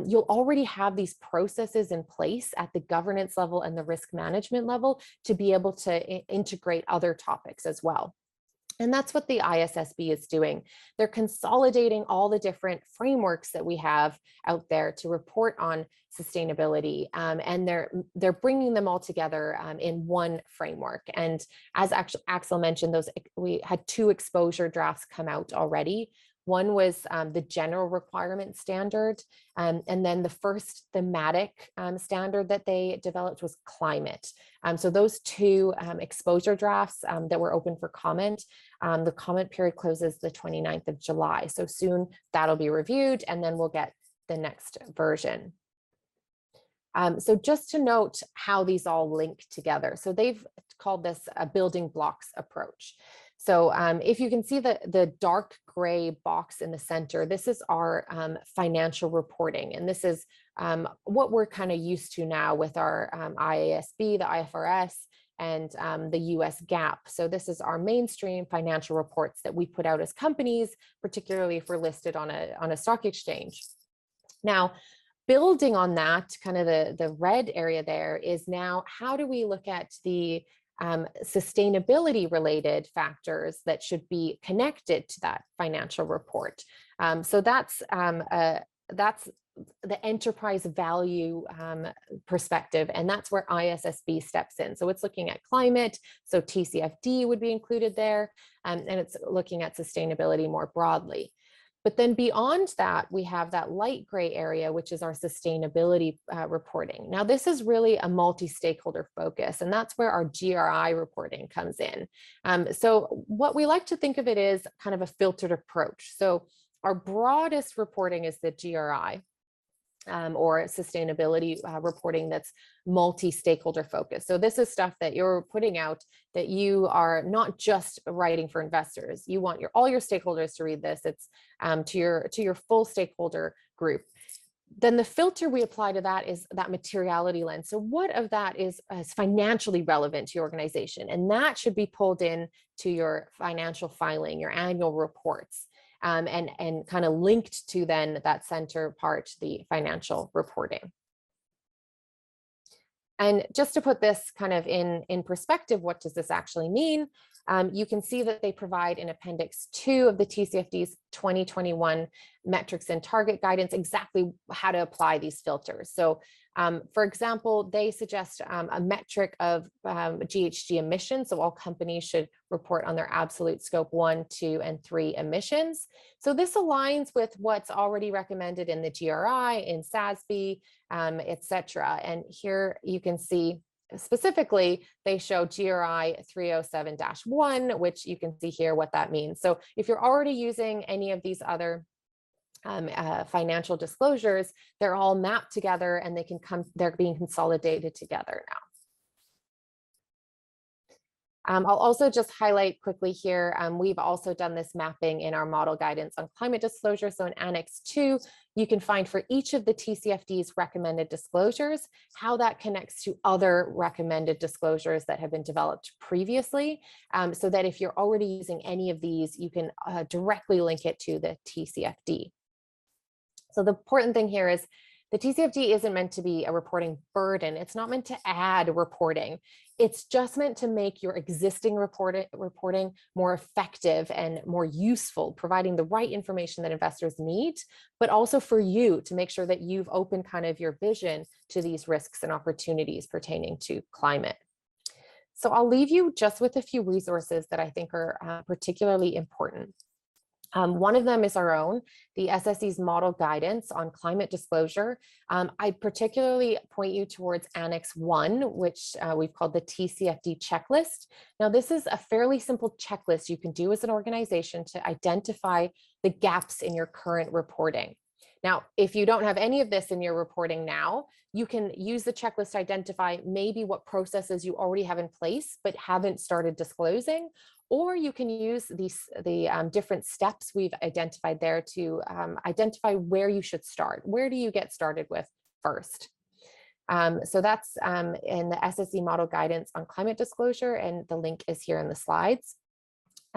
you'll already have these processes in place at the governance level and the risk management level to be able to integrate other topics as well. And that's what the ISSB is doing. They're consolidating all the different frameworks that we have out there to report on sustainability, and they're bringing them all together in one framework. And as Axel mentioned, we had 2 exposure drafts come out already. One was the general requirement standard, and then the first thematic standard that they developed was climate. So those 2 exposure drafts that were open for comment, the comment period closes the 29th of July. So soon that'll be reviewed, and then we'll get the next version. So just to note how these all link together. So they've called this a building blocks approach. So if you can see the dark gray box in the center, this is our financial reporting. And this is what we're kind of used to now with our IASB, the IFRS, and the US GAAP. So this is our mainstream financial reports that we put out as companies, particularly if we're listed on a stock exchange. Now, building on that, kind of the red area there is now, how do we look at the sustainability related factors that should be connected to that financial report? So that's the enterprise value perspective, and that's where ISSB steps in. So it's looking at climate, so TCFD would be included there, and it's looking at sustainability more broadly. But then beyond that, we have that light gray area, which is our sustainability reporting. Now, this is really a multi-stakeholder focus, and that's where our GRI reporting comes in. So what we like to think of it is kind of a filtered approach. So our broadest reporting is the GRI, or sustainability reporting that's multi-stakeholder focused. So this is stuff that you're putting out that you are not just writing for investors. You want all your stakeholders to read this. It's to your full stakeholder group. Then the filter we apply to that is that materiality lens. So what of that is financially relevant to your organization? And that should be pulled in to your financial filing, your annual reports. And kind of linked to then that center part, the financial reporting. And just to put this kind of in perspective, what does this actually mean? You can see that they provide in Appendix 2 of the TCFD's 2021 metrics and target guidance exactly how to apply these filters. So for example, they suggest a metric of GHG emissions. So all companies should report on their absolute scope 1, 2, and 3 emissions. So this aligns with what's already recommended in the GRI, in SASB, et cetera. And here you can see specifically, they show GRI 307-1, which you can see here what that means. So if you're already using any of these other financial disclosures, they're all mapped together and they're being consolidated together now. I'll also just highlight quickly here, we've also done this mapping in our model guidance on climate disclosure. So in Annex 2, you can find for each of the TCFD's recommended disclosures, how that connects to other recommended disclosures that have been developed previously, so that if you're already using any of these, you can directly link it to the TCFD. So the important thing here is the TCFD isn't meant to be a reporting burden. It's not meant to add reporting. It's just meant to make your existing reporting more effective and more useful, providing the right information that investors need, but also for you to make sure that you've opened kind of your vision to these risks and opportunities pertaining to climate. So I'll leave you just with a few resources that I think are particularly important. One of them is our own, the SSE's model guidance on climate disclosure. I particularly point you towards Annex 1, which we've called the TCFD checklist. Now, this is a fairly simple checklist you can do as an organization to identify the gaps in your current reporting. Now, if you don't have any of this in your reporting now, you can use the checklist to identify maybe what processes you already have in place but haven't started disclosing, or you can use the different steps we've identified there to identify where you should start. Where do you get started with first? So that's in the SSE model guidance on climate disclosure, and the link is here in the slides.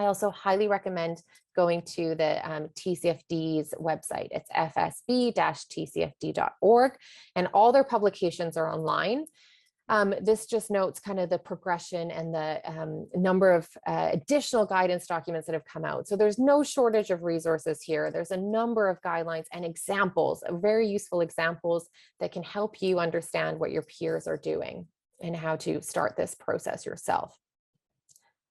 I also highly recommend going to the TCFD's website. It's fsb-tcfd.org, and all their publications are online. This just notes kind of the progression and the number of additional guidance documents that have come out. So there's no shortage of resources here. There's a number of guidelines and examples, very useful examples that can help you understand what your peers are doing and how to start this process yourself.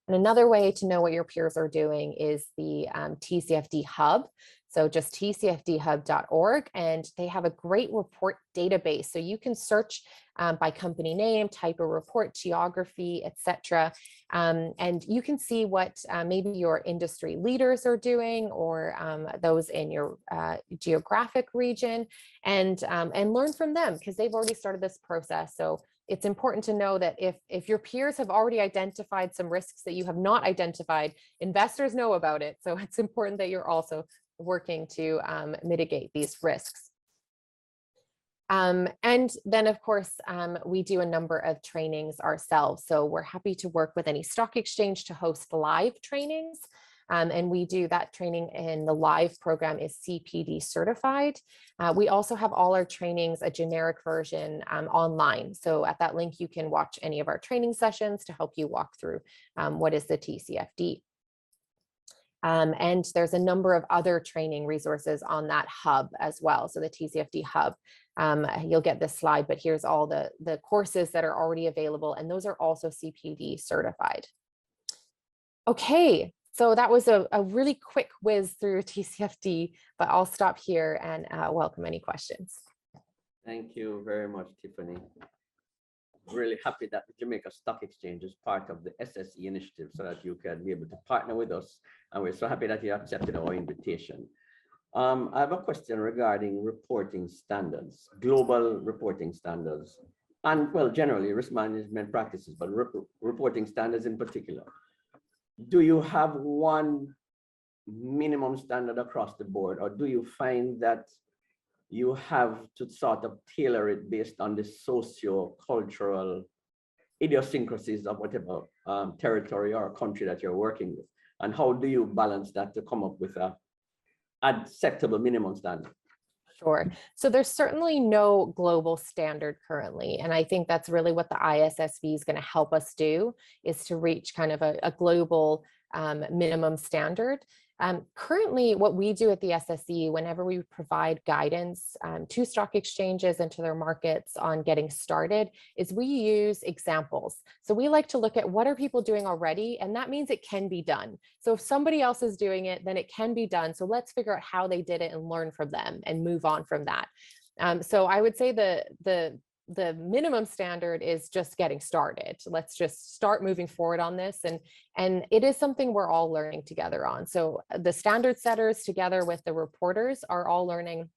And another way to know what your peers are doing is the TCFD Hub. So just tcfdhub.org, and they have a great report database. So you can search by company name, type of report, geography, etc. And you can see what maybe your industry leaders are doing, or those in your geographic region, and learn from them because they've already started this process. So it's important to know that if your peers have already identified some risks that you have not identified, investors know about it. So it's important that you're also working to mitigate these risks. And then, of course, we do a number of trainings ourselves. So we're happy to work with any stock exchange to host live trainings. And we do that training, in the live program is CPD certified. We also have all our trainings, a generic version online. So at that link, you can watch any of our training sessions to help you walk through what is the TCFD. And there's a number of other training resources on that hub as well. So the TCFD hub, you'll get this slide, but here's all the courses that are already available, and those are also CPD certified. Okay, so that was a really quick whiz through TCFD, but I'll stop here and welcome any questions. Thank you very much, Tiffany. Really happy that the Jamaica Stock Exchange is part of the SSE initiative so that you can be able to partner with us. And we're so happy that you accepted our invitation. I have a question regarding reporting standards, global reporting standards, and well, generally risk management practices, but reporting standards in particular. Do you have one minimum standard across the board, or do you find that you have to sort of tailor it based on the socio-cultural idiosyncrasies of whatever territory or country that you're working with? And how do you balance that to come up with a acceptable minimum standard? Sure. So there's certainly no global standard currently. And I think that's really what the ISSB is going to help us do, is to reach kind of a global minimum standard. Currently, what we do at the SSE, whenever we provide guidance to stock exchanges and to their markets on getting started, is we use examples. So we like to look at what are people doing already, and that means it can be done. So if somebody else is doing it, then it can be done. So let's figure out how they did it and learn from them and move on from that. So I would say the minimum standard is just getting started. Let's just start moving forward on this. And it is something we're all learning together on. So the standard setters together with the reporters are all learning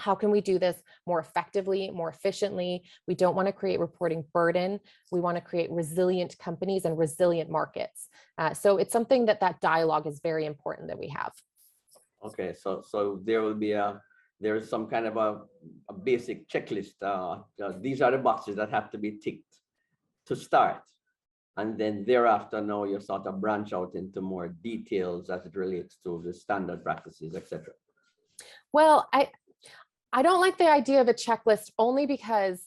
How can we do this more effectively, more efficiently? We don't want to create reporting burden. We want to create resilient companies and resilient markets. So it's something that dialogue is very important that we have. Okay, so there's some kind of a basic checklist. These are the boxes that have to be ticked to start. And then thereafter, now you sort of branch out into more details as it relates to the standard practices, etc. Well, I don't like the idea of a checklist only because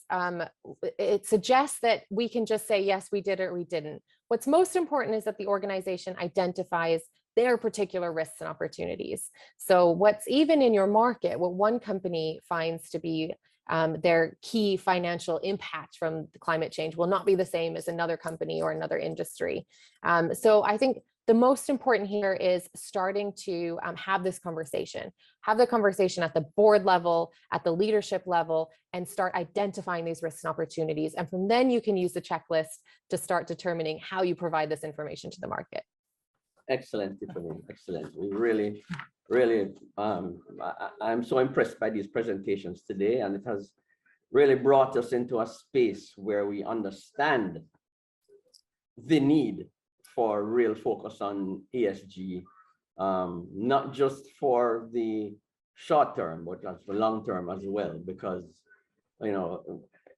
it suggests that we can just say, yes, we did it or we didn't. What's most important is that the organization identifies their particular risks and opportunities. So what's even in your market, what one company finds to be their key financial impact from the climate change will not be the same as another company or another industry. So I think the most important here is starting to have this conversation. Have the conversation at the board level, at the leadership level, and start identifying these risks and opportunities. And from then you can use the checklist to start determining how you provide this information to the market. Excellent, Tiffany, excellent. We really, I'm so impressed by these presentations today, and it has really brought us into a space where we understand the need for real focus on ESG, not just for the short term, but for long term as well, because, you know,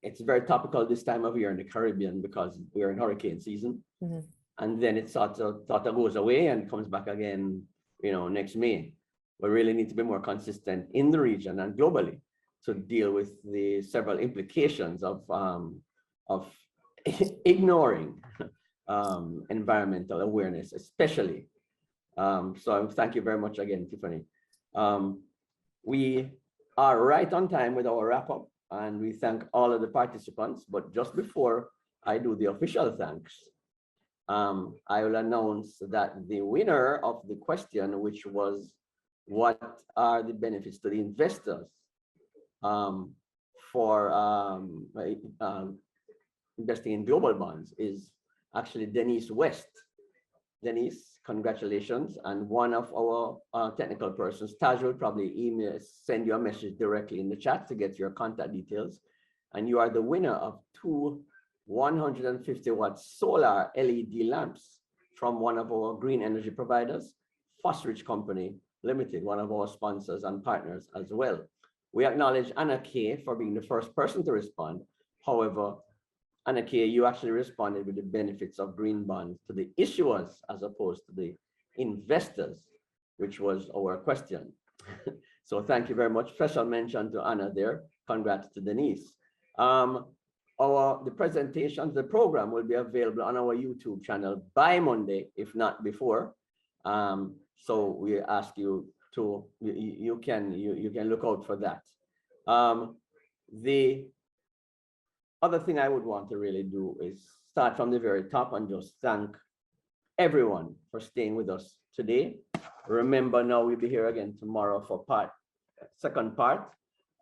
it's very topical this time of year in the Caribbean because we're in hurricane season. Mm-hmm. And then it sort of goes away and comes back again, you know, next May. We really need to be more consistent in the region and globally to deal with the several implications of ignoring environmental awareness, especially. So thank you very much again, Tiffany. We are right on time with our wrap up, and we thank all of the participants. But just before I do the official thanks, I will announce that the winner of the question, which was, what are the benefits to the investors for investing in global bonds, is actually Denise West. Denise, congratulations. And one of our technical persons, Taj, will probably send you a message directly in the chat to get your contact details. And you are the winner of 2 150-watt solar LED lamps from one of our green energy providers, Fosrich Company Limited, one of our sponsors and partners as well. We acknowledge Anna Kay for being the first person to respond. However, Anna Kay, you actually responded with the benefits of green bonds to the issuers as opposed to the investors, which was our question. So thank you very much. Special mention to Anna there. Congrats to Denise. The presentations, the program will be available on our YouTube channel by Monday, if not before. So we ask you to, you can look out for that. The other thing I would want to really do is start from the very top and just thank everyone for staying with us today. Remember, now we'll be here again tomorrow for second part.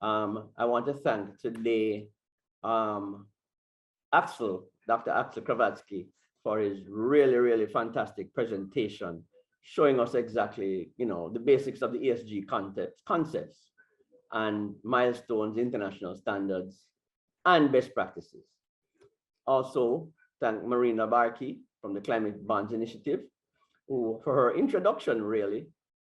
I want to thank today Dr. Axel Kravatsky for his really fantastic presentation, showing us exactly, you know, the basics of the ESG concepts and milestones, international standards, and best practices. Also, thank Marina Barkey from the Climate Bonds Initiative, who, for her introduction really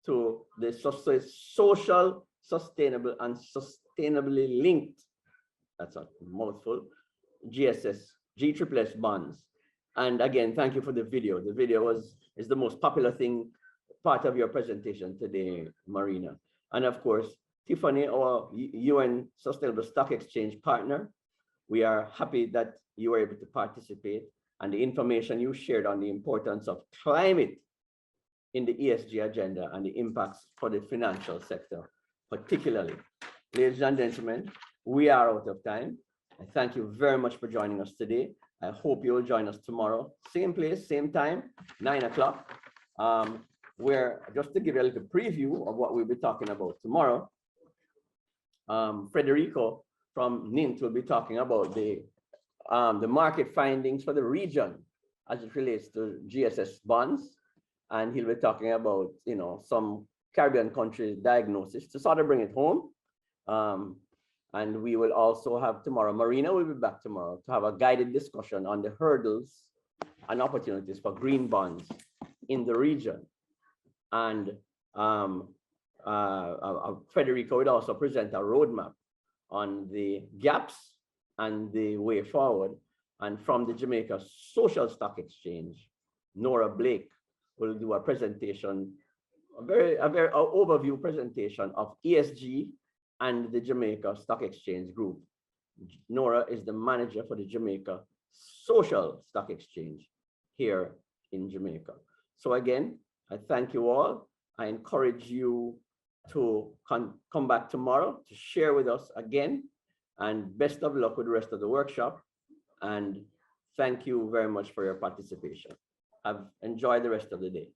to the social, sustainable, and sustainably linked, that's a mouthful, GSS bonds. And again, thank you for the video. The video is the most popular part of your presentation today, Marina. And of course, Tiffany, our UN Sustainable Stock Exchange partner, we are happy that you were able to participate, and the information you shared on the importance of climate in the ESG agenda and the impacts for the financial sector, particularly. Ladies and gentlemen, we are out of time. I thank you very much for joining us today. I hope you will join us tomorrow, same place, same time, 9 o'clock. Where, just to give you a little preview of what we'll be talking about tomorrow, Federico from NINT will be talking about the market findings for the region as it relates to GSS bonds, and he'll be talking about, you know, some Caribbean countries' diagnosis to sort of bring it home, And we will also have tomorrow, Marina will be back tomorrow to have a guided discussion on the hurdles and opportunities for green bonds in the region. And Federico would also present a roadmap on the gaps and the way forward. And from the Jamaica Social Stock Exchange, Nora Blake will do a presentation, a very overview presentation of ESG and the Jamaica Stock Exchange Group. Nora is the manager for the Jamaica Social Stock Exchange here in Jamaica. So again, I thank you all. I encourage you to come back tomorrow to share with us again, and best of luck with the rest of the workshop. And thank you very much for your participation. I've enjoyed the rest of the day.